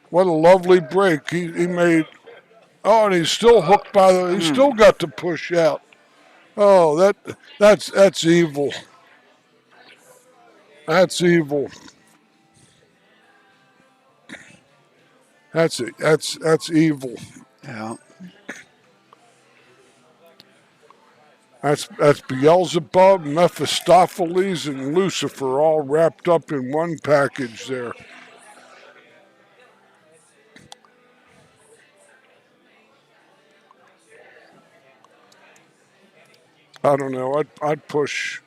What a lovely break he made. Oh, and he's still hooked by the. He's still got to push out. Oh, that's evil. That's evil. That's it. That's evil. Yeah. That's Beelzebub, Mephistopheles, and Lucifer all wrapped up in one package there. I don't know. I'd push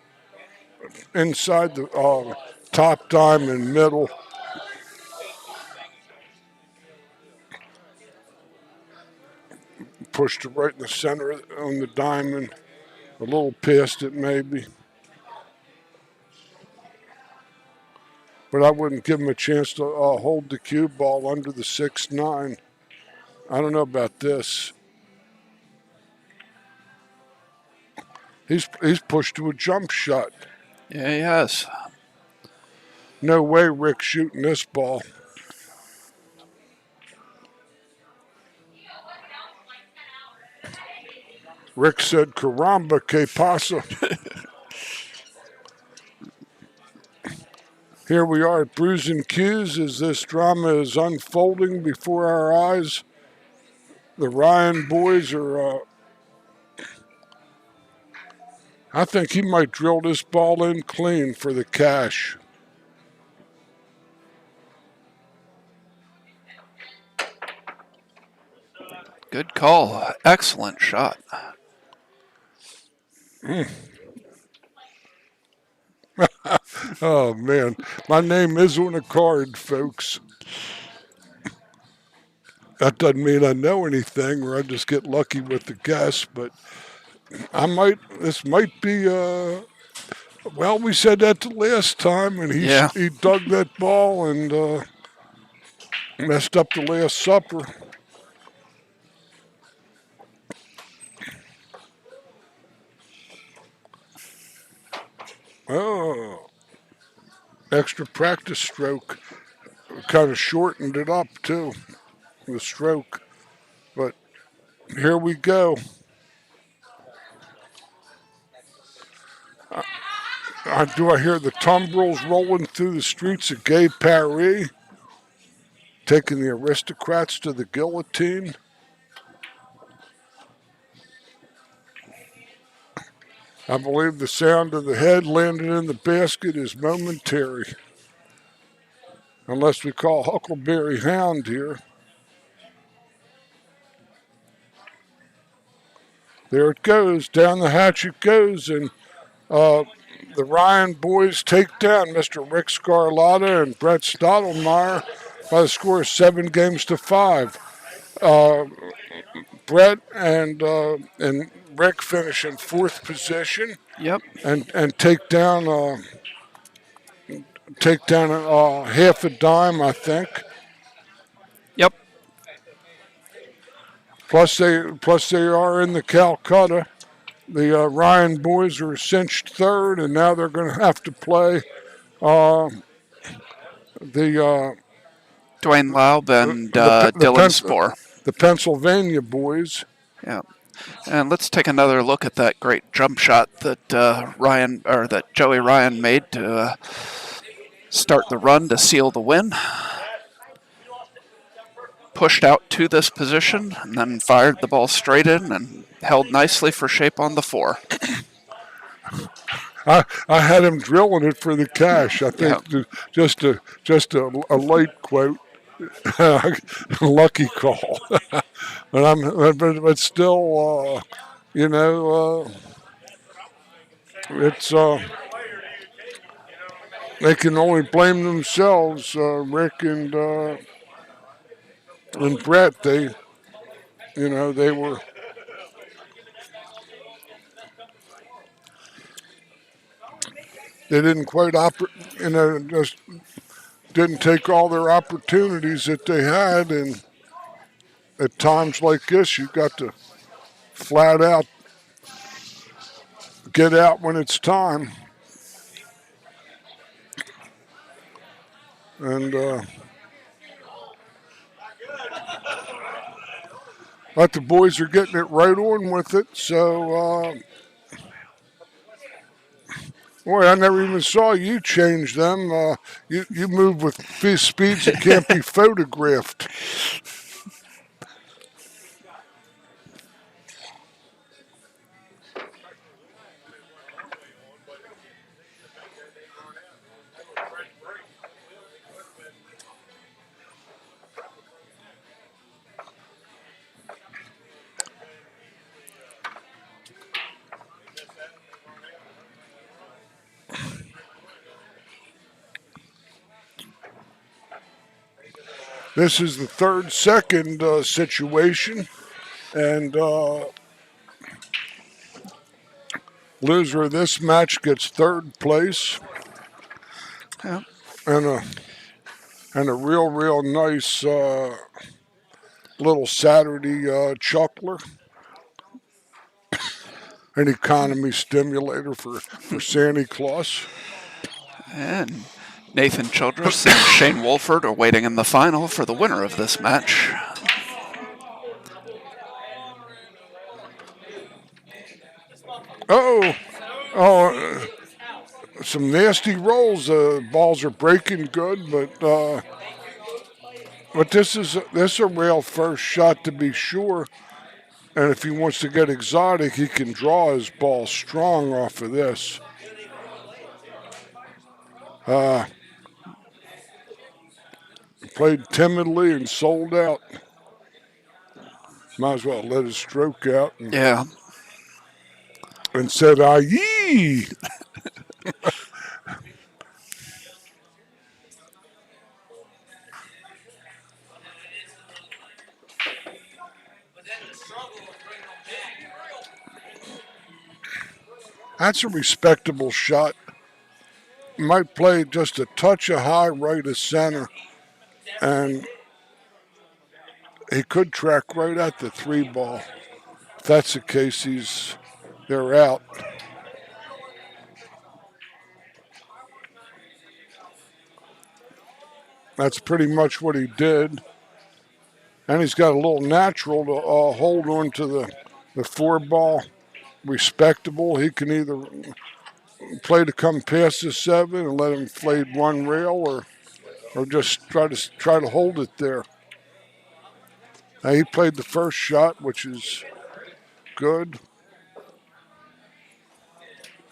inside the top diamond middle. Pushed it right in the center on the diamond. A little past it maybe. but I wouldn't give him a chance to hold the cue ball under the 6-9. I don't know about this. He's pushed to a jump shot. Yeah, he has. No way Rick's shooting this ball. Rick said, "Caramba, que pasa?" Here we are at Brews and Cues as this drama is unfolding before our eyes. The Ryan boys are, I think he might drill this ball in clean for the cash. Good call. Excellent shot. Oh, man. My name is on a card, folks. That doesn't mean I know anything or I just get lucky with the guess, but this might be, well, we said that the last time, and he dug that ball and messed up the Last Supper. Oh, extra practice stroke. Kind of shortened it up, too, the stroke. But here we go. Do I hear the tumbrils rolling through the streets of Gay Paris, taking the aristocrats to the guillotine? I believe the sound of the head landing in the basket is momentary. Unless we call Huckleberry Hound here. There it goes. Down the hatch it goes. And the Ryan boys take down Mr. Rick Scarlatta and Brett Stottlemyre by the score of 7-5. Brett and Rick finish in 4th position. Yep. And take down half a dime, I think. Yep. Plus they are in the Calcutta. The Ryan boys are cinched 3rd, and now they're going to have to play the Dwayne Laub and Dylan Spohr. The Pennsylvania boys. Yeah. And let's take another look at that great jump shot that that Joey Ryan made to start the run to seal the win. Pushed out to this position and then fired the ball straight in and held nicely for shape on the 4. I had him drilling it for the cash. I think just a light quote, lucky call. but still, it's they can only blame themselves. Rick and Brett, they were. They didn't quite just didn't take all their opportunities that they had, and at times like this, you got to flat out get out when it's time. And but the boys are getting it right on with it, so boy, I never even saw you change them. You move with speeds that can't be photographed. This is the 3rd-2 situation, and loser of this match gets 3rd place. Yeah. and a real nice little Saturday chuckler, an economy stimulator for Santa Claus. And Nathan Childress and Shane Wolford are waiting in the final for the winner of this match. Oh, some nasty rolls. Balls are breaking good, but this is a rail first shot to be sure. And if he wants to get exotic, he can draw his ball strong off of this. Played timidly and sold out. Might as well let his stroke out Yeah. and said, "Aye." That's a respectable shot. Might play just a touch of high right of center, and he could track right at the 3 ball. If that's the case, they're out. That's pretty much what he did. And he's got a little natural to hold on to the 4 ball. Respectable. He can either play to come past the 7 and let him fade 1 rail, or just try to hold it there. Now he played the first shot, which is good.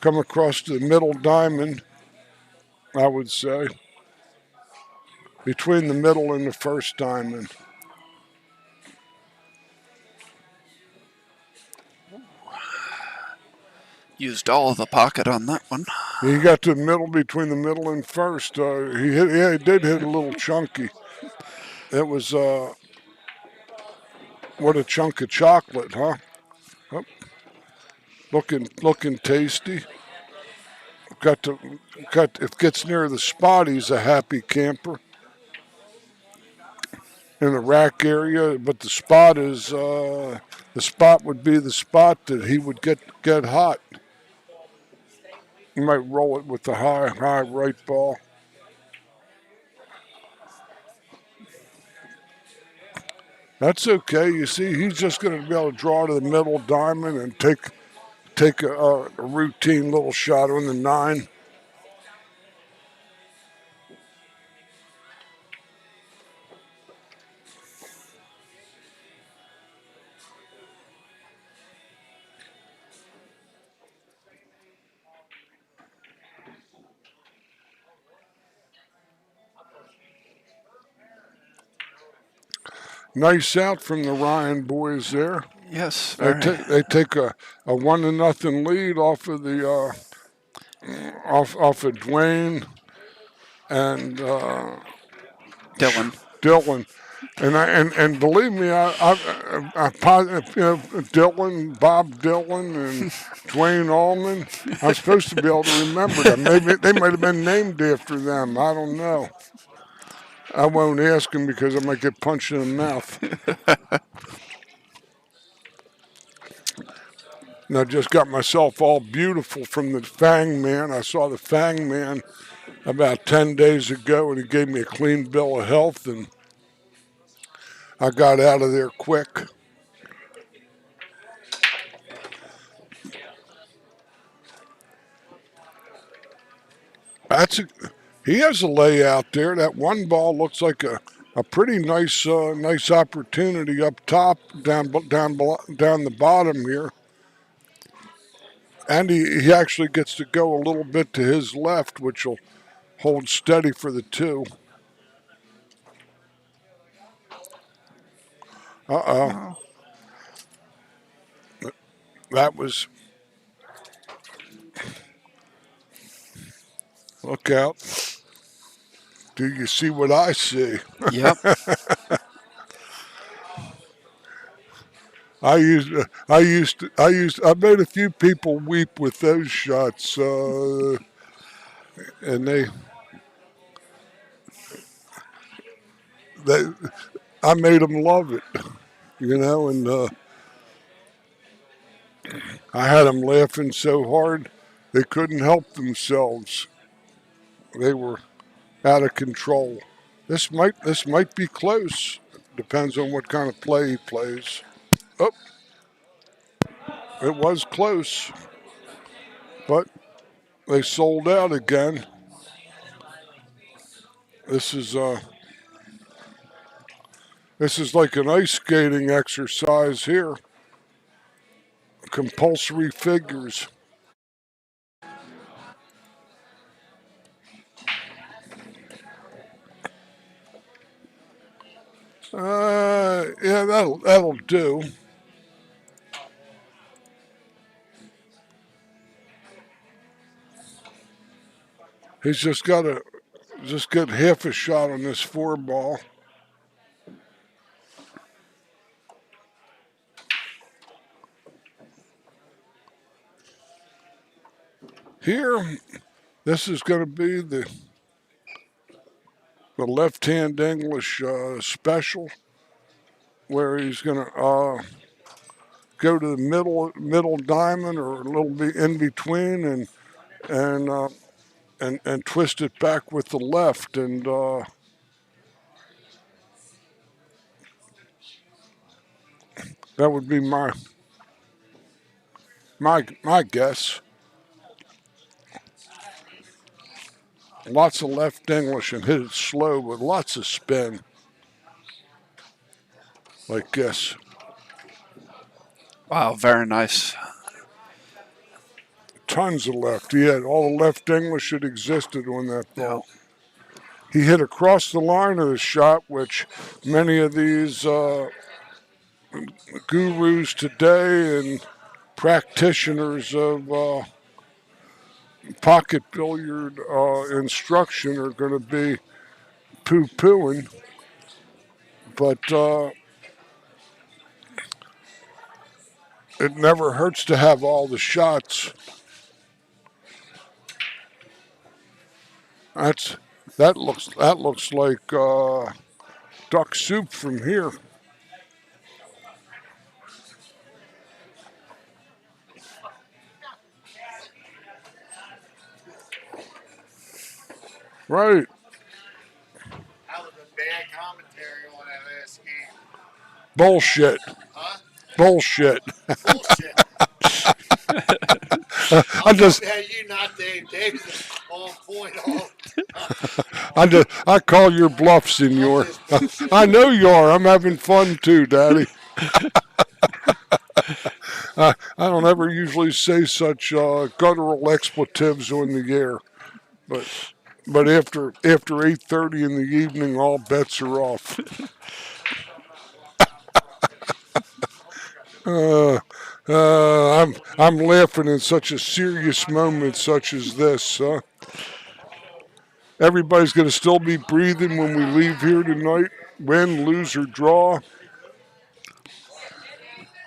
Come across the middle diamond, I would say. Between the middle and the first diamond. Used all of the pocket on that one. He got to the middle, between the middle and first. He did hit a little chunky. It was what a chunk of chocolate, huh? Oh, looking tasty. If it gets near the spot, he's a happy camper. In the rack area, but the spot would be the spot that he would get hot. He might roll it with the high right ball. That's okay. You see, he's just going to be able to draw to the middle diamond and take a routine little shot on the 9. Nice out from the Ryan boys there. Yes. They take a 1-0 lead off of the off of Dwayne and Dylan. And believe me, I Dylan, Bob Dylan, and Dwayne Allman. I'm supposed to be able to remember them. Maybe they might have been named after them. I don't know. I won't ask him because I might get punched in the mouth. And I just got myself all beautiful from the Fang Man. I saw the Fang Man about 10 days ago, and he gave me a clean bill of health, and I got out of there quick. He has a layout there. That 1 ball looks like a pretty nice opportunity up top, down the bottom here. And he actually gets to go a little bit to his left, which will hold steady for the 2. That was... Look out. Do you see what I see? Yep. I made a few people weep with those shots, and I made them love it, and I had them laughing so hard they couldn't help themselves. They were out of control. This might be close. Depends on what kind of play he plays. Oh, it was close, but they sold out again. This is like an ice skating exercise here. Compulsory figures. Yeah, that'll do. He's just got to get half a shot on this 4 ball. Here, this is going to be the left-hand English special, where he's going to go to the middle diamond or a little bit in between, and twist it back with the left, and that would be my guess. Lots of left English and hit it slow with lots of spin, like this. Wow, very nice. Tons of left. He had all the left English that existed on that ball. Yeah. He hit across the line of the shot, which many of these gurus today and practitioners of pocket billiard instruction are going to be poo-pooing. But it never hurts to have all the shots. That looks like duck soup from here. Right. That was a bad commentary on that last game. Bullshit. Huh? Bullshit. Bullshit. I just you not Dave. Dave's on point all. I call your bluff, senor. I know you are. I'm having fun too, Daddy. I don't ever usually say such guttural expletives on the air, but after 8:30 in the evening, all bets are off. I'm laughing in such a serious moment such as this. Everybody's going to still be breathing when we leave here tonight, win, lose, or draw.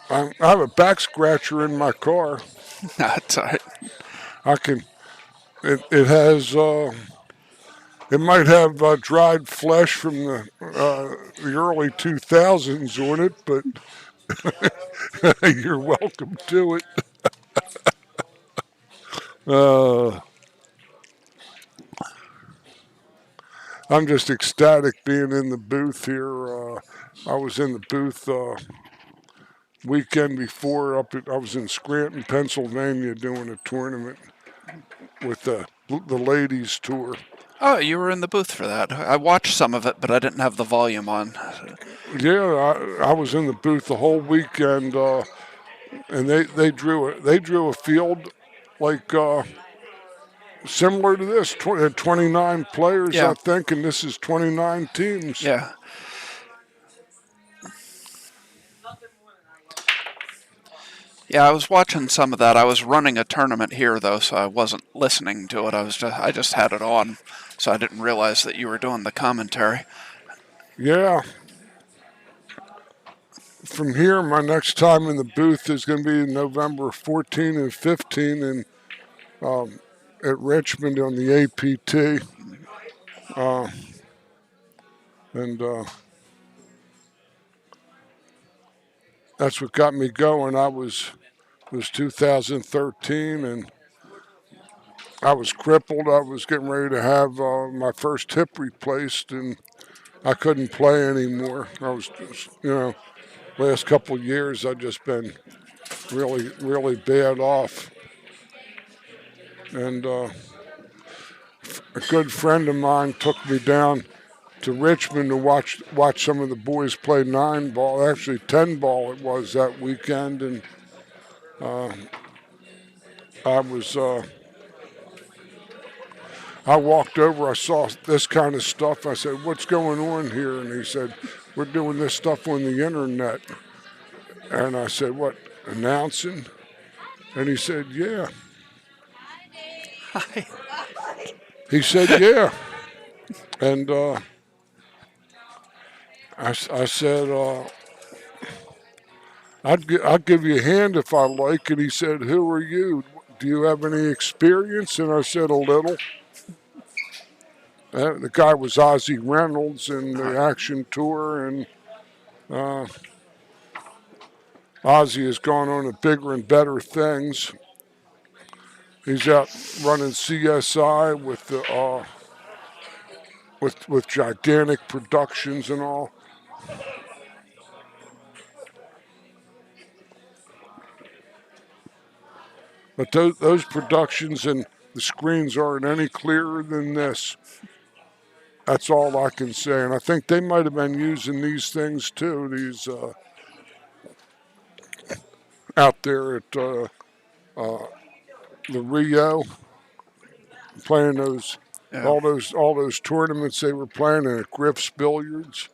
I have a back scratcher in my car. That's all right. I can. It has. It might have dried flesh from the early 2000s on it, but you're welcome to it. I'm just ecstatic being in the booth here. I was in the booth weekend before. I was in Scranton, Pennsylvania, doing a tournament with the ladies tour. Oh, you were in the booth for that. I watched some of it, but I didn't have the volume on. Yeah, I was in the booth the whole weekend, and they drew a field like similar to this, 29 players, Yeah. I think, and this is 29 teams. Yeah. Yeah, I was watching some of that. I was running a tournament here though, so I wasn't listening to it. I just had it on, so I didn't realize that you were doing the commentary. Yeah. From here, my next time in the booth is going to be November 14 and 15 in at Richmond on the APT. And that's what got me going. It was 2013, and I was crippled. I was getting ready to have my first hip replaced, and I couldn't play anymore. I was just, last couple of years I've just been really, really bad off. And a good friend of mine took me down to Richmond to watch some of the boys play 9-ball, actually 10-ball it was that weekend, and I was I walked over, I saw this kind of stuff. I said, "What's going on here?" And he said, "We're doing this stuff on the internet." And I said, "What, announcing?" And he said, "Yeah." He said, "Yeah." And I said, I'll give you a hand if I like. And he said, "Who are you? Do you have any experience?" And I said, "A little." The guy was Ozzie Reynolds in the Action Tour, and Ozzie has gone on to bigger and better things. He's out running CSI with the with gigantic productions and all. But those productions and the screens aren't any clearer than this. That's all I can say. And I think they might have been using these things too. These out there at the Rio, playing those Yeah. all those tournaments they were playing at Griff's Billiards.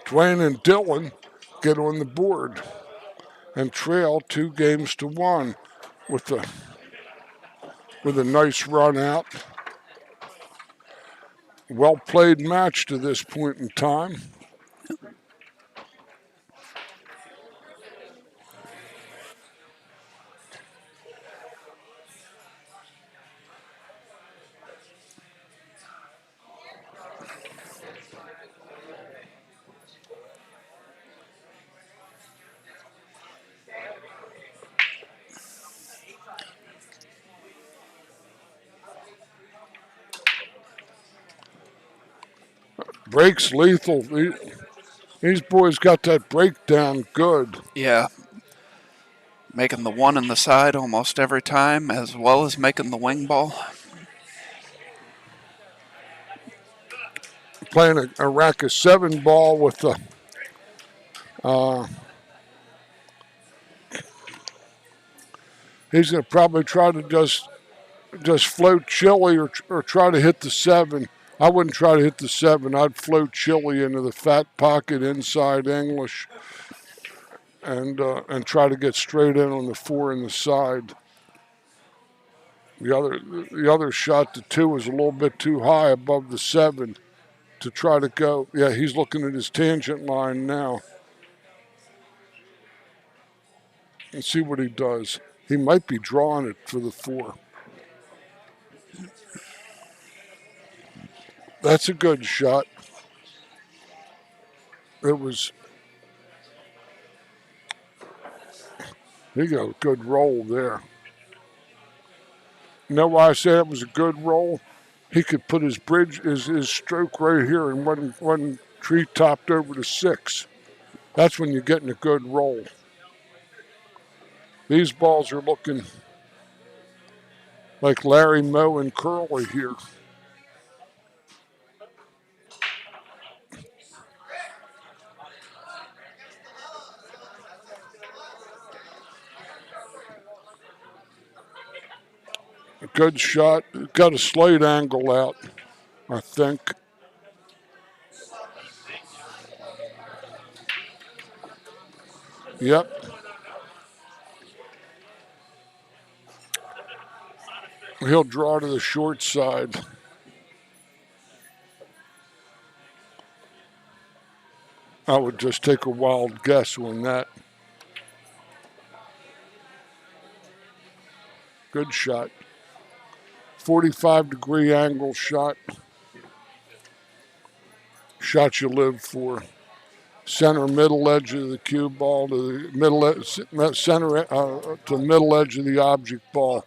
Dwayne and Dylan get on the board and trail 2-1 with a nice run out. Well played match to this point in time. Breaks lethal. These boys got that breakdown good. Yeah. Making the one in the side almost every time, as well as making the wing ball. Playing a rack of 7-ball with the he's going to probably try to just float chili or try to hit the 7. I wouldn't try to hit the 7. I'd float chili into the fat pocket inside English and try to get straight in on the 4 in the side. The other shot, the 2, was a little bit too high above the 7 to try to go. Yeah, he's looking at his tangent line now. And see what he does. He might be drawing it for the 4. That's a good shot. It was, there you go, good roll there. You know why I say it was a good roll? He could put his his stroke right here and one tree topped over to 6. That's when you're getting a good roll. These balls are looking like Larry, Moe, and Curly here. A good shot. Got a slight angle out, I think. Yep. He'll draw to the short side. I would just take a wild guess on that. Good shot. 45-degree angle shot. Shot you live for. Center middle edge of the cue ball to the center to the middle edge of the object ball.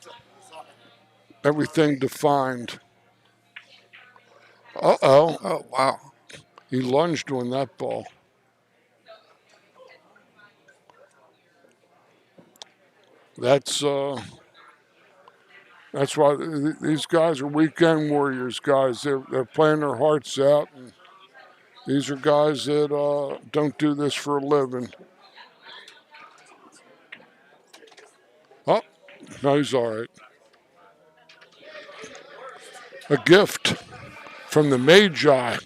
Everything defined. Uh-oh. Oh, wow. He lunged on that ball. That's why these guys are weekend warriors, guys. They're playing their hearts out. And these are guys that don't do this for a living. Oh, no, he's all right. A gift from the Magi.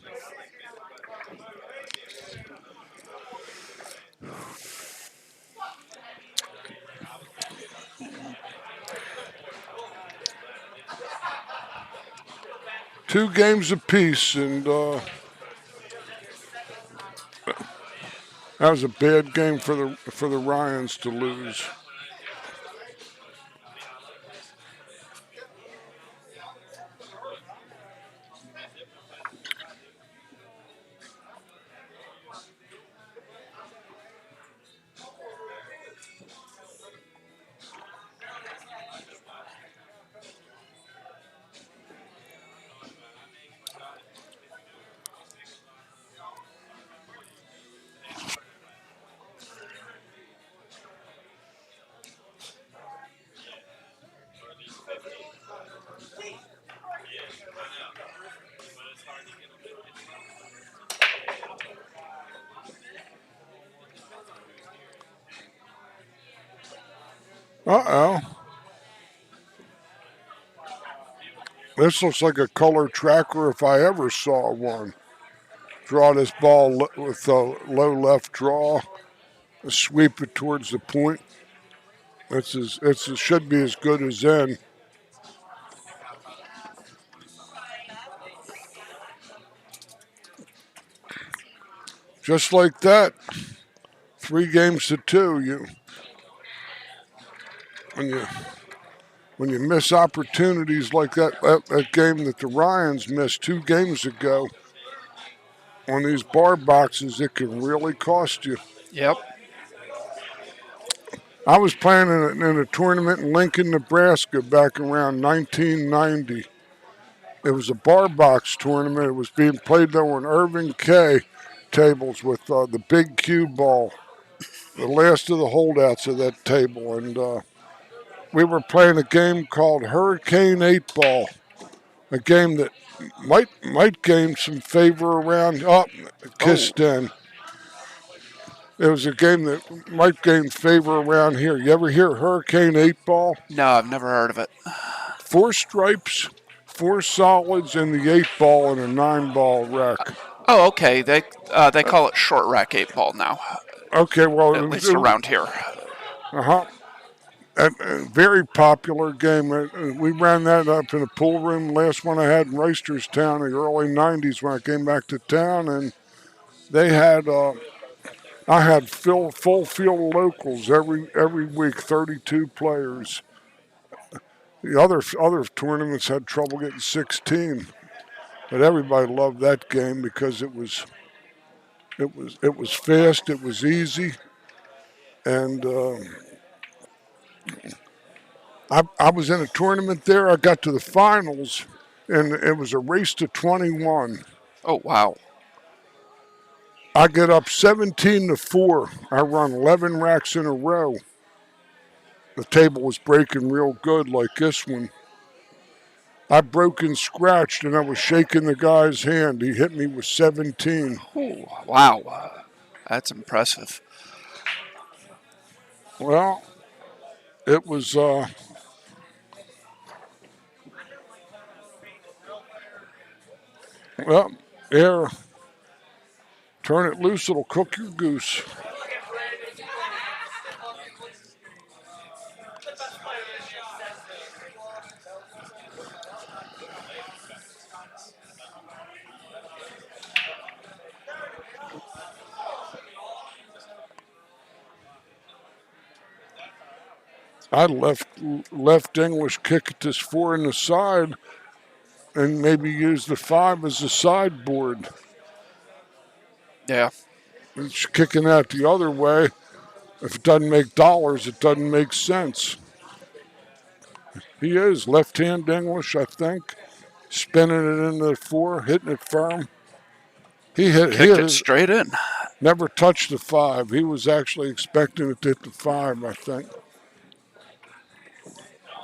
Two games apiece, and that was a bad game for the Ryans to lose. Uh-oh. This looks like a color tracker if I ever saw one. Draw this ball with a low left draw. Sweep it towards the point. It should be as good as in. Just like that. 3 games to 2. When you miss opportunities like that game that the Ryans missed 2 games ago on these bar boxes, it can really cost you. Yep. I was playing in a tournament in Lincoln, Nebraska back around 1990. It was a bar box tournament. It was being played there on Irving K tables with the big cue ball, the last of the holdouts of that table. And we were playing a game called Hurricane 8 Ball, a game that might gain some favor around. Kissed in. It was a game that might gain favor around here. You ever hear Hurricane 8 Ball? No, I've never heard of it. 4 stripes, 4 solids, and the 8 ball in a 9 ball rack. Oh, okay. They call it short rack 8 ball now. Okay, well, At least around here. Uh-huh. A very popular game. We ran that up in a pool room. Last one I had in Reisterstown in the early 90s when I came back to town, and they had I had full field locals every week, 32 players. The other tournaments had trouble getting 16, but everybody loved that game because it was fast, it was easy, and I was in a tournament there. I got to the finals, and it was a race to 21. Oh, wow. I get up 17-4. I run 11 racks in a row. The table was breaking real good like this one. I broke and scratched, and I was shaking the guy's hand. He hit me with 17. Ooh, wow. That's impressive. Well, it was... air. Turn it loose, it'll cook your goose. I left English kick at this 4 in the side and maybe use the 5 as a sideboard. Yeah. It's kicking out the other way. If it doesn't make dollars, it doesn't make sense. He is left-hand English, I think. Spinning it into the 4, hitting it firm. Kicked it straight in. Never touched the 5. He was actually expecting it to hit the 5, I think.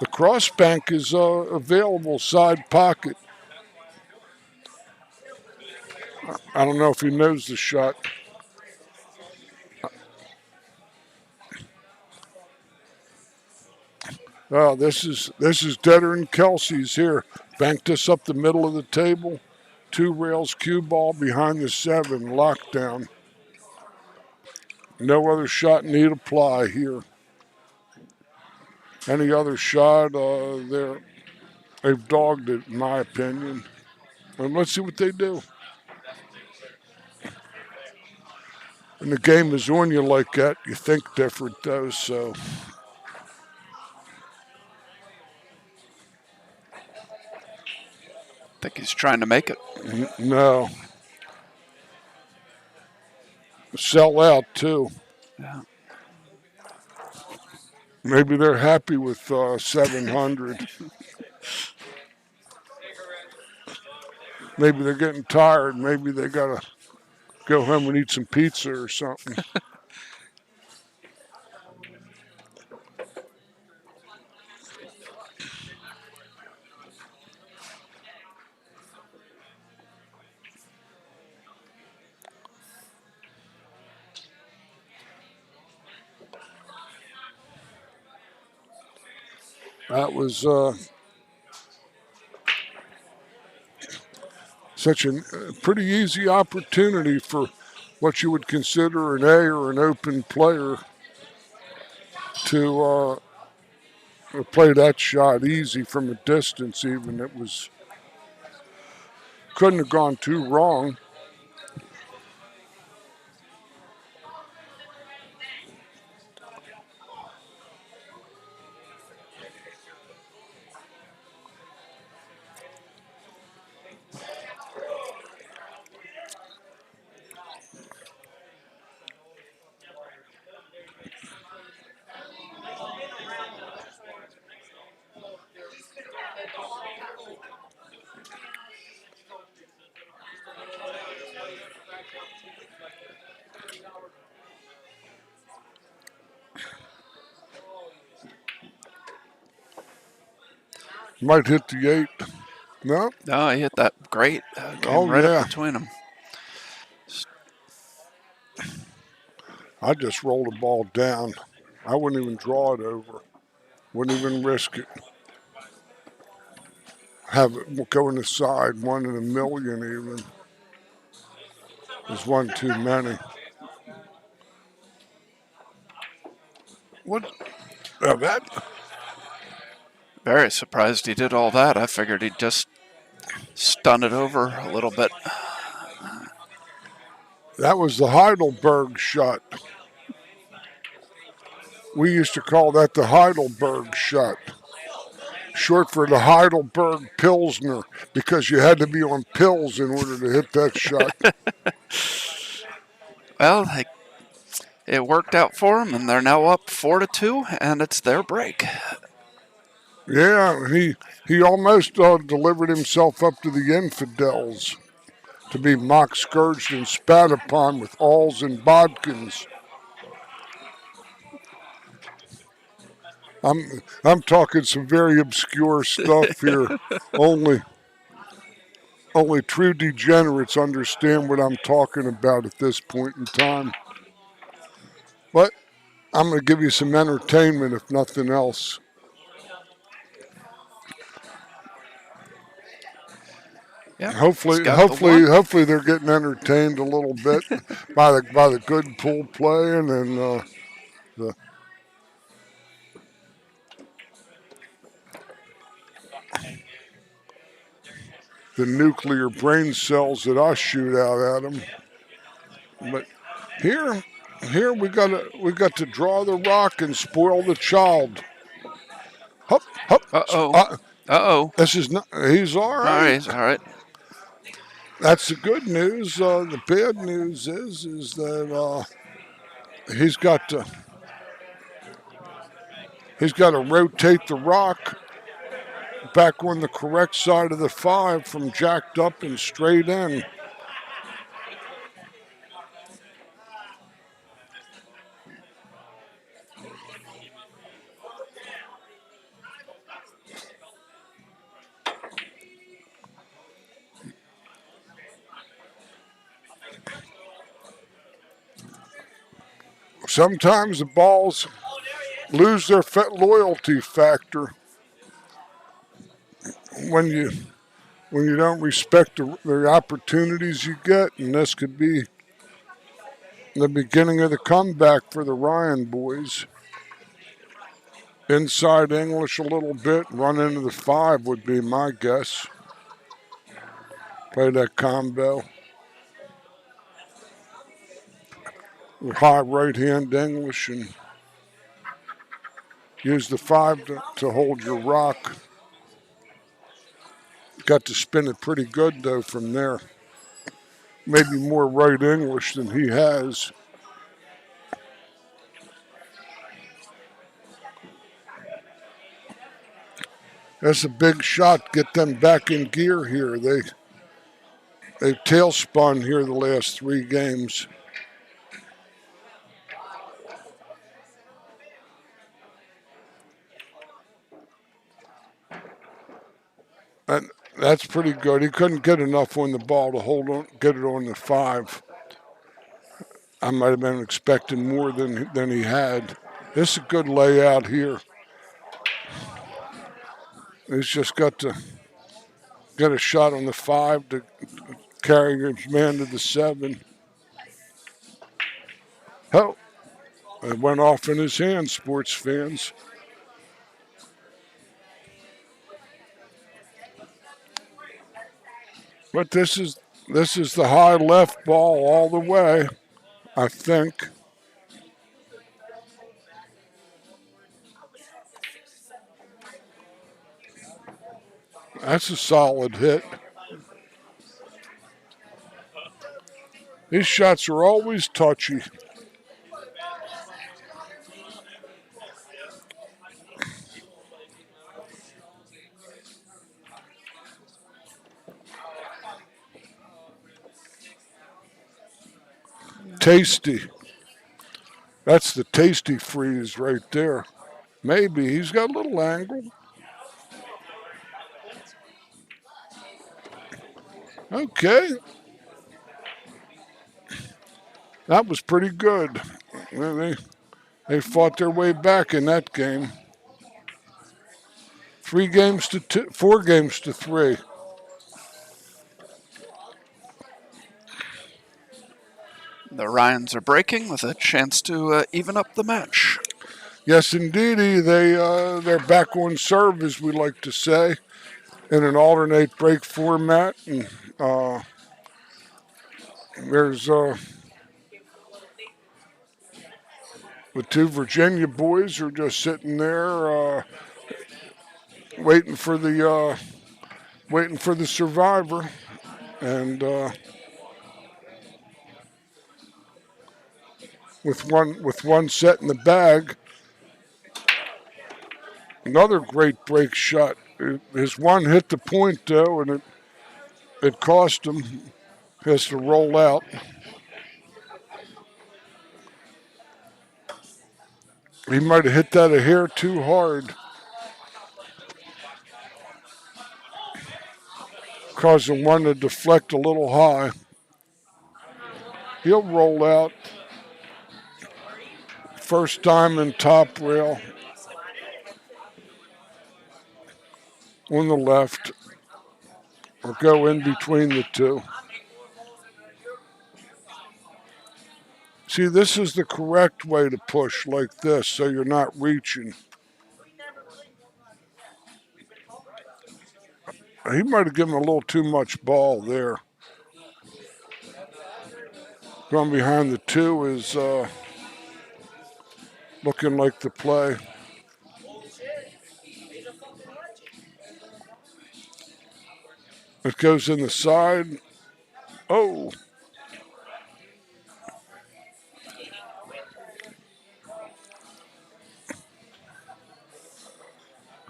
The cross bank is available side pocket. I don't know if he knows the shot. Oh, this is deader than Kelsey's here. Banked this up the middle of the table. 2 rails, cue ball behind the 7, lockdown. No other shot need apply here. Any other shot, they've dogged it, in my opinion. And let's see what they do. And the game is on you like that. You think different, though, so. I think he's trying to make it. No. Sell out, too. Yeah. Maybe they're happy with 700. Maybe they're getting tired. Maybe they got to go home and eat some pizza or something. That was such a pretty easy opportunity for what you would consider an A or an open player to play that shot easy from a distance even. It was, couldn't have gone too wrong. Might hit the 8. No? No, he hit that great. Came right up between them. I just rolled the ball down. I wouldn't even draw it over. Wouldn't even risk it. Have it go in the side, 1 in a million even. There's one too many. What? That? Very surprised he did all that. I figured he'd just stun it over a little bit. That was the Heidelberg shot. We used to call that the Heidelberg shot. Short for the Heidelberg Pilsner, because you had to be on pills in order to hit that shot. Well, it worked out for them, and they're now up 4-2, and it's their break. Yeah, he almost delivered himself up to the infidels to be mock scourged and spat upon with alls and bodkins. I'm talking some very obscure stuff here. Only true degenerates understand what I'm talking about at this point in time. But I'm going to give you some entertainment, if nothing else. Yep, hopefully they're getting entertained a little bit by the good pool playing and the nuclear brain cells that I shoot out at them. But here we got to draw the rock and spoil the child. Hup, hup. Uh-oh. This is not. He's all All right. right, all right. That's the good news. The bad news is that he's got to rotate the rock back on the correct side of the 5 from jacked up and straight in. Sometimes the balls lose their loyalty factor when you don't respect the opportunities you get, and this could be the beginning of the comeback for the Ryan boys. Inside English a little bit, run into the 5 would be my guess. Play that combo. High right hand English and use the 5 to hold your rock. Got to spin it pretty good though from there. Maybe more right English than he has. That's a big shot. Get them back in gear here. They've tailspun here the last 3 games. And that's pretty good. He couldn't get enough on the ball to get it on the 5. I might have been expecting more than he had. This is a good layout here. He's just got to get a shot on the 5 to carry his man to the 7. Oh, it went off in his hand, sports fans. But this is the high left ball all the way, I think. That's a solid hit. These shots are always touchy. Tasty. That's the tasty freeze right there. Maybe he's got a little angle. Okay. That was pretty good. They fought their way back in that game. 4 games to 3. The Ryans are breaking with a chance to even up the match. Yes, indeedy. They're back on serve, as we like to say, in an alternate break format. And there's the 2 Virginia boys are just sitting there waiting for the survivor, and with one set in the bag. Another great break shot. His one hit the point though, and it cost him. He has to roll out. He might have hit that a hair too hard, causing one to deflect a little high. He'll roll out. First time in top rail on the left, or go in between the 2. See, this is the correct way to push like this, so you're not reaching. He might have given a little too much ball there. Going behind the 2 is looking like the play. It goes in the side. Oh.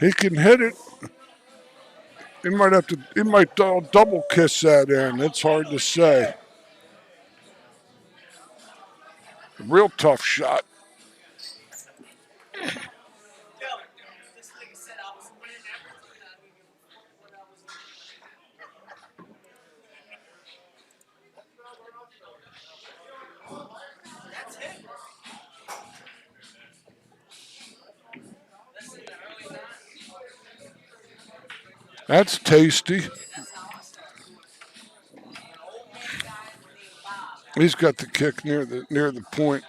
He can hit it. He might have to. He might double kiss that in. It's hard to say. Real tough shot. That's tasty. He's got the kick near the point.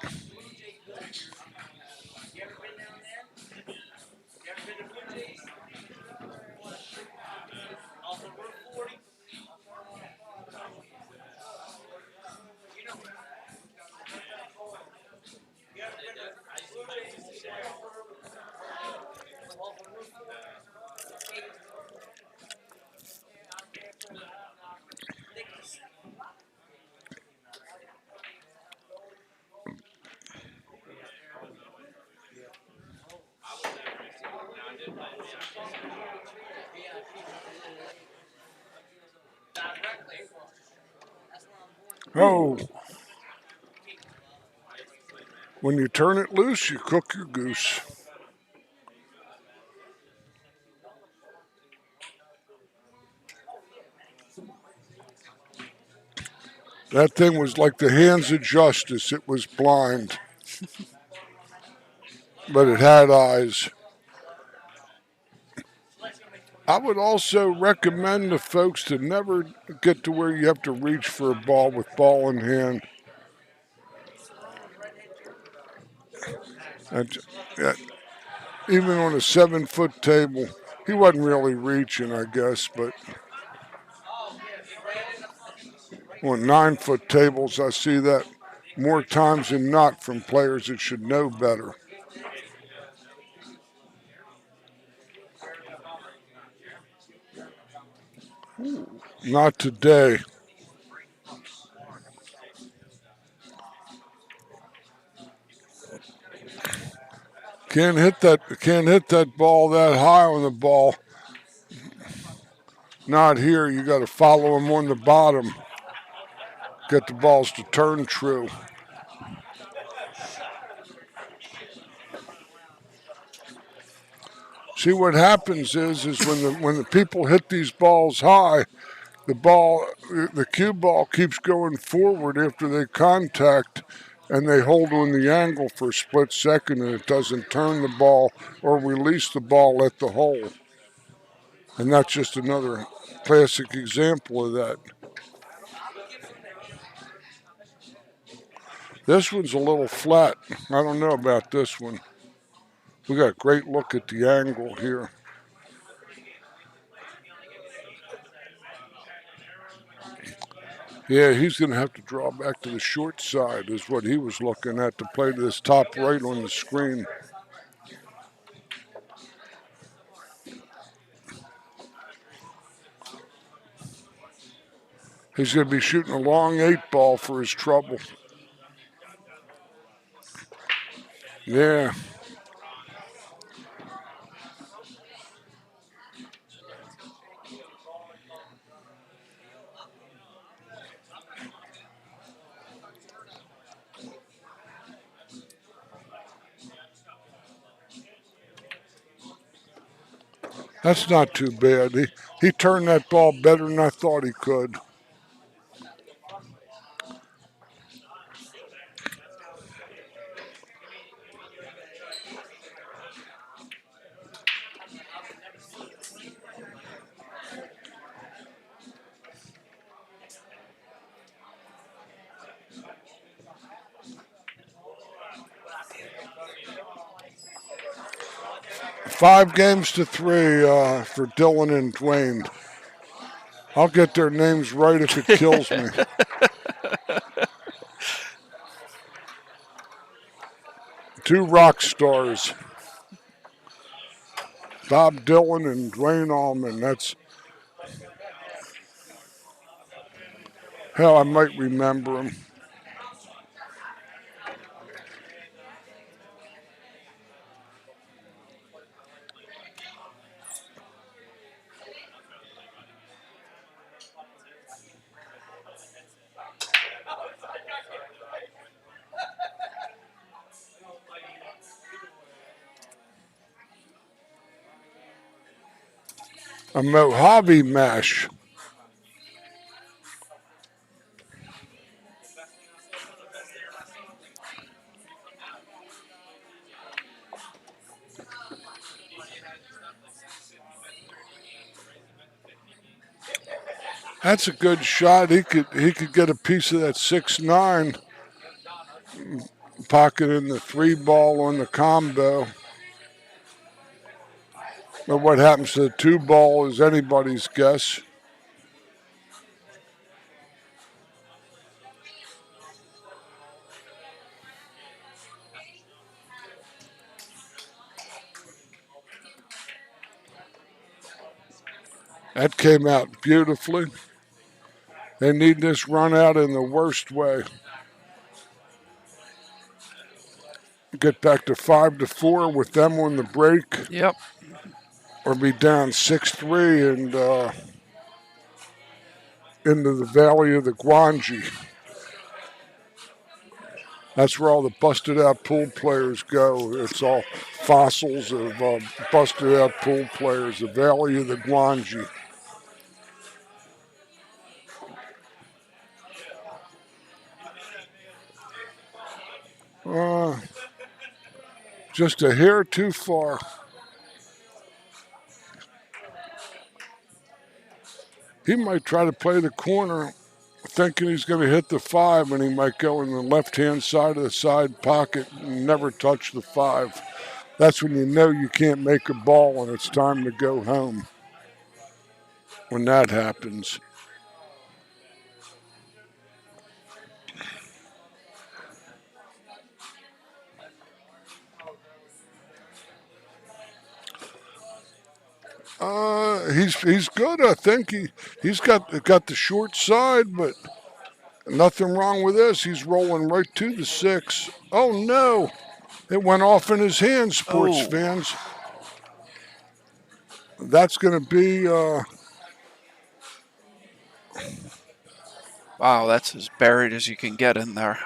Oh. When you turn it loose, you cook your goose. That thing was like the hands of justice. It was blind, but it had eyes. I would also recommend to folks to never get to where you have to reach for a ball with ball in hand. And, even on a 7-foot table, he wasn't really reaching, I guess, but on 9-foot tables, I see that more times than not from players that should know better. Not today. Can't hit that ball that high on the ball. Not here. You got to follow him on the bottom. Get the balls to turn true. See, what happens is when the people hit these balls high, the cue ball keeps going forward after they contact, and they hold on the angle for a split second, and it doesn't turn the ball or release the ball at the hole. And that's just another classic example of that. This one's a little flat. I don't know about this one. We got a great look at the angle here. Yeah, he's going to have to draw back to the short side is what he was looking at to play to this top right on the screen. He's going to be shooting a long 8-ball for his trouble. Yeah. That's not too bad. He turned that ball better than I thought he could. Five games to 3 for Dylan and Dwayne. I'll get their names right if it kills me. Two rock stars. Bob Dylan and Dwayne Allman. Hell, I might remember him. A Mojave Mash. That's a good shot. He could get a piece of that 6-9 pocket in the 3-ball on the combo. But what happens to the 2-ball is anybody's guess. That came out beautifully. They need this run out in the worst way. Get back to 5-4 with them on the break. Yep. Or be down 6-3 and into the valley of the Guanji. That's where all the busted out pool players go. It's all fossils of busted out pool players, the valley of the Guanji. Just a hair too far. He might try to play the corner thinking he's going to hit the 5, and he might go in the left-hand side of the side pocket and never touch the 5. That's when you know you can't make a ball and it's time to go home. When that happens. He's good. I think he's got the short side, but nothing wrong with this. He's rolling right to the 6. Oh no! It went off in his hand, sports fans. That's going to be. Wow, that's as buried as you can get in there.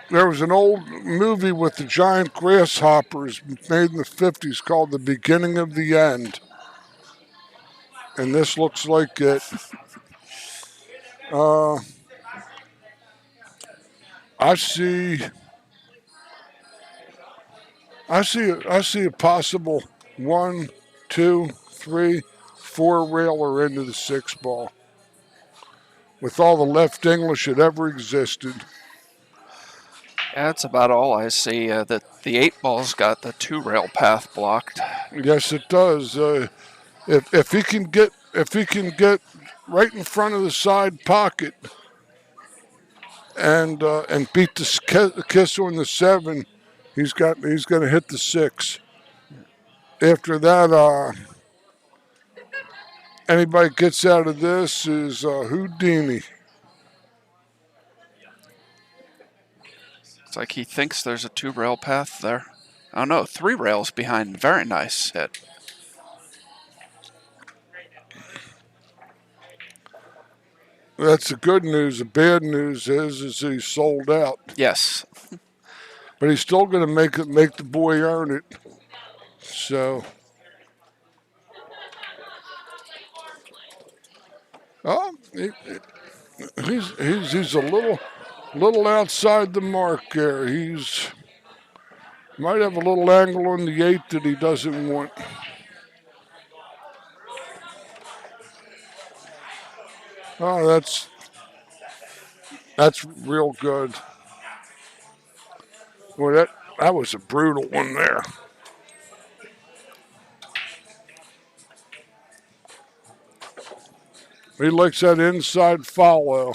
There was an old movie with the giant grasshoppers made in the 50s called The Beginning of the End. And this looks like it. I see a possible 1, 2, 3, 4 railer into the 6-ball. With all the left English that ever existed. Yeah, that's about all I see. That the 8-ball's got the 2-rail path blocked. Yes, it does. If he can get right in front of the side pocket and beat the kiss on the 7, he's going to hit the 6. After that, anybody gets out of this is Houdini. It's like he thinks there's a 2-rail path there. Oh no, 3 rails behind. Very nice hit. That's the good news. The bad news is he's sold out. Yes. But he's still going to make the boy earn it. So. Oh, he's a little outside the mark there. He's might have a little angle on the 8 that he doesn't want. Oh, that's real good. Well, that was a brutal one there. He likes that inside follow.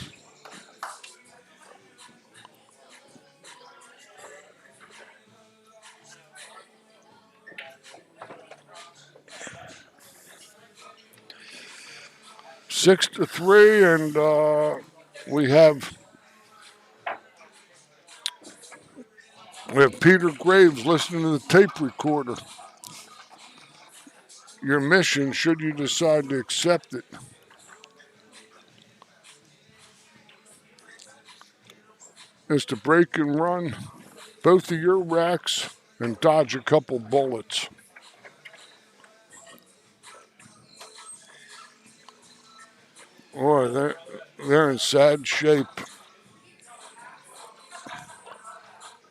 6-3, and we have Peter Graves listening to the tape recorder. Your mission, should you decide to accept it, is to break and run both of your racks and dodge a couple bullets. Boy, they're in sad shape.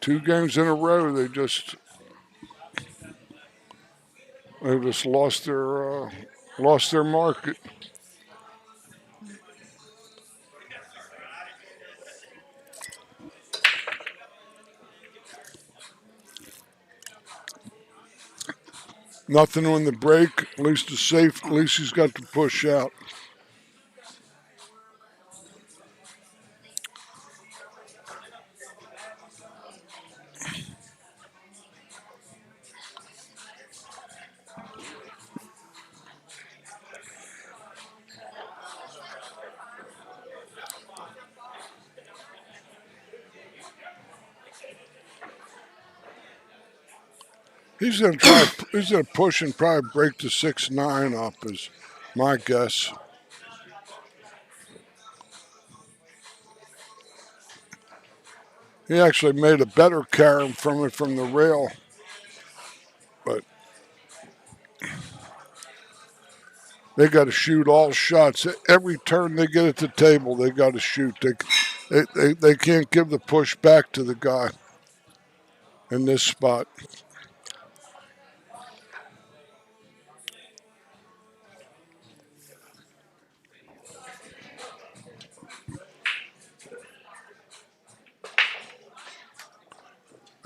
2 games in a row, they just lost their market. Nothing on the break. At least it's safe. At least he's got to push out. He's gonna try. He's gonna push and probably break the 6-9 up, is my guess. He actually made a better carom from it from the rail, but they got to shoot all shots. Every turn they get at the table, they got to shoot. They can't give the push back to the guy in this spot.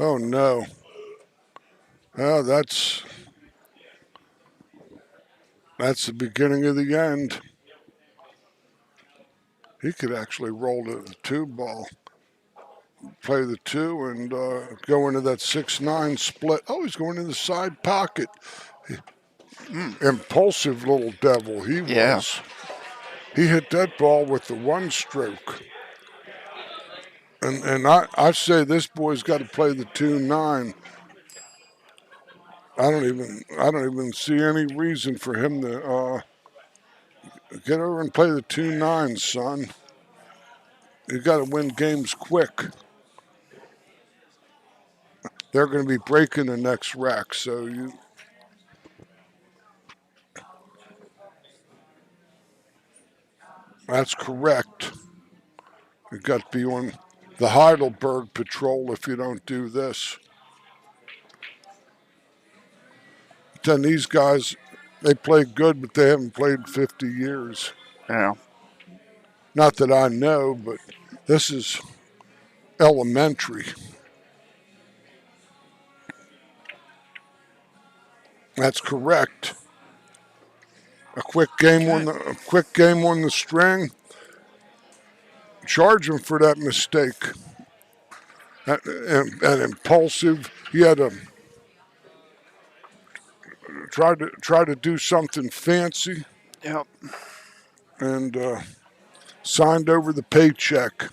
Oh no. Oh, that's the beginning of the end. He could actually roll to the 2 ball, play the 2, and go into that 6-9 split. Oh, he's going in the side pocket. Impulsive little devil he was. He hit that ball with the 1 stroke. And I say this boy's got to play the 2-9. I don't even see any reason for him to get over and play the 2-9, son. You got to win games quick. They're going to be breaking the next rack, so you. That's correct. You got to be on the Heidelberg patrol if you don't do this. Then these guys, they play good, but they haven't played 50 years. Yeah. Not that I know, but this is elementary. That's correct. A quick game on the string. Charge him for that mistake. And impulsive. He had to try to do something fancy. Yep. And signed over the paycheck.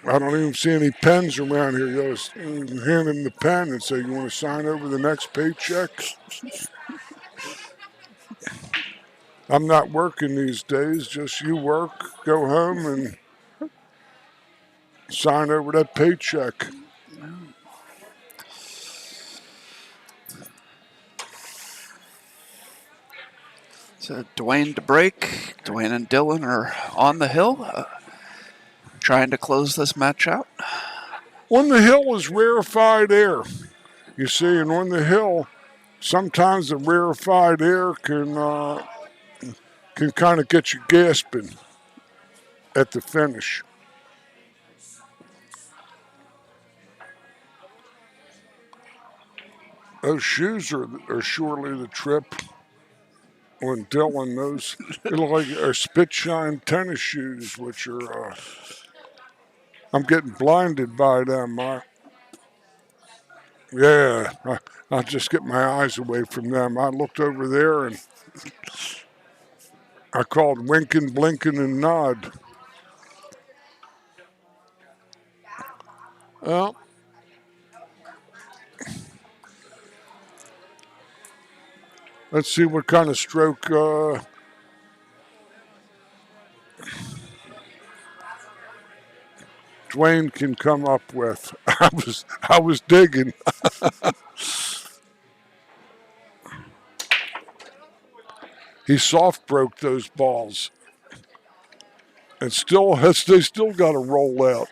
I don't even see any pens around here. You just hand him the pen and say, "You want to sign over the next paycheck?" I'm not working these days. Just you work, go home, and sign over that paycheck. So Dwayne to break. Dwayne and Dylan are on the hill, trying to close this match out. On the hill is rarefied air. You see, and on the hill, sometimes the rarefied air can kind of get you gasping at the finish. Those shoes are surely the trip on Dylan. Those look like are spit shine tennis shoes, which are I'm getting blinded by them. Yeah, I'll just get my eyes away from them. I looked over there and I called winking, blinking, and nod. Well, let's see what kind of stroke Dwayne can come up with. I was digging. He soft broke those balls, and they still got to roll out.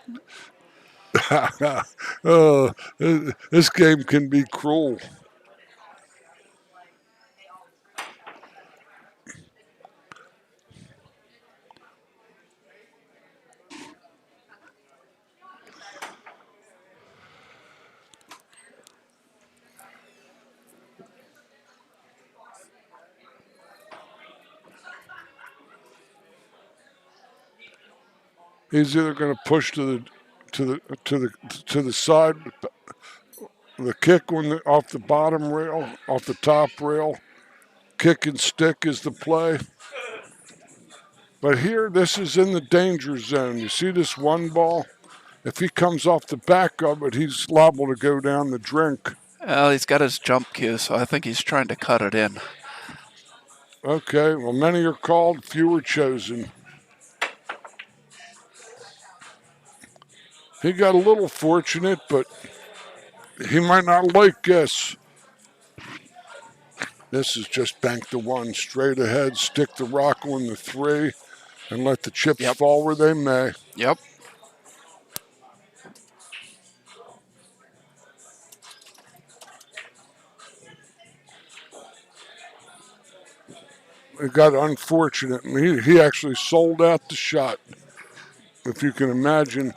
This game can be cruel. He's either going to push to the side, the kick off the bottom rail, off the top rail. Kick and stick is the play. But here, this is in the danger zone. You see this one ball? If he comes off the back of it, he's liable to go down the drink. Well, he's got his jump cue, so I think he's trying to cut it in. Okay, well, many are called, few are chosen. He got a little fortunate, but he might not like this. This is just bank the one, straight ahead, stick the rock on the three, and let the chips fall where they may. Yep. It got unfortunate. He actually sold out the shot. If you can imagine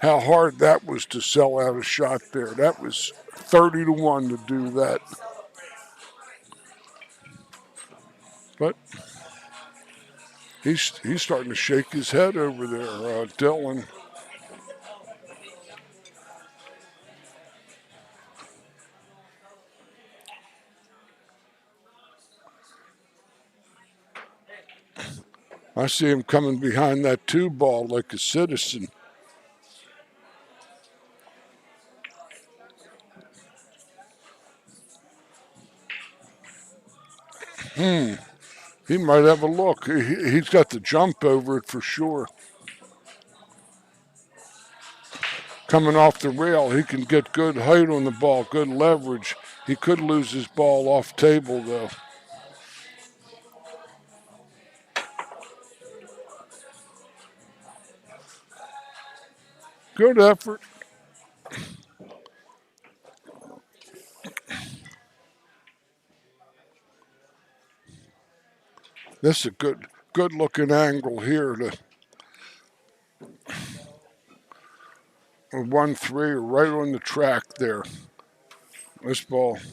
how hard that was to sell out a shot there. That was 30 to 1 to do that. But he's starting to shake his head over there, Dylan. I see him coming behind that two ball like a citizen. He might have a look. He's got the jump over it for sure. Coming off the rail, he can get good height on the ball, good leverage. He could lose his ball off table, though. Good effort. This is a good looking angle here to 1-3 right on the track there. This ball's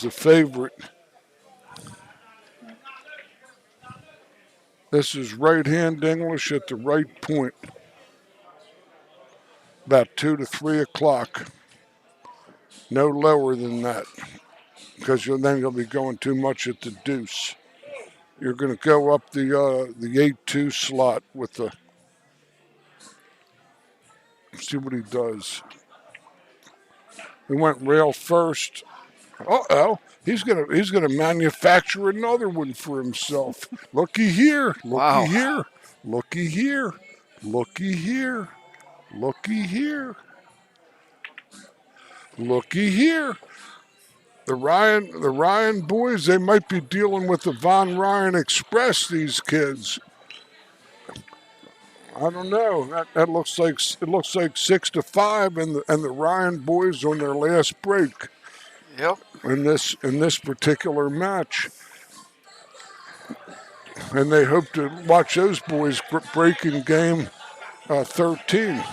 the favorite. This is right hand English at the right point. About 2 to 3 o'clock. No lower than that, because then you'll be going too much at the deuce. You're going to go up the 8-2 slot with the. See what he does. He went rail first. He's gonna manufacture another one for himself. Looky here, looky here, looky here, looky here, looky here, looky here. The Ryan boys, they might be dealing with the Von Ryan Express. These kids. I don't know. That looks like 6-5, and the Ryan boys on their last break. Yep. In this particular match, and they hope to watch those boys break in game 13.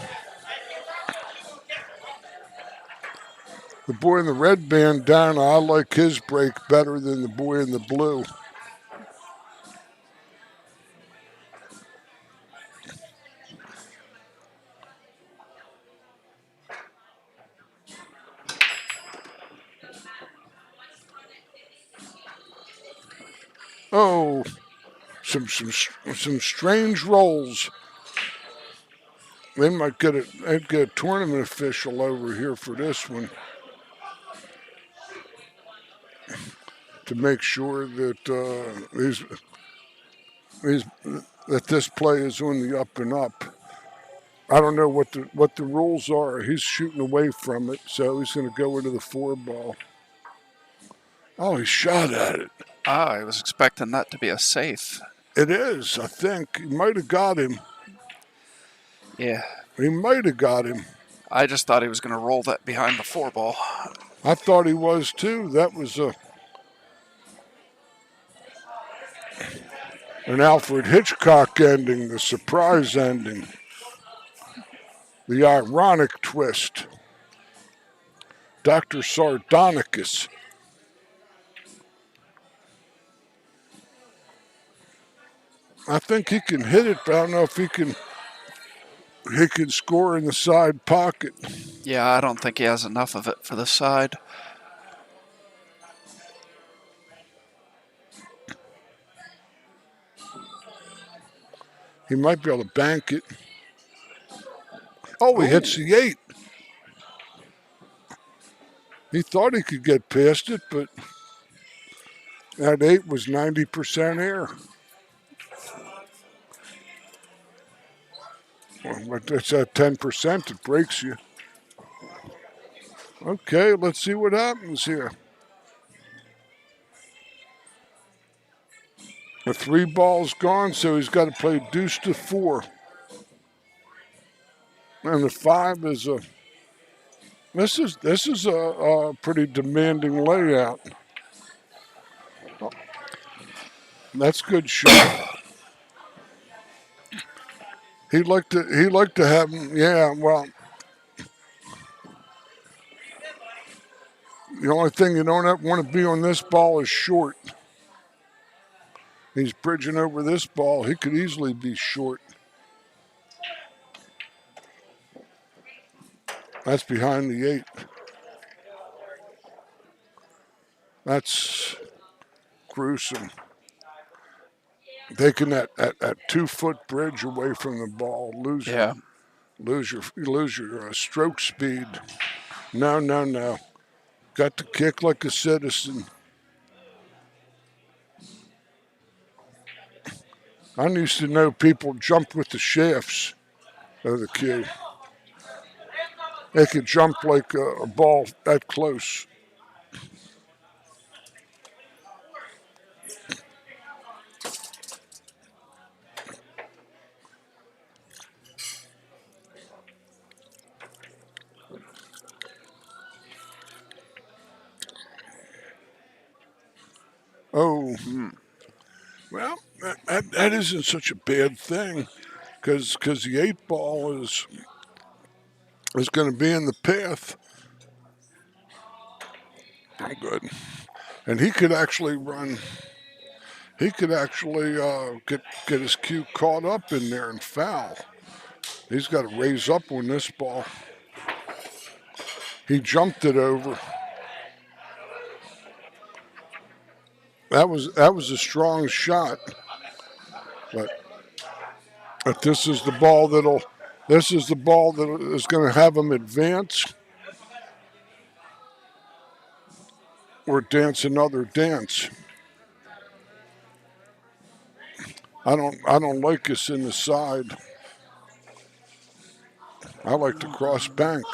The boy in the red bandana, I like his break better than the boy in the blue. Oh, some strange rolls. They might get a tournament official over here for this one to make sure that that this play is on the up and up. I don't know what the rules are. He's shooting away from it, so he's going to go into the 4-ball. Oh, he shot at it. I was expecting that to be a safe. It is, I think. He might have got him. Yeah. He might have got him. I just thought he was going to roll that behind the 4-ball. I thought he was too. That was an Alfred Hitchcock ending, the surprise ending, the ironic twist. Dr. Sardonicus. I think he can hit it, but I don't know if he can score in the side pocket. Yeah, I don't think he has enough of it for the side. He might be able to bank it. Oh, he hits the 8. He thought he could get past it, but that 8 was 90% air. Well, it's at 10%, it breaks you. Okay, let's see what happens here. The 3-ball's gone, so he's got to play deuce to 4. And the 5 is a. This is a pretty demanding layout. Oh, that's good shot. He'd like to have him. Yeah, well. The only thing you don't want to be on this ball is short. He's bridging over this ball. He could easily be short. That's behind the 8. That's gruesome. Taking that 2-foot bridge away from the ball, lose your stroke speed. No. Got to kick like a citizen. I used to know people jumped with the shafts of the cue. They could jump like a ball that close. Oh, well, that isn't such a bad thing, because the 8-ball is going to be in the path. Oh, good. And he could actually run. He could actually get his cue caught up in there and foul. He's got to raise up on this ball. He jumped it over. That was a strong shot, but this is the ball that is going to have him advance or dance another dance. I don't like us in the side. I like to cross bank.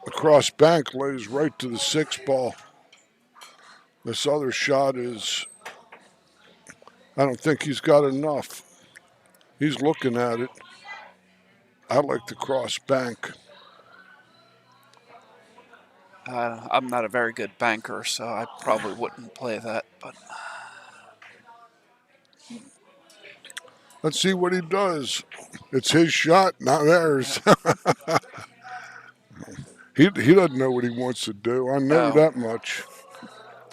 The cross bank lays right to the 6-ball. This other shot is, I don't think he's got enough. He's looking at it. I like the cross bank. I'm not a very good banker, so I probably wouldn't play that. But let's see what he does. It's his shot, not theirs. He doesn't know what he wants to do. I know that much.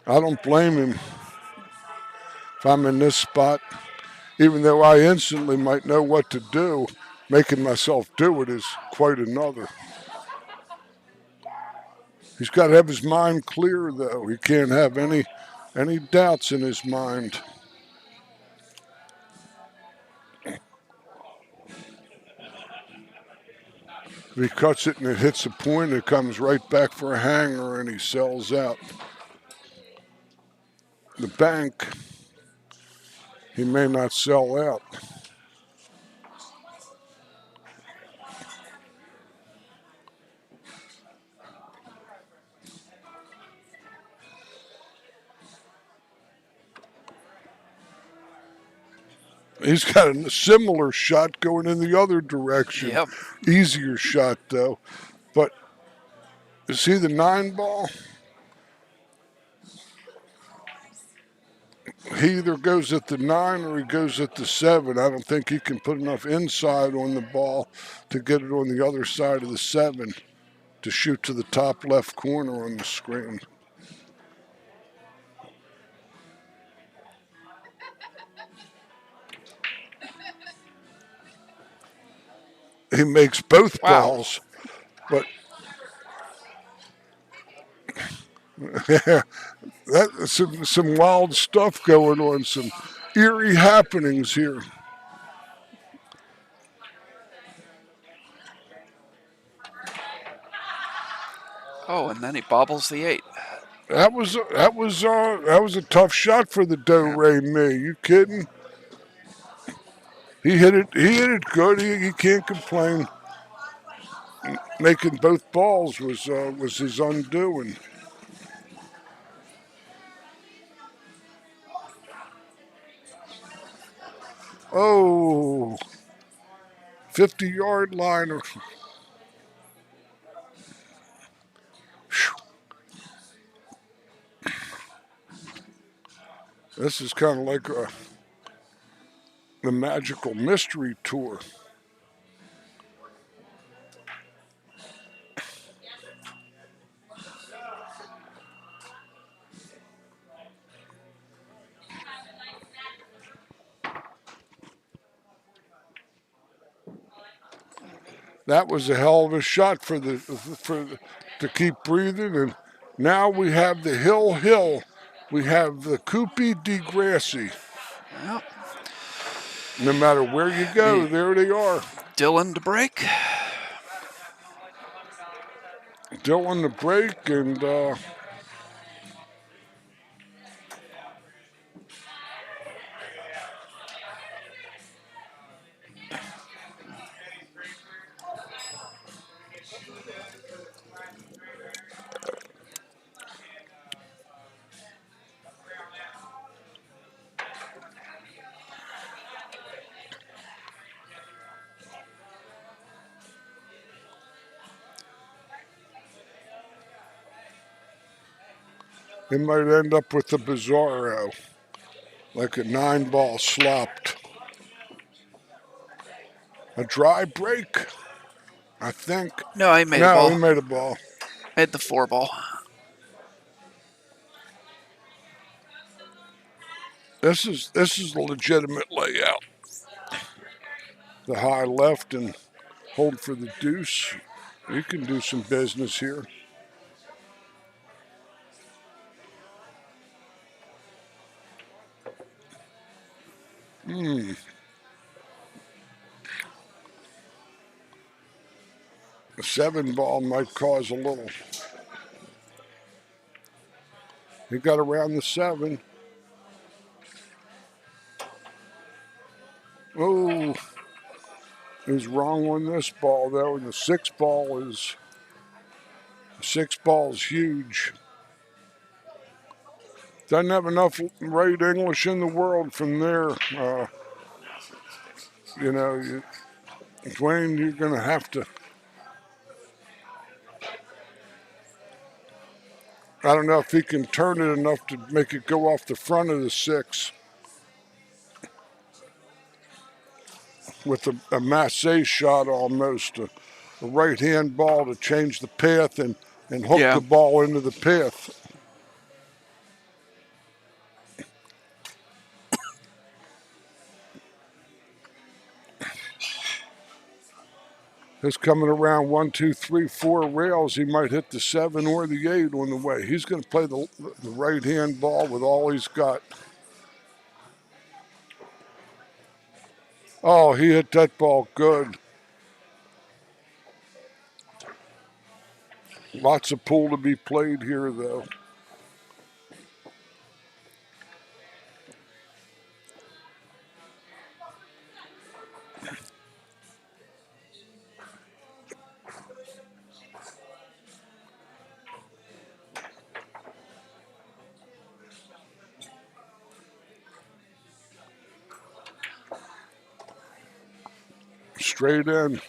I don't blame him if I'm in this spot. Even though I instantly might know what to do, making myself do it is quite another. He's got to have his mind clear, though. He can't have any doubts in his mind. If he cuts it and it hits a point, it comes right back for a hanger and he sells out. The bank, he may not sell out. He's got a similar shot going in the other direction. Yep. Easier shot, though. But see the 9 ball? He either goes at the 9 or he goes at the 7. I don't think he can put enough inside on the ball to get it on the other side of the 7 to shoot to the top left corner on the screen. He makes both balls, but that's some wild stuff going on, some eerie happenings here. Oh, and then he bobbles the 8. That was a tough shot for the Do-Re-Mi. You kidding? He hit it good. He can't complain. Making both balls was his undoing. Oh, 50-yard liner. This is kind of like the Magical Mystery Tour. That was a hell of a shot to keep breathing. And now we have the Hill. We have the Coupé de Gracie. Yep. No matter where you go, there they are. Dylan to break. Dylan to break, and they might end up with the Bizarro, like a 9-ball slopped. A dry break, I think. No, he made a ball. No, he made a ball. Made the 4 ball. This is a legitimate layout. The high left and hold for the deuce. You can do some business here. The 7 ball might cause a little. He got around the 7. Oh, he's wrong on this ball though, and the 6 ball is huge. Doesn't have enough right English in the world from there. Dwayne, you're going to have to. I don't know if he can turn it enough to make it go off the front of the 6 with a Massey shot almost, a right-hand ball to change the path and hook the ball into the path. is coming around 1, 2, 3, 4 rails. He might hit the 7 or the 8 on the way. He's going to play the right-hand ball with all he's got. Oh, he hit that ball good. Lots of pool to be played here, though. Straight in.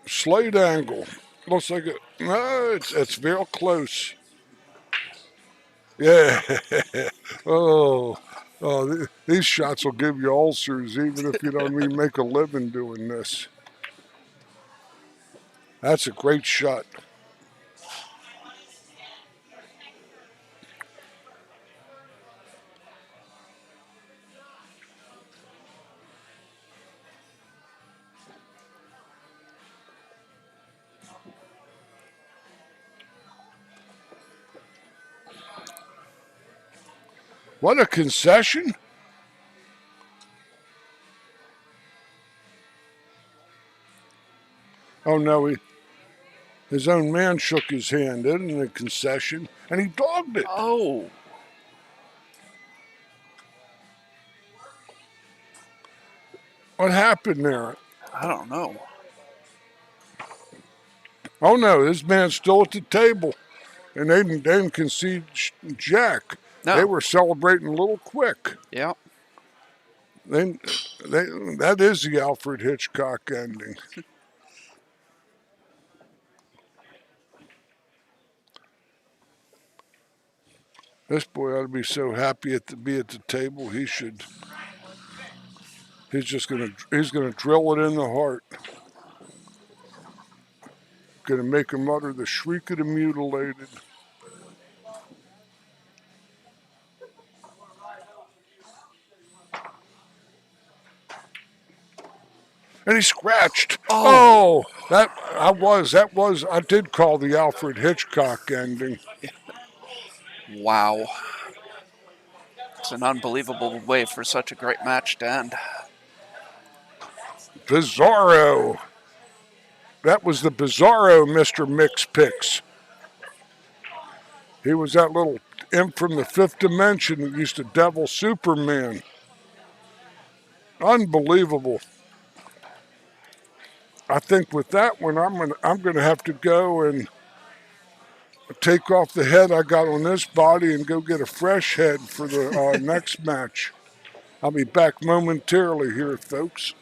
Slight angle. Looks like it. No, it's real close. Yeah. Oh, these shots will give you ulcers even if you don't even make a living doing this. That's a great shot. What a concession. Oh, no, his own man shook his hand in a concession, and he dogged it. Oh. What happened there? I don't know. Oh, no, this man's still at the table, and they didn't concede jack. No. They were celebrating a little quick. Yep. That is the Alfred Hitchcock ending. This boy ought to be so happy to be at the table. He's gonna drill it in the heart. Gonna make him utter the shriek of the mutilated. And he scratched. Oh, I did call the Alfred Hitchcock ending. Wow. It's an unbelievable way for such a great match to end. Bizarro. That was the Bizarro Mr. Mix Picks. He was that little imp from the fifth dimension that used to devil Superman. Unbelievable. I think with that one, I'm gonna have to go and take off the head I got on this body and go get a fresh head for the next match. I'll be back momentarily here, folks.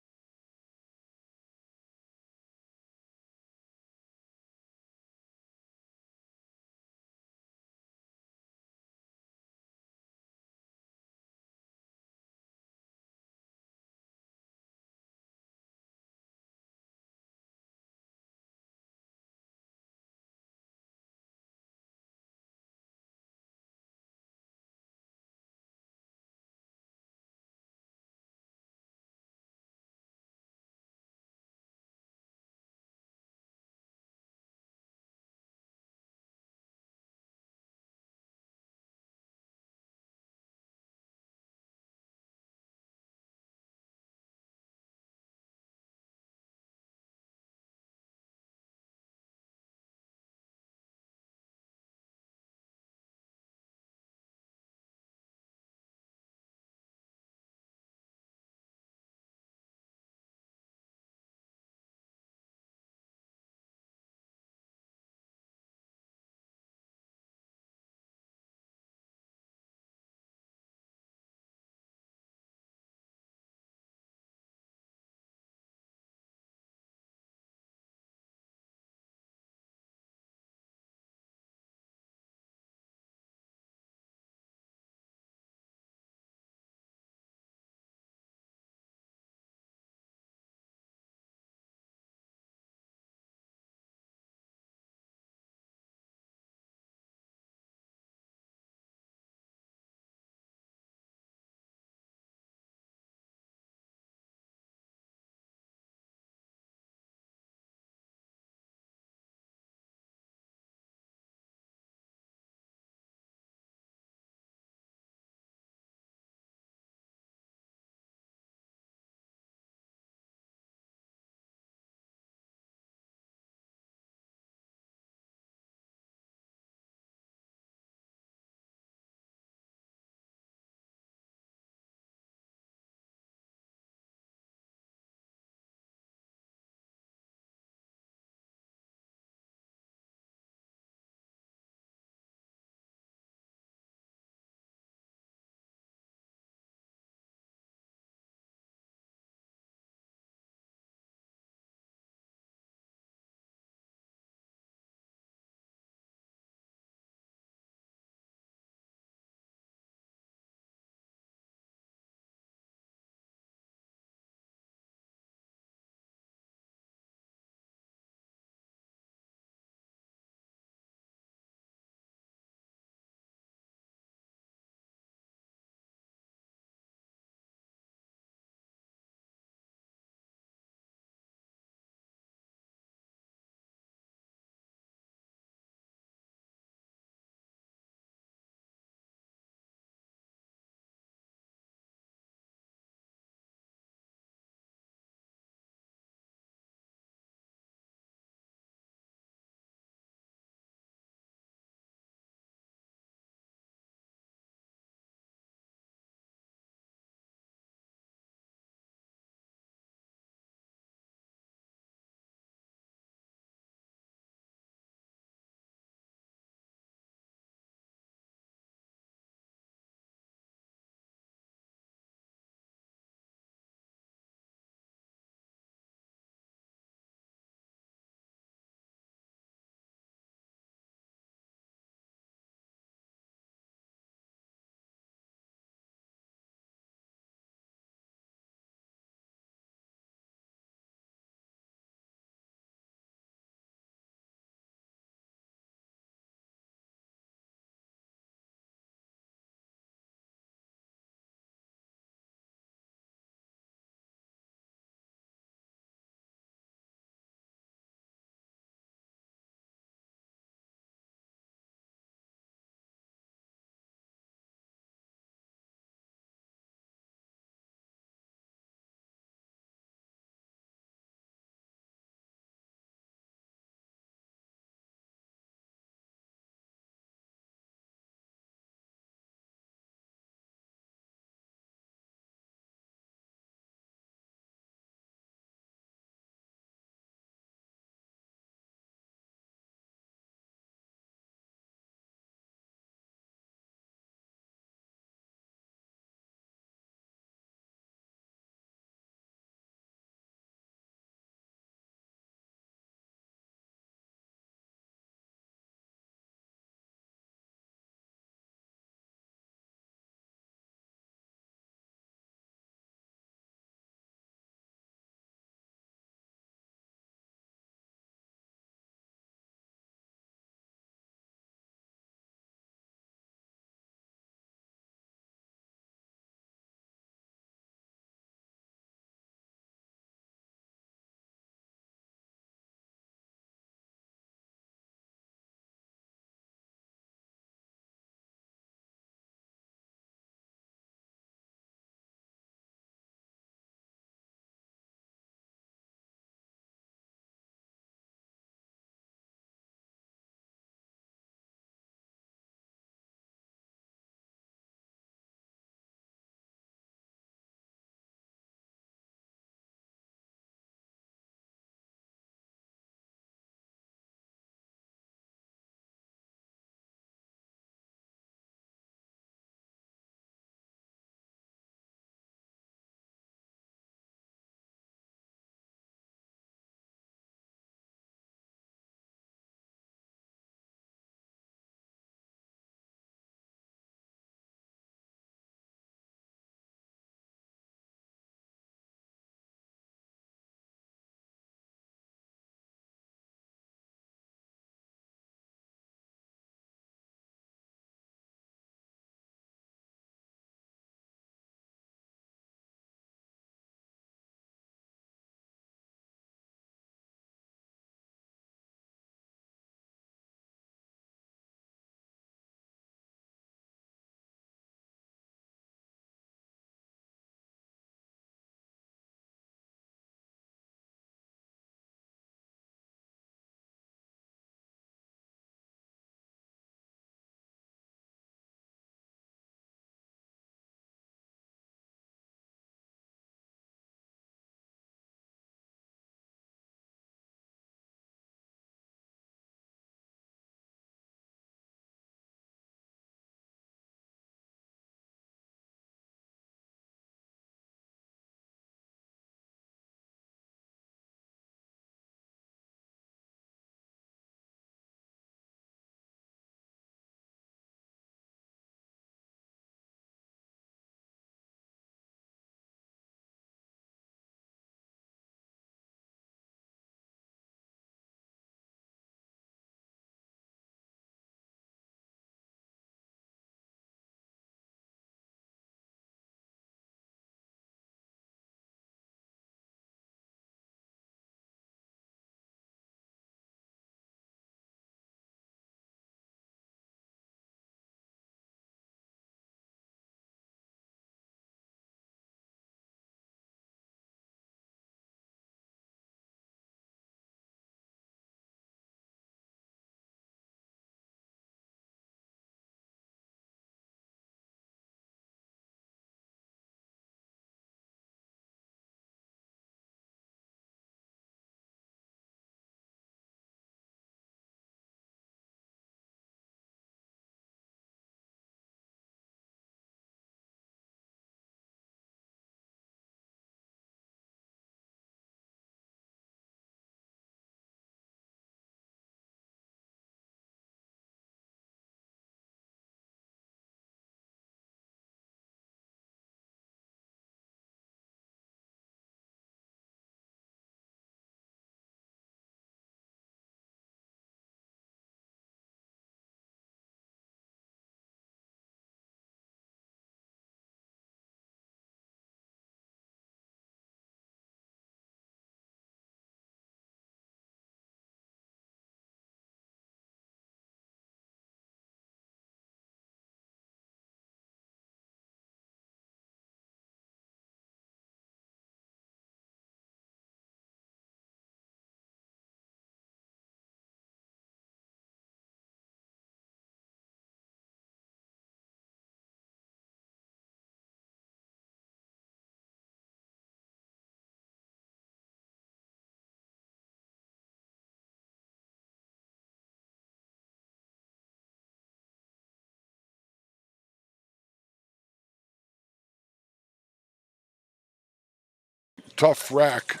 tough rack.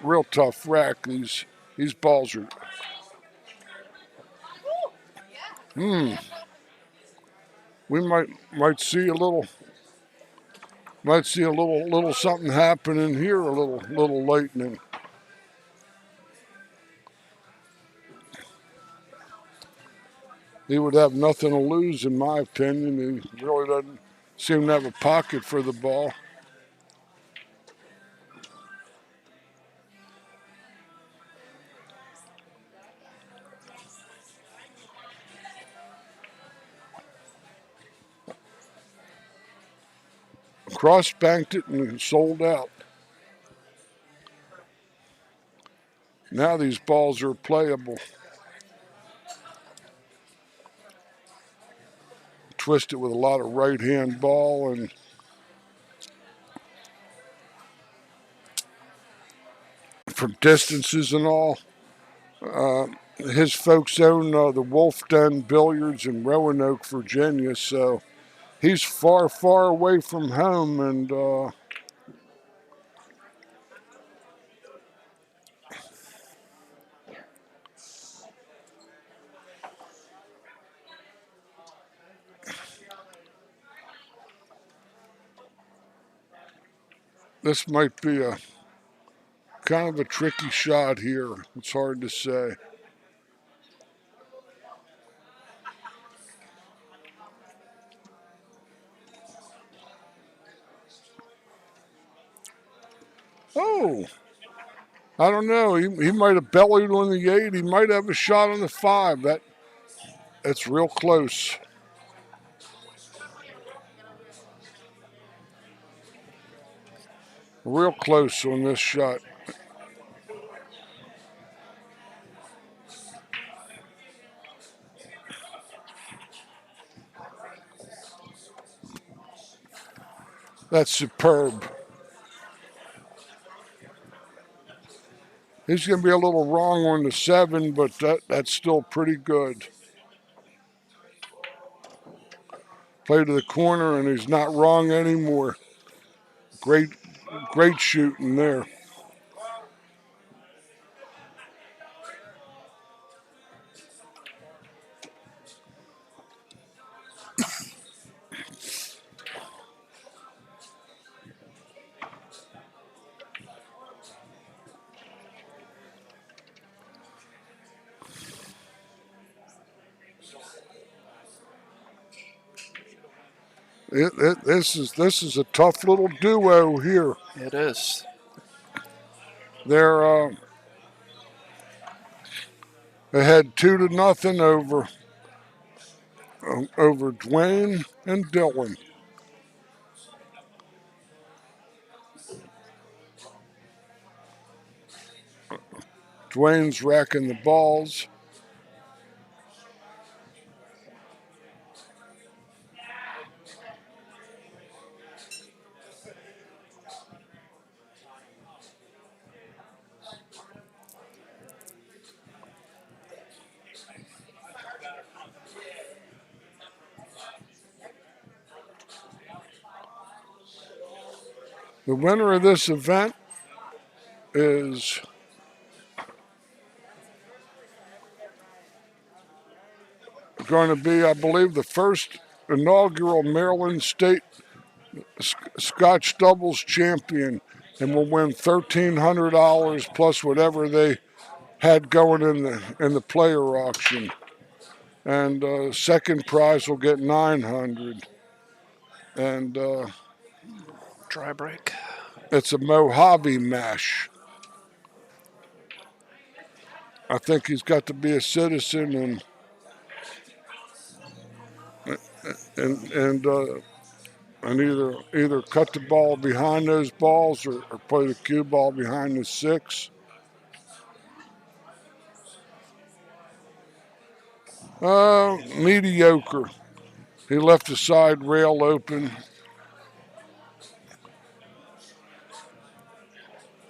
Real tough rack. These balls are. We might see a little something happening here. A little lightning. He would have nothing to lose, in my opinion. He really doesn't seem to have a pocket for the ball. Cross-banked it and sold out. Now these balls are playable. Twist it with a lot of right-hand ball and from distances and all. His folks own the Wolf Den Billiards in Roanoke, Virginia, so he's far, far away from home, and this might be a kind of a tricky shot here. It's hard to say. Oh, I don't know. He might have bellied on the 8. He might have a shot on the 5. That's real close. Real close on this shot. That's superb. He's going to be a little wrong on the 7, but that's still pretty good. Play to the corner, and he's not wrong anymore. Great shooting there. This is a tough little duo here. It is. They're ahead 2-0 over Dwayne and Dylan. Dwayne's racking the balls. The winner of this event is going to be, I believe, the first inaugural Maryland State Scotch doubles champion, and will win $1,300 plus whatever they had going in the player auction. And second prize will get $900. And Dry break. it's a Mojave mash. I think he's got to be a citizen and either cut the ball behind those balls or play the cue ball behind the 6. Mediocre. He left the side rail open.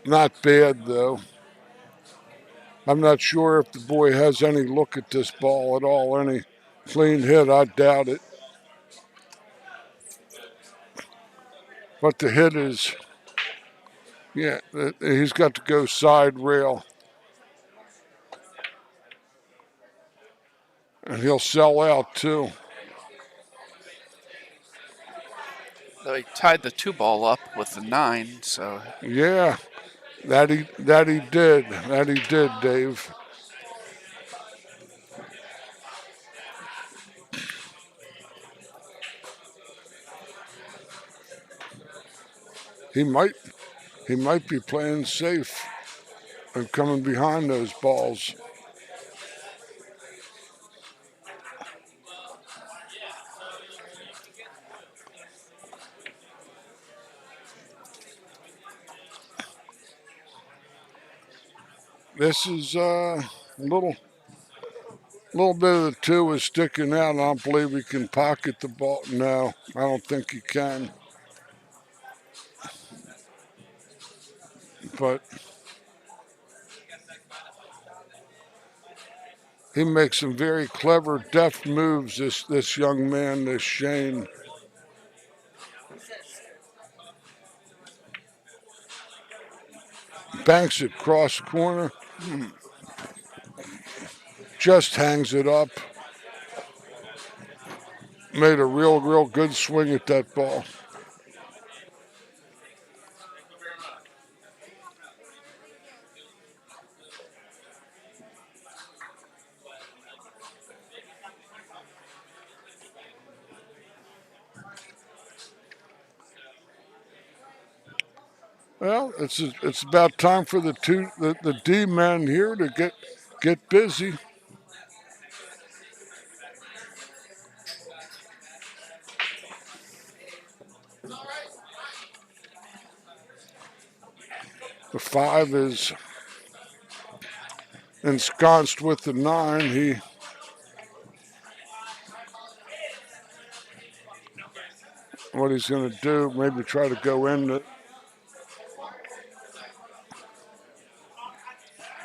Not bad, though. I'm not sure if the boy has any look at this ball at all, any clean hit. I doubt it. But the hit is Yeah, he's got to go side rail. And he'll sell out too. They tied the 2-ball up with the 9, so Yeah, that he did. That he did, Dave. He might be playing safe and coming behind those balls. This is a little bit of the 2 is sticking out. I don't believe he can pocket the ball. No, I don't think he can. But he makes some very clever, deft moves. This young man, this Shane. Banks it cross corner. Just hangs it up. Made a real good swing at that ball. Well, it's about time for the D men here to get busy. The 5 is ensconced with the 9. What he's going to do, maybe try to go in.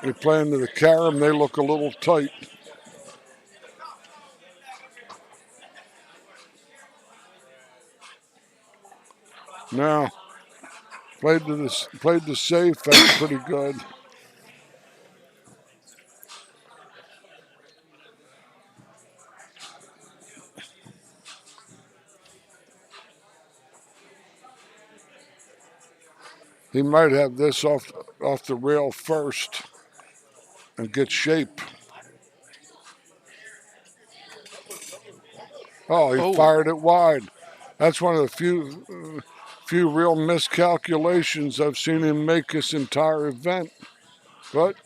They play into the carom. They look a little tight. Now, played the safe. That's pretty good. He might have this off the rail first and get shape. Oh, he fired it wide. That's one of the few real miscalculations I've seen him make this entire event. But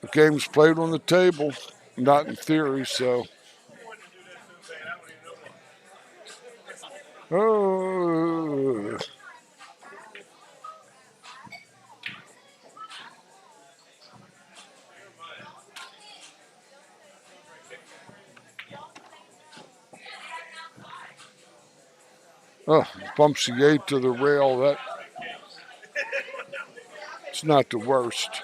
the game's played on the table, not in theory, so. Oh. Oh, bumps the 8 to the rail. It's not the worst.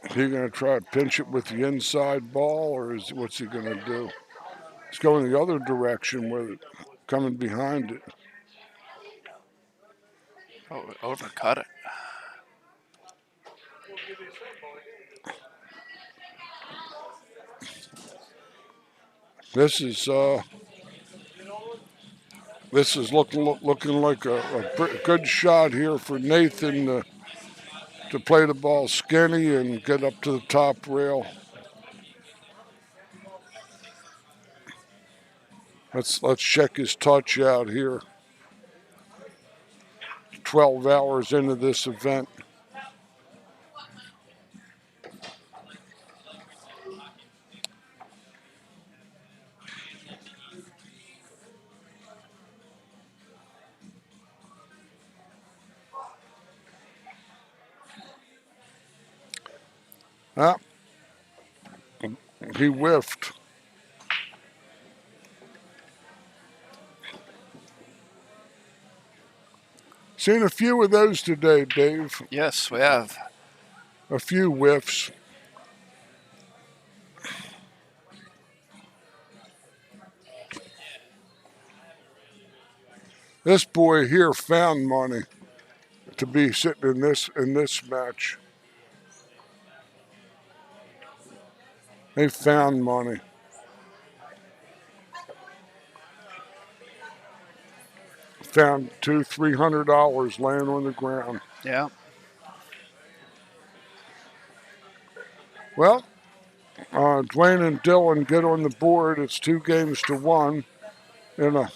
He going to try to pinch it with the inside ball, or what's he going to do? He's going the other direction with it, coming behind it. oh, overcut it. This is looking like a good shot here for Nathan to play the ball skinny and get up to the top rail. Let's check his touch out here. 12 hours into this event. Ah, he whiffed. Seen a few of those today, Dave. Yes, we have. A few whiffs. This boy here found money to be sitting in this match. They found money. Found $200-300 laying on the ground. Yeah. Well, Dwayne and Dylan get on the board. It's 2-1 in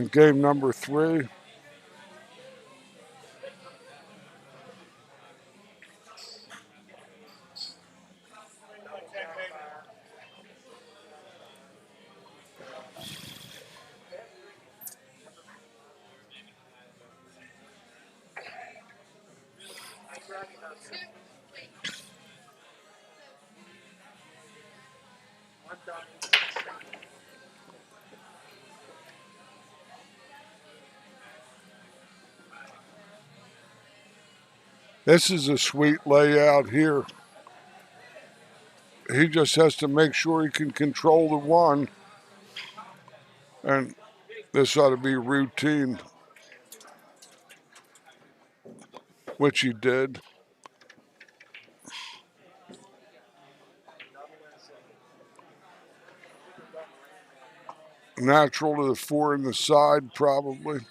game number 3. This is a sweet layout here. He just has to make sure he can control the 1. And this ought to be routine, which he did. Natural to the 4 in the side, probably.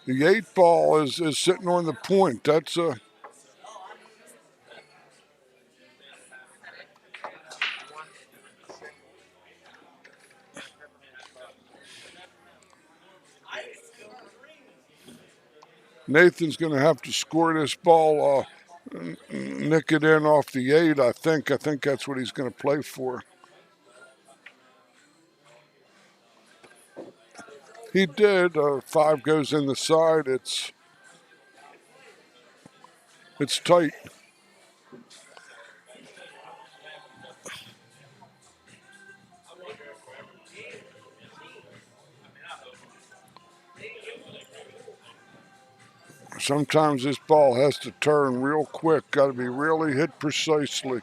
The 8 ball is sitting on the point. That's a... Nathan's going to have to score this ball, nick it in off the 8, I think. I think that's what he's going to play for. He did. 5 goes in the side. It's tight. Sometimes this ball has to turn real quick. Got to be really hit precisely.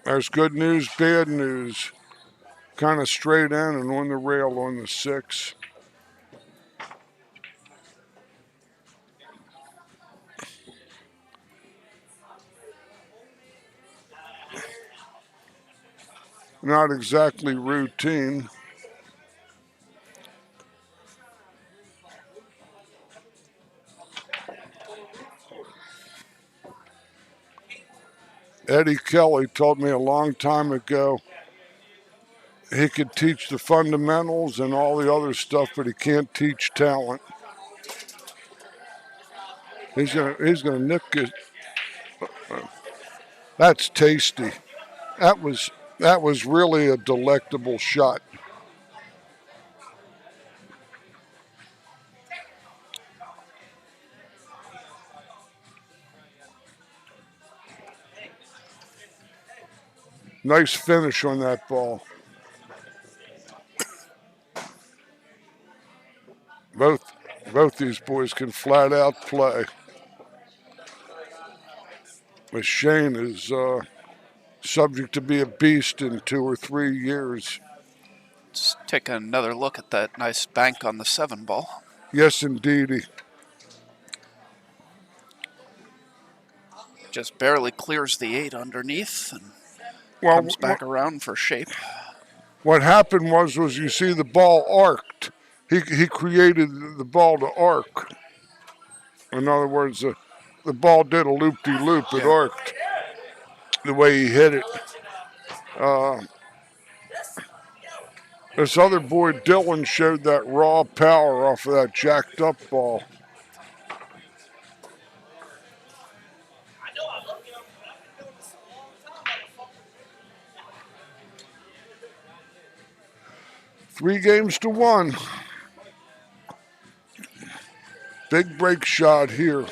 There's good news, bad news. Kind of straight in and on the rail on the 6. Not exactly routine. Eddie Kelly told me a long time ago he could teach the fundamentals and all the other stuff, but he can't teach talent. He's gonna nick it. That's tasty. That was really a delectable shot. Nice finish on that ball. Both these boys can flat out play. But Shane is subject to be a beast in 2 or 3 years. Let's take another look at that nice bank on the 7 ball. Yes, indeedy. Just barely clears the 8 underneath and comes back around for shape. What happened was you see the ball arced. He created the ball to arc. In other words, the ball did a loop-de-loop. It arced the way he hit it. This other boy, Dylan, showed that raw power off of that jacked up ball. 3 games to 1. Big break shot here.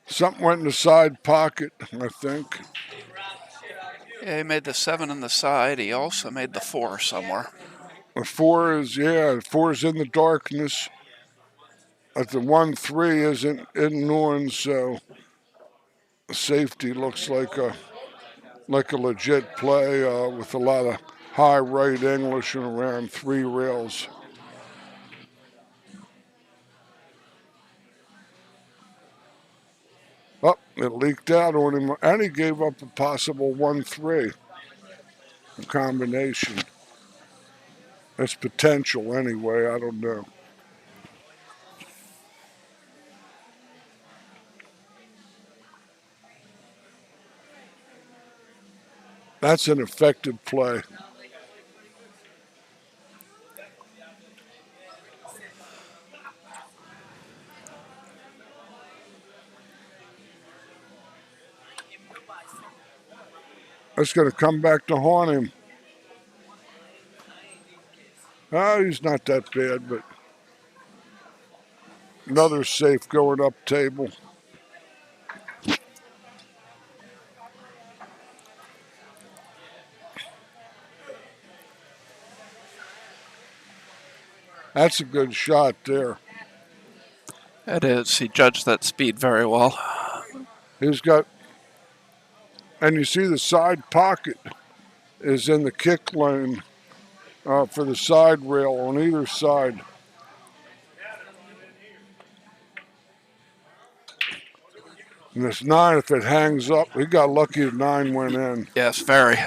Something went in the side pocket, I think. Yeah, he made the 7 in the side. He also made the 4 somewhere. The 4 is, yeah, 4 is in the darkness. But the 1-3 isn't known, so safety looks like a legit play with a lot of high right English and around 3 rails. Oh, it leaked out on him, and he gave up a possible 1-3 combination. That's potential anyway, I don't know. That's an effective play. That's going to come back to haunt him. Oh, he's not that bad, but another safe going up table. That's a good shot there. It is. He judged that speed very well. He's got, and you see the side pocket is in the kick lane for the side rail on either side. And this 9, if it hangs up, he got lucky the 9 went in. Yes, very.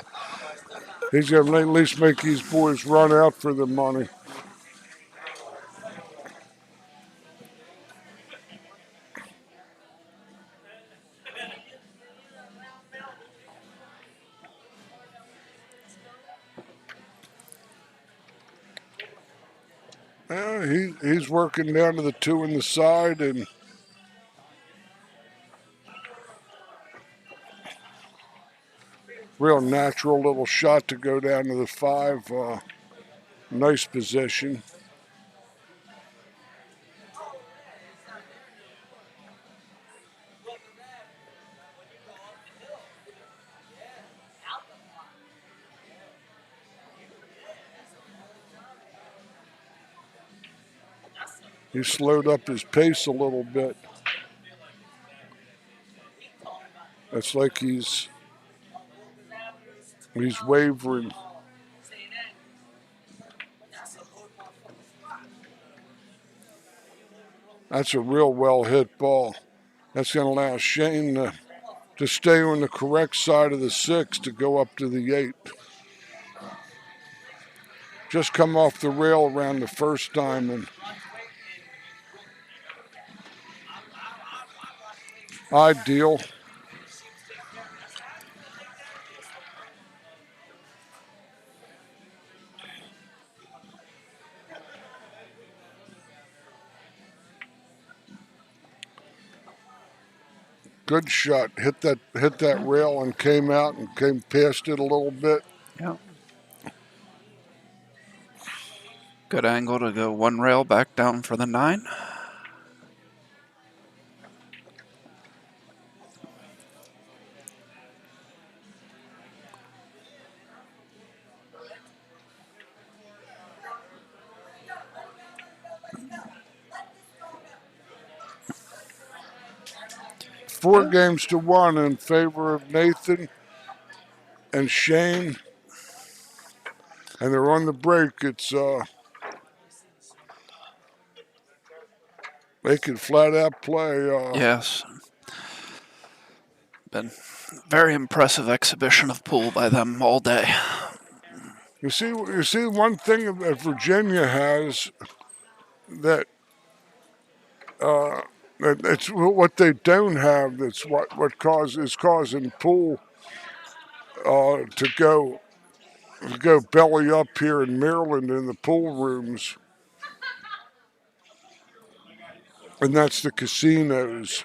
He's going to at least make these boys run out for the money. He's working down to the 2 in the side, and real natural little shot to go down to the 5. Nice position. He slowed up his pace a little bit. It's like he's wavering. That's a real well hit ball. That's going to allow Shane to stay on the correct side of the 6 to go up to the 8. Just come off the rail around the first diamond. Ideal. Good shot. Hit that rail and came out and came past it a little bit. Yeah. Good angle to go 1 rail back down for the 9. Four games to 1 in favor of Nathan and Shane. And they're on the break. It's they could flat out play. Yes. Been very impressive exhibition of pool by them all day. You see one thing that Virginia has that it's what they don't have. That's what is causing pool to go you go belly up here in Maryland in the pool rooms, and that's the casinos.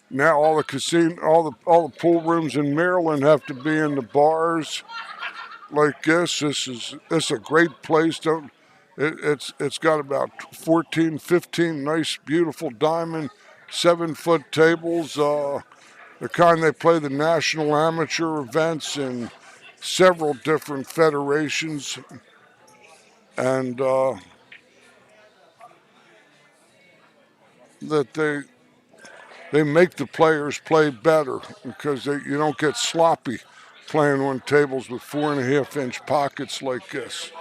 Now all the pool rooms in Maryland have to be in the bars like this. This is a great place. It's got about 14, 15 nice, beautiful diamond 7-foot tables. The kind they play the national amateur events in several different federations, and that they make the players play better because you don't get sloppy playing on tables with 4.5-inch pockets like this.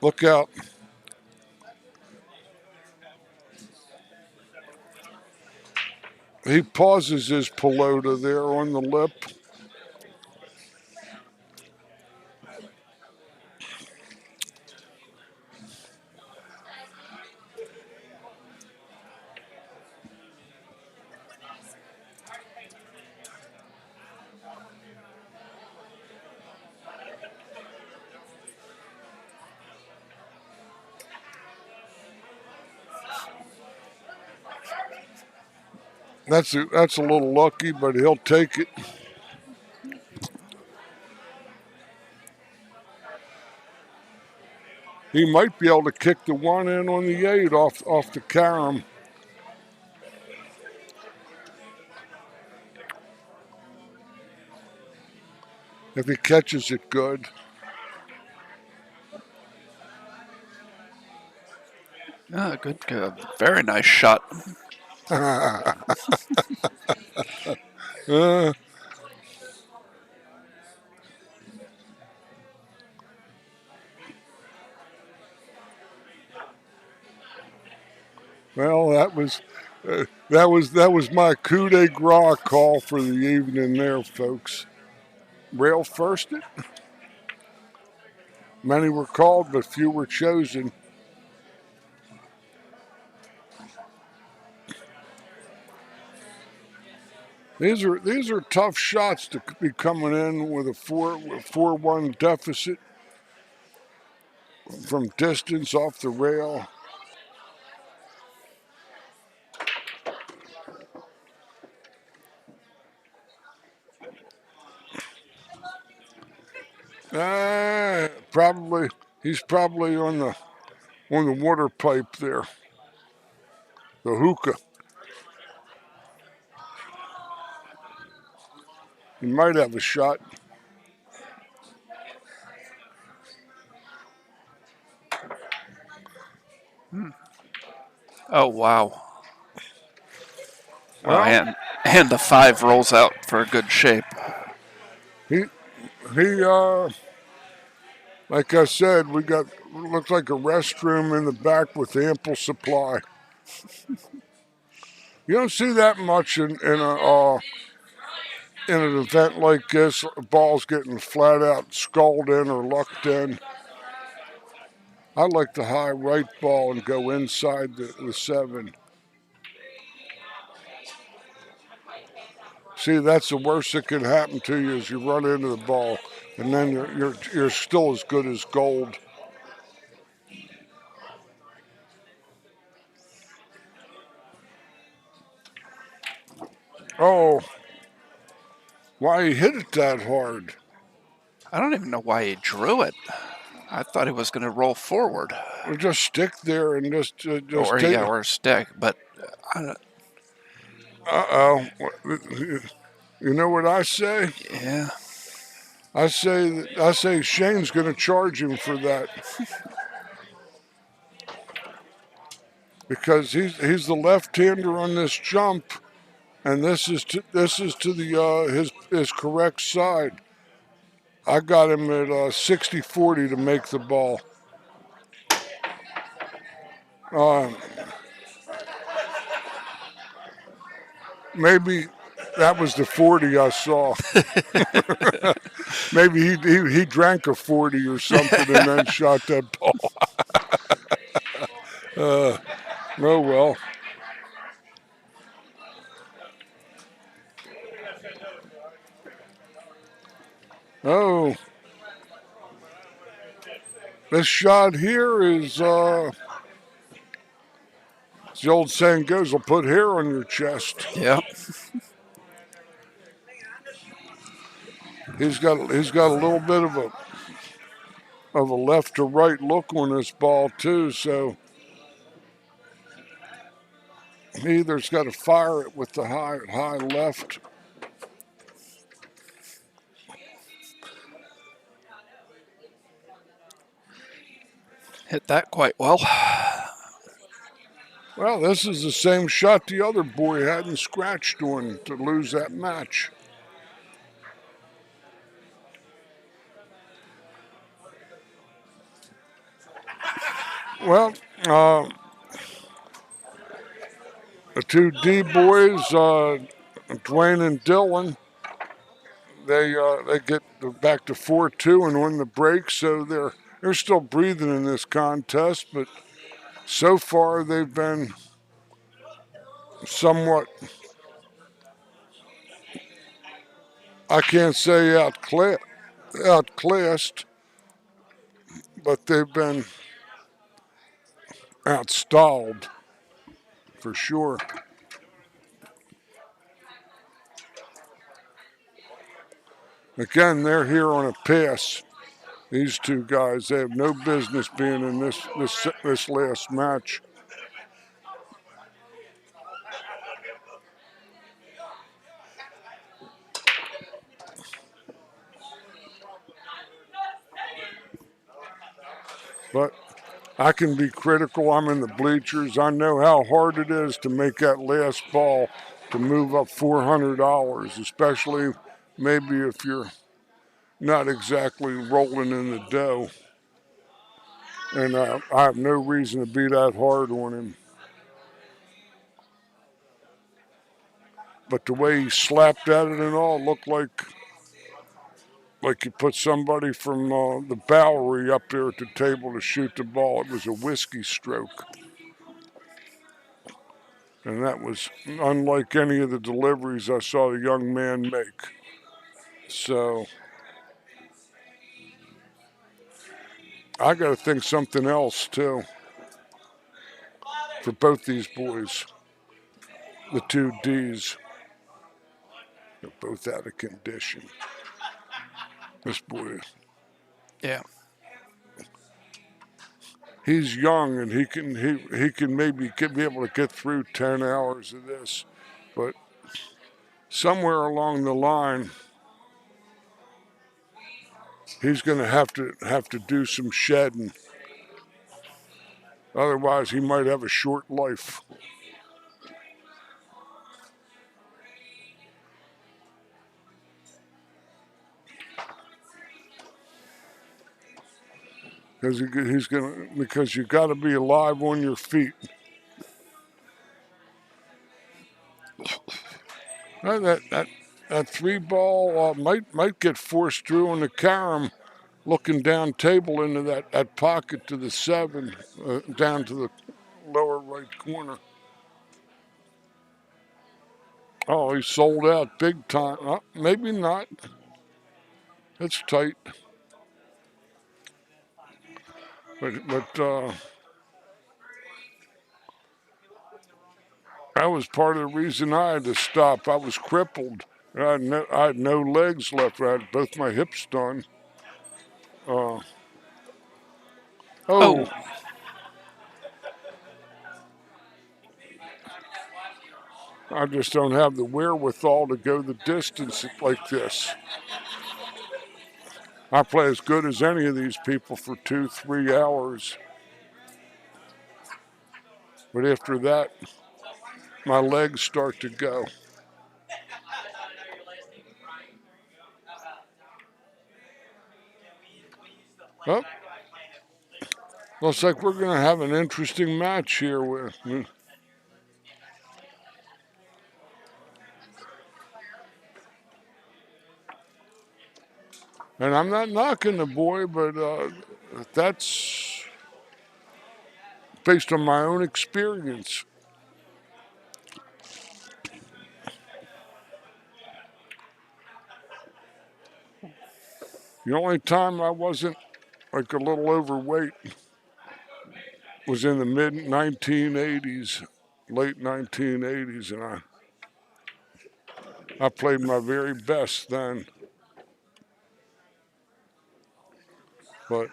Look out. He pauses his pelota there on the lip. That's a little lucky, but he'll take it. He might be able to kick the one in on the 8 off the carom. If he catches it good. Good. Very nice shot. Well, that was my coup de grace call for the evening there, folks. Rail first it. Many were called, but few were chosen. These are tough shots to be coming in with a 4-1 deficit from distance off the rail. He's probably on the water pipe there. The hookah. He might have a shot. Oh, wow. Well, and the 5 rolls out for a good shape. He like I said, we got looks like a restroom in the back with ample supply. You don't see that much in an event like this. Balls getting flat out sculled in or lucked in. I like the high right ball and go inside the 7. See, that's the worst that can happen to you is you run into the ball, and then you're still as good as gold. Oh, why he hit it that hard? I don't even know why he drew it. I thought he was going to roll forward. Or just stick there and just take it. Or stick, but... Uh-oh. You know what I say? Yeah. I say Shane's going to charge him for that. Because he's the left-hander on this jump, and this is to the his correct side. I got him at 60-40 to make the ball. Maybe that was the 40 I saw. Maybe he drank a 40 or something and then shot that ball. Oh well. This shot here is, as the old saying goes, will put hair on your chest. Yep. He's got a little bit of a left to right look on this ball too, so he either's got to fire it with the high left. Hit that quite well. Well, this is the same shot the other boy hadn't scratched on to lose that match. Well, the two D boys, Dwayne and Dylan, they get back to 4-2 and win the break, so they're still breathing in this contest, but so far they've been somewhat, I can't say outclassed, but they've been outstalled for sure. Again, they're here on a pass. These two guys, they have no business being in this last match. But I can be critical. I'm in the bleachers. I know how hard it is to make that last ball to move up $400, especially maybe if you're not exactly rolling in the dough. And I have no reason to be that hard on him. But the way he slapped at it and all looked like you put somebody from the Bowery up there at the table to shoot the ball. It was a whiskey stroke. And that was unlike any of the deliveries I saw the young man make. So I got to think something else too for both these boys. The two D's. They're both out of condition. This boy. Yeah. He's young and he can maybe be able to get through 10 hours of this, but somewhere along the line, he's going to have to do some shedding. Otherwise, he might have a short life. Because you got to be alive on your feet. That 3 ball might get forced through on the carom, looking down table into that pocket to the 7, down to the lower right corner. Oh, he sold out big time. Maybe not. It's tight. But that was part of the reason I had to stop. I was crippled. I had no legs left. I had both my hips done. Oh. I just don't have the wherewithal to go the distance like this. I play as good as any of these people for 2-3 hours. But after that, my legs start to go. Oh, looks like we're going to have an interesting match here. And I'm not knocking the boy, but that's based on my own experience. The only time I wasn't like a little overweight. Was in the mid 1980s, late 1980s, and I played my very best then. But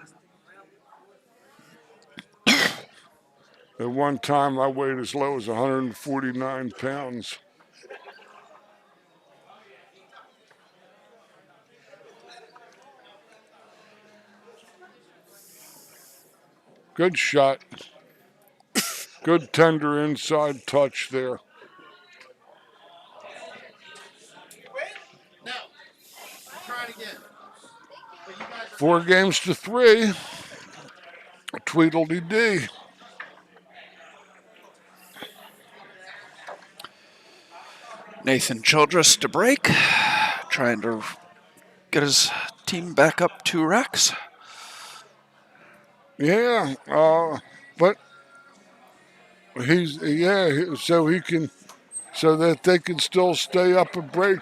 at one time I weighed as low as 149 pounds. Good shot. Good tender inside touch there. No. Try it again. 4 games to 3. Tweedledee. Nathan Childress to break, trying to get his team back up 2 racks. Yeah, but so he can, so that they can still stay up a break.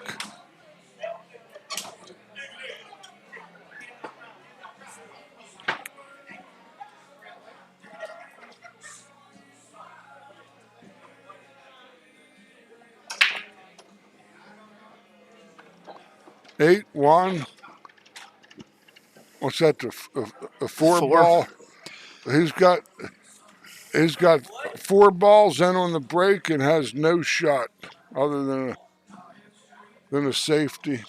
Eight, 1. What's that? A 4 ball. He's got 4 balls in on the break and has no shot other than a safety.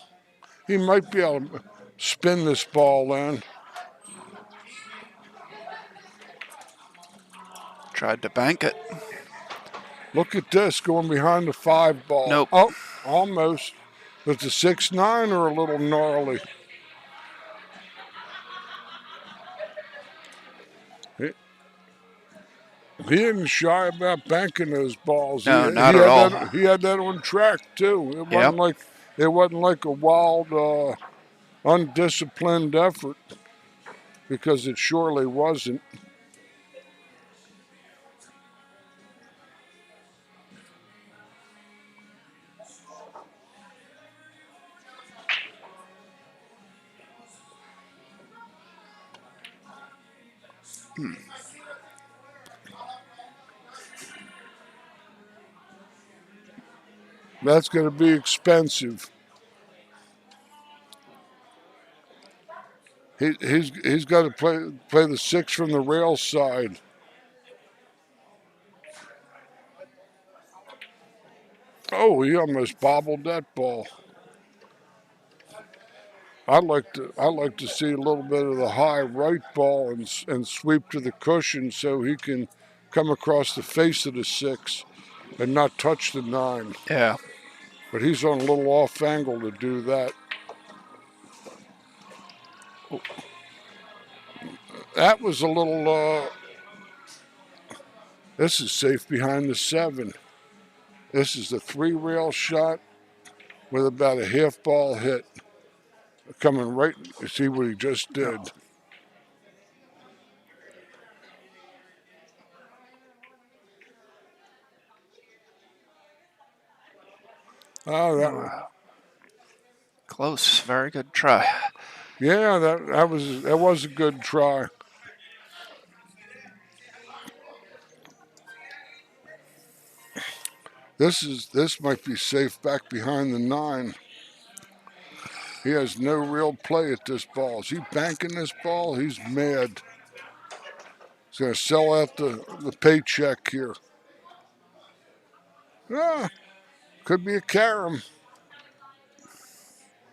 He might be able to spin this ball in. Tried to bank it. Look at this going behind the 5 ball. Nope. Oh, almost. But the 6-9 are a little gnarly. He didn't shy about banking those balls. No, not at all. He had that on track too. It wasn't like a wild, undisciplined effort, because it surely wasn't. That's going to be expensive. He's got to play the 6 from the rail side. Oh, he almost bobbled that ball. I'd like to see a little bit of the high right ball and sweep to the cushion so he can come across the face of the 6 and not touch the 9. Yeah. But he's on a little off angle to do that. That was a little, this is safe behind the 7. This is the 3 rail shot with about a half ball hit. Coming right, see what he just did. Oh, that close. Very good try. Yeah, that was a good try. This might be safe back behind the 9. He has no real play at this ball. Is he banking this ball? He's mad. He's going to sell out the paycheck here. Ah, could be a carom.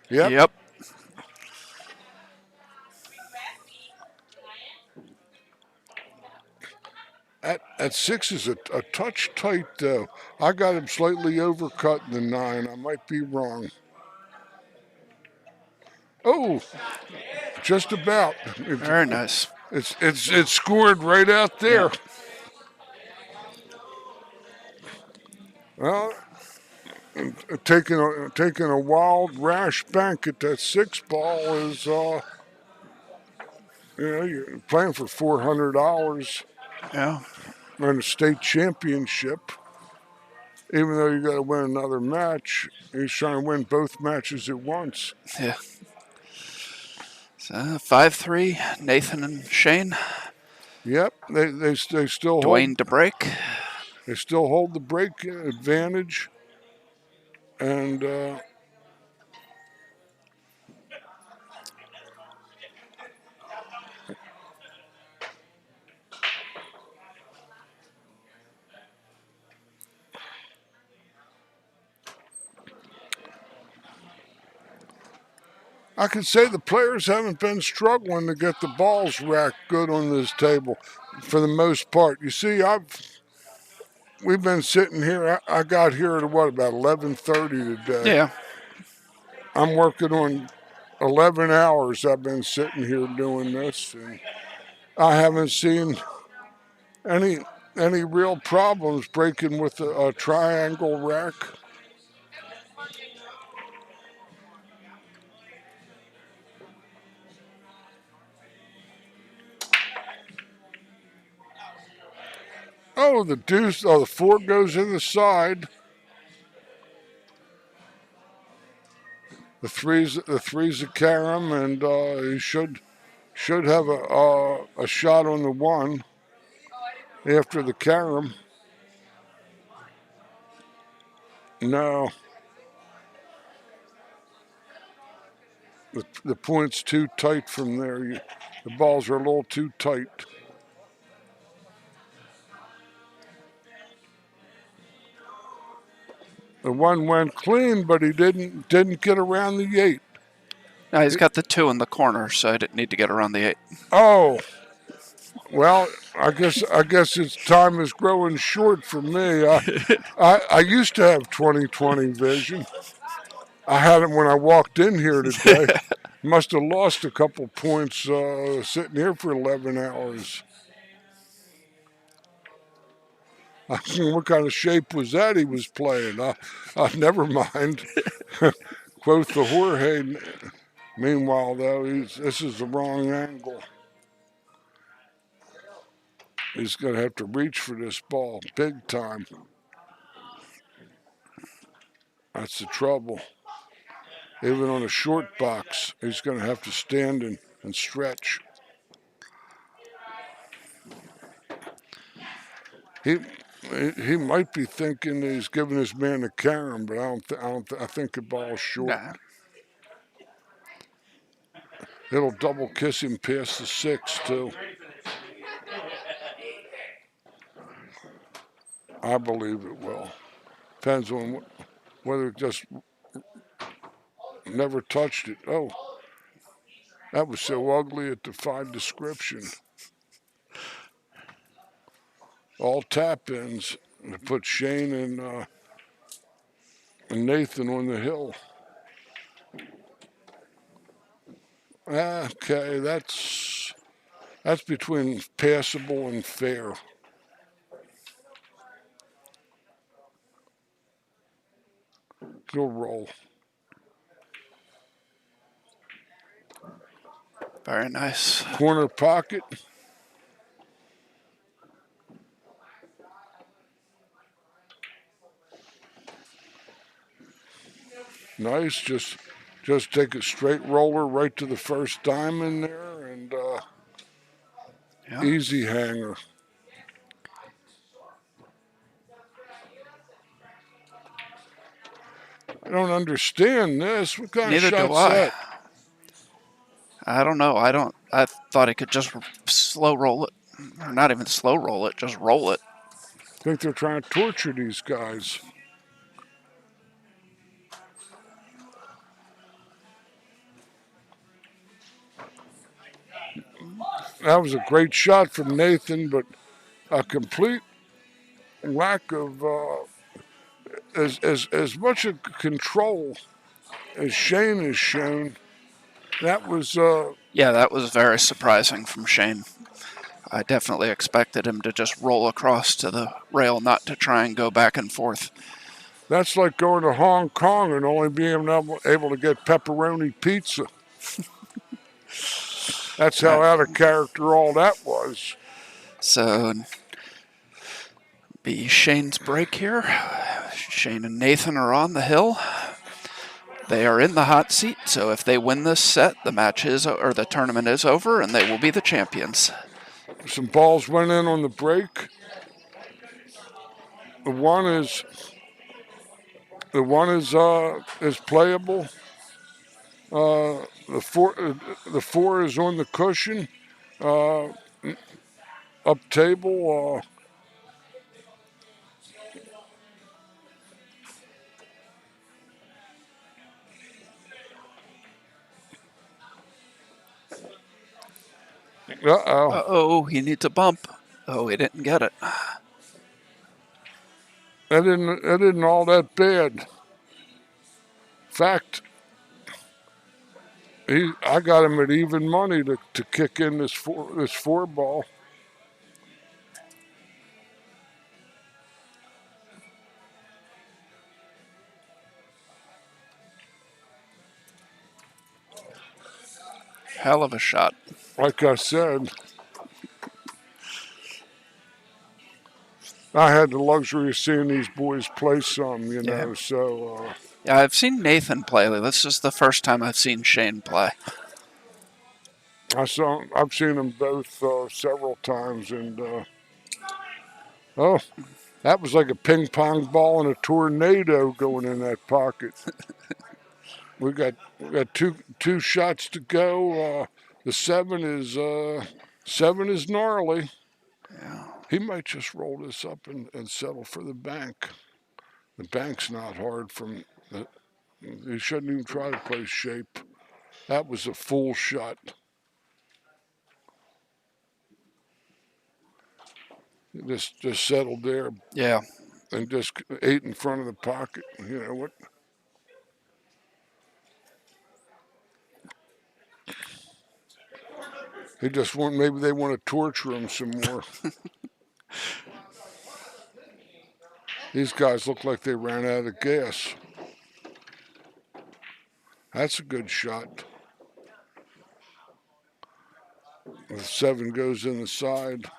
Yep. At 6 is a touch tight, though. I got him slightly overcut in the 9. I might be wrong. Oh, just about. Very nice. It's scored right out there. Yeah. Well, taking a wild rash bank at that 6 ball is, you're playing for $400. Yeah. In a state championship. Even though you got to win another match, he's trying to win both matches at once. Yeah. So 5-3, Nathan and Shane. Yep, they still Dwayne to break. They still hold the break advantage, and I can say the players haven't been struggling to get the balls racked good on this table for the most part. You see, we've been sitting here. I got here at about 11:30 today. Yeah. I'm working on 11 hours. I've been sitting here doing this, and I haven't seen any real problems breaking with a triangle rack. Oh, the deuce! Oh, the 4 goes in the side. The three's a carom, and he should have a shot on the 1 after the carom. No, the point's too tight from there. The balls are a little too tight. The 1 went clean, but he didn't get around the 8. No, he's got the 2 in the corner, so I didn't need to get around the 8. Oh, well, I guess his time is growing short for me. I used to have 20/20 vision. I had it when I walked in here today. Must have lost a couple points sitting here for 11 hours. What kind of shape was that he was playing? Never mind. Quote the Jorge. Meanwhile, though, this is the wrong angle. He's going to have to reach for this ball big time. That's the trouble. Even on a short box, he's going to have to stand and stretch. He might be thinking he's giving his man a carom, but I think the ball's short. Nah. It'll double kiss him past the 6 too. I believe it will. Depends on whether it just never touched it. Oh, that was so ugly it defied description. All tap-ins to put Shane and Nathan on the hill. Okay, that's between passable and fair. He'll roll. Very nice. Corner pocket. Nice, just take a straight roller right to the first diamond there, and Yeah. easy hanger. I don't understand this. What kind Neither of do shot's I. that? I don't know. I thought he could just slow roll it. Or not even slow roll it, just roll it. I think they're trying to torture these guys. That was a great shot from Nathan, but a complete lack of as much of control as Shane has shown. That was Yeah, that was very surprising from Shane. I definitely expected him to just roll across to the rail, not to try and go back and forth. that's like going to Hong Kong and only being able to get pepperoni pizza. That's how out of character all that was. So, be Shane's break here. Shane and Nathan are on the hill. They are in the hot seat, so if they win this set, the tournament is over, and they will be the champions. Some balls went in on the break. The one is playable. The four is on the cushion. Up table. Uh-oh. Uh-oh, he needs a bump. Oh, he didn't get it. That isn't all that bad. In fact, I got him at even money to kick in this four ball. Hell of a shot. Like I said, I had the luxury of seeing these boys play some, you know, so... Yeah, I've seen Nathan play. This is the first time I've seen Shane play. I've seen them both several times, and oh, that was like a ping pong ball and a tornado going in that pocket. we got two shots to go. The seven is gnarly. Yeah. He might just roll this up and settle for the bank. The bank's not hard from. He shouldn't even try to play shape. That was a full shot. Just settled there. Yeah. And just ate in front of the pocket. You know what? Maybe they want to torture him some more. These guys look like they ran out of gas. That's a good shot. The seven goes in the side.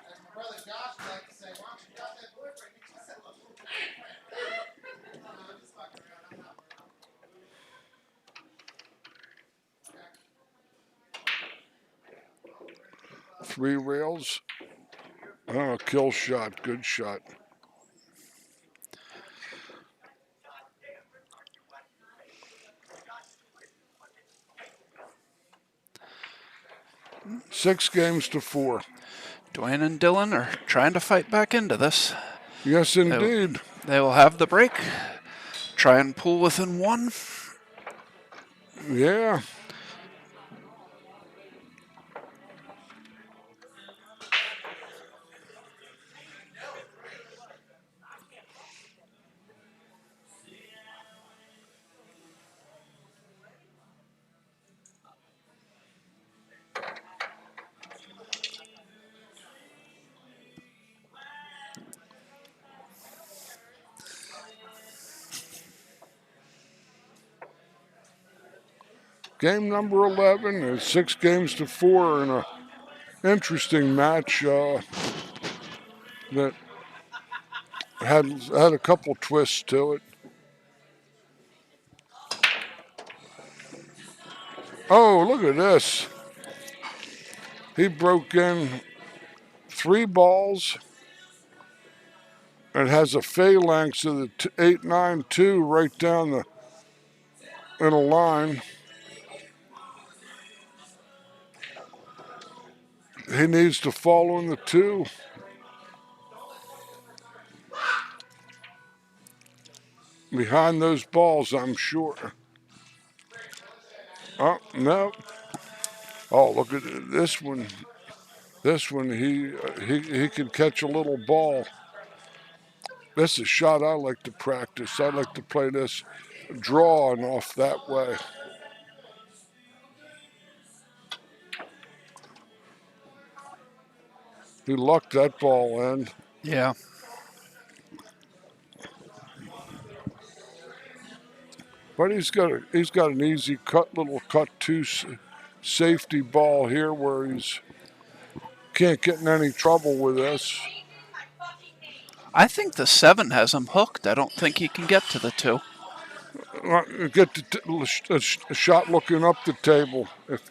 3 rails. Oh, kill shot. Good shot. Six games to 4. Dwayne and Dylan are trying to fight back into this. Yes, indeed. They will have the break. Try and pull within 1. Yeah. Game number 11 is 6 games to 4 in an interesting match that had a couple twists to it. Oh, look at this. He broke in 3 balls and has a phalanx of the 8-9-2 right down in a line. He needs to follow in the 2. Behind those balls, I'm sure. Oh, no. Oh, look at this one. This one, he can catch a little ball. This is a shot I like to practice. I like to play this draw and off that way. He lucked that ball in. Yeah. But he's got an easy little cut 2 safety ball here where he's can't get in any trouble with this. I think the 7 has him hooked. I don't think he can get to the 2. get a shot looking up the table. If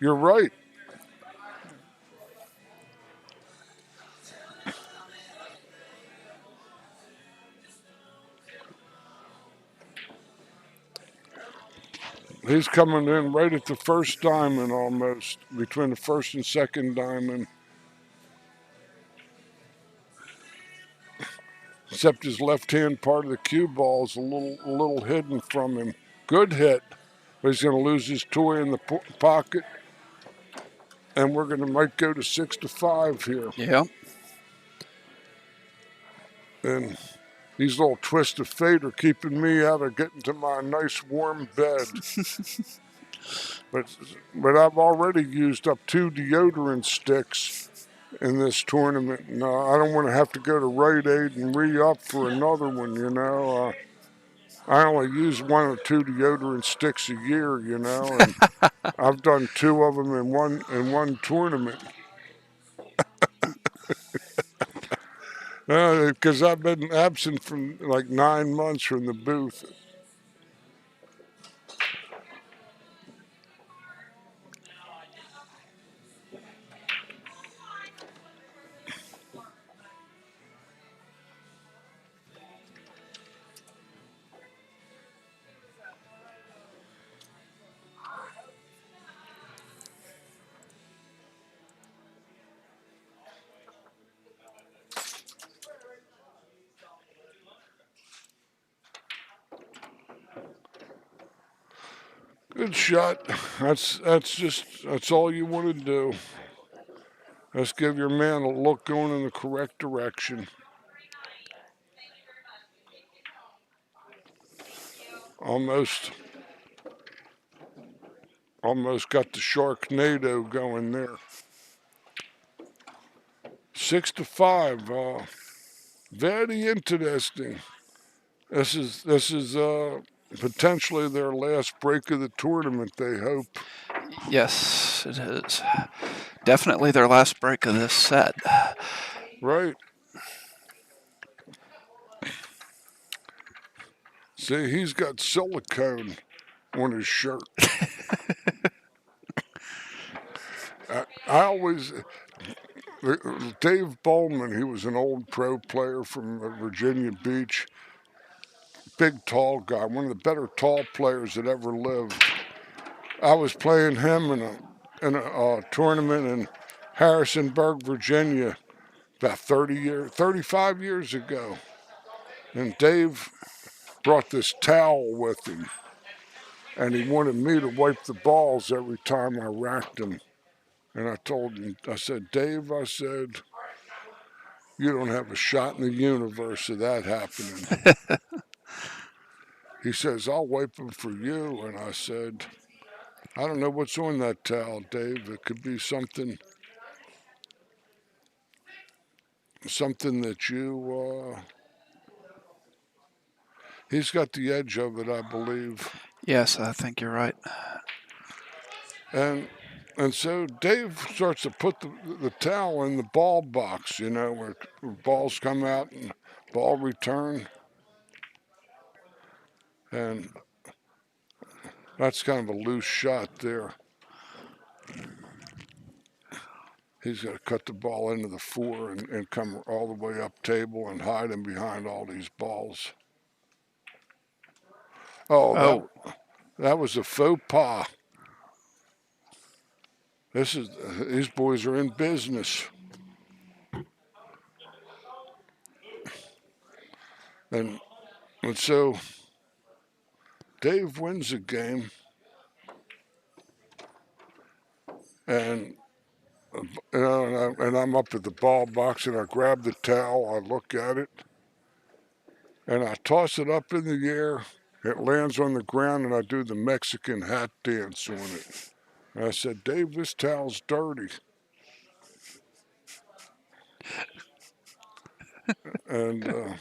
you're right. He's coming in right at the first diamond almost, between the first and second diamond. Except his left-hand part of the cue ball is a little hidden from him. Good hit, but he's going to lose his toy in the pocket, and we're going to might go to 6-5 here. Yeah. And these little twists of fate are keeping me out of getting to my nice warm bed. But I've already used up 2 deodorant sticks in this tournament. No, I don't want to have to go to Rite Aid and re-up for another one, you know. I only use 1 or 2 deodorant sticks a year, you know, and I've done 2 of them in one tournament. Because I've been absent from like 9 months from the booth. Good shot. That's all you want to do. Let's give your man a look going in the correct direction. Almost got the Sharknado going there. 6-5. Very interesting. This is potentially their last break of the tournament, they hope. Yes, it is. Definitely their last break of this set. Right. See, he's got silicone on his shirt. I always, Dave Bowman, he was an old pro player from Virginia Beach. Big, tall guy, one of the better tall players that ever lived. I was playing him in a tournament in Harrisonburg, Virginia, about 35 years ago. And Dave brought this towel with him, and he wanted me to wipe the balls every time I racked him. And I told him, I said, Dave, I said, you don't have a shot in the universe of that happening. He says, I'll wipe them for you. And I said, I don't know what's on that towel, Dave. It could be something that you, he's got the edge of it, I believe. Yes, I think you're right. And so Dave starts to put the towel in the ball box, you know, where balls come out and ball return. And that's kind of a loose shot there. He's going to cut the ball into the 4 and come all the way up table and hide him behind all these balls. Oh. That was a faux pas. These boys are in business. And so Dave wins the game. And I'm up at the ball box, and I grab the towel, I look at it, and I toss it up in the air. It lands on the ground, and I do the Mexican hat dance on it. And I said, Dave, this towel's dirty. And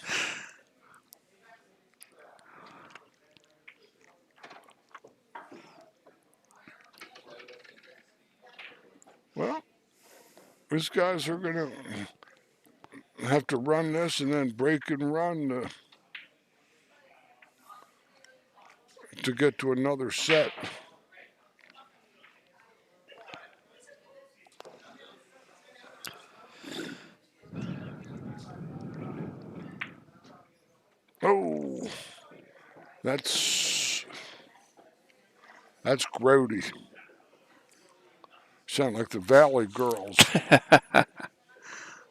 well, these guys are going to have to run this and then break and run to get to another set. Oh, that's grody. Sound like the Valley Girls.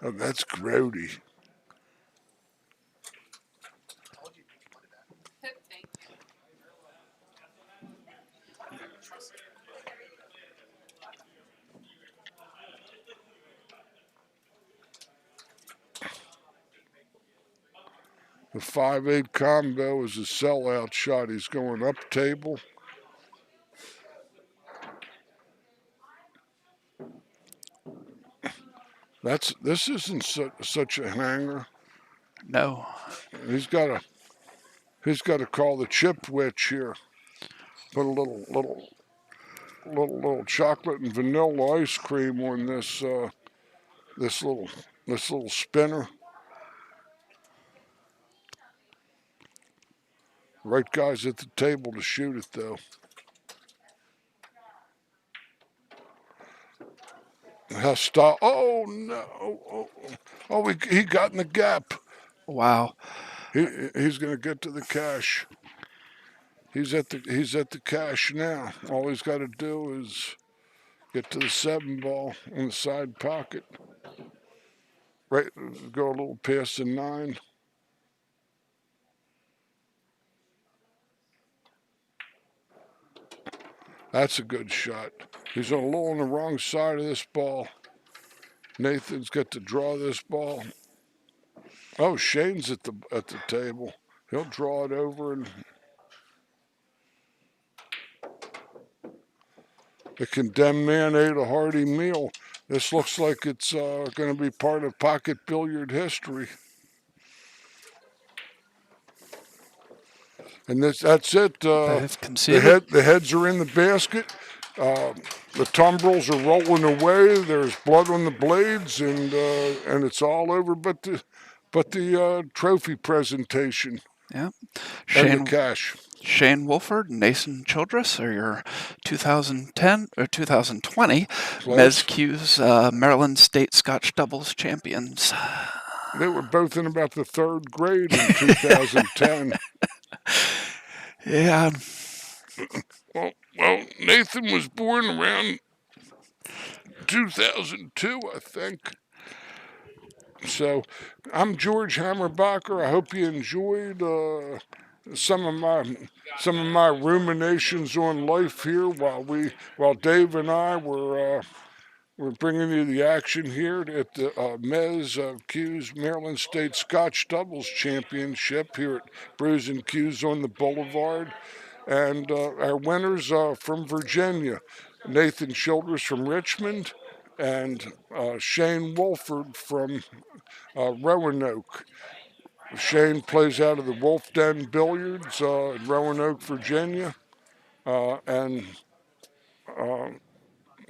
Oh, that's grody. Thank you. The 5-8 combo is a sellout shot. He's going up table. This isn't such a hanger. No. He's got to call the chip witch here. Put a little chocolate and vanilla ice cream on this this little spinner. Right guys at the table to shoot it though. Has stop. Oh no! Oh, he got in the gap. Wow. He's gonna get to the cash. He's at the cash now. All he's got to do is get to the 7 ball in the side pocket. Right, go a little past the 9. That's a good shot. He's a little on the wrong side of this ball. Nathan's got to draw this ball. Oh, Shane's at the table. He'll draw it over and the condemned man ate a hearty meal. This looks like it's going to be part of pocket billiard history. And that's it. They've conceded. The heads are in the basket. The tumbrils are rolling away. There's blood on the blades, and it's all over. But the trophy presentation. Yeah. And the cash. Shane Wolford, Nathan Childress are your 2010 or 2020 Mezz Q's Maryland State Scotch doubles champions. They were both in about the 3rd grade in 2010. Yeah. Well, Nathan was born around 2002, I think. So, I'm George Hammerbacher. I hope you enjoyed some of my ruminations on life here while Dave and I were bringing you the action here at the Mezz Q's Maryland State Scotch Doubles Championship here at Brews and Q's on the Boulevard. And our winners from Virginia, Nathan Childress from Richmond, and Shane Wolford from Roanoke. Shane plays out of the Wolf Den Billiards in Roanoke, Virginia, and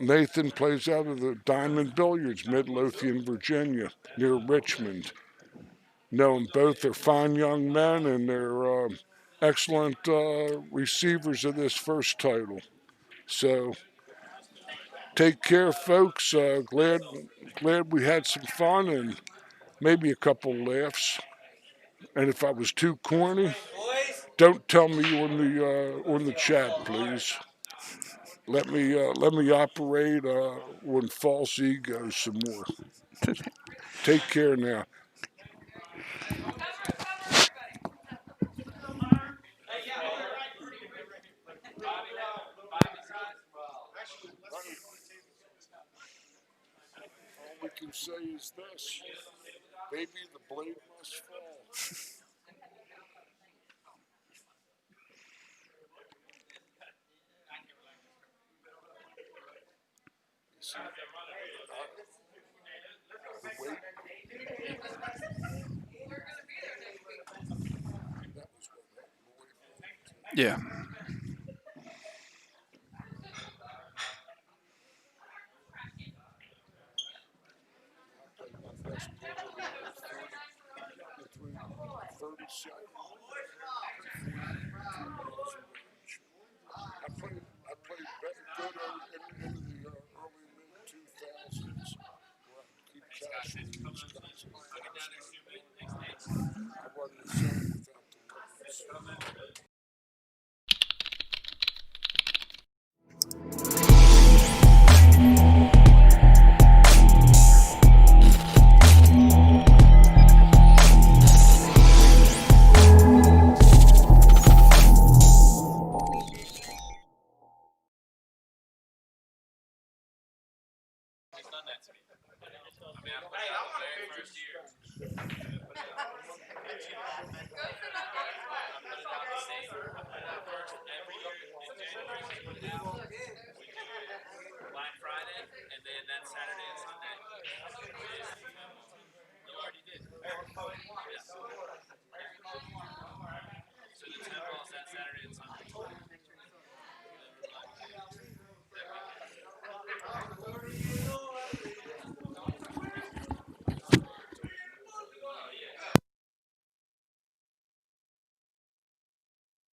Nathan plays out of the Diamond Billiards, Midlothian, Virginia, near Richmond. Know them both. They're fine young men, and they're excellent receivers of this first title. So take care, folks. Glad we had some fun and maybe a couple laughs. And if I was too corny, don't tell me on the chat, please. Let me operate on false ego some more. Take care now. All we can say is this: maybe the blade must fall. Yeah. what it's selling without the words. He's done that to me. I mean, I put it out the very first year. I put it out the same. I put it out first every year in January. We put it out. We do it Black Friday, and then that Saturday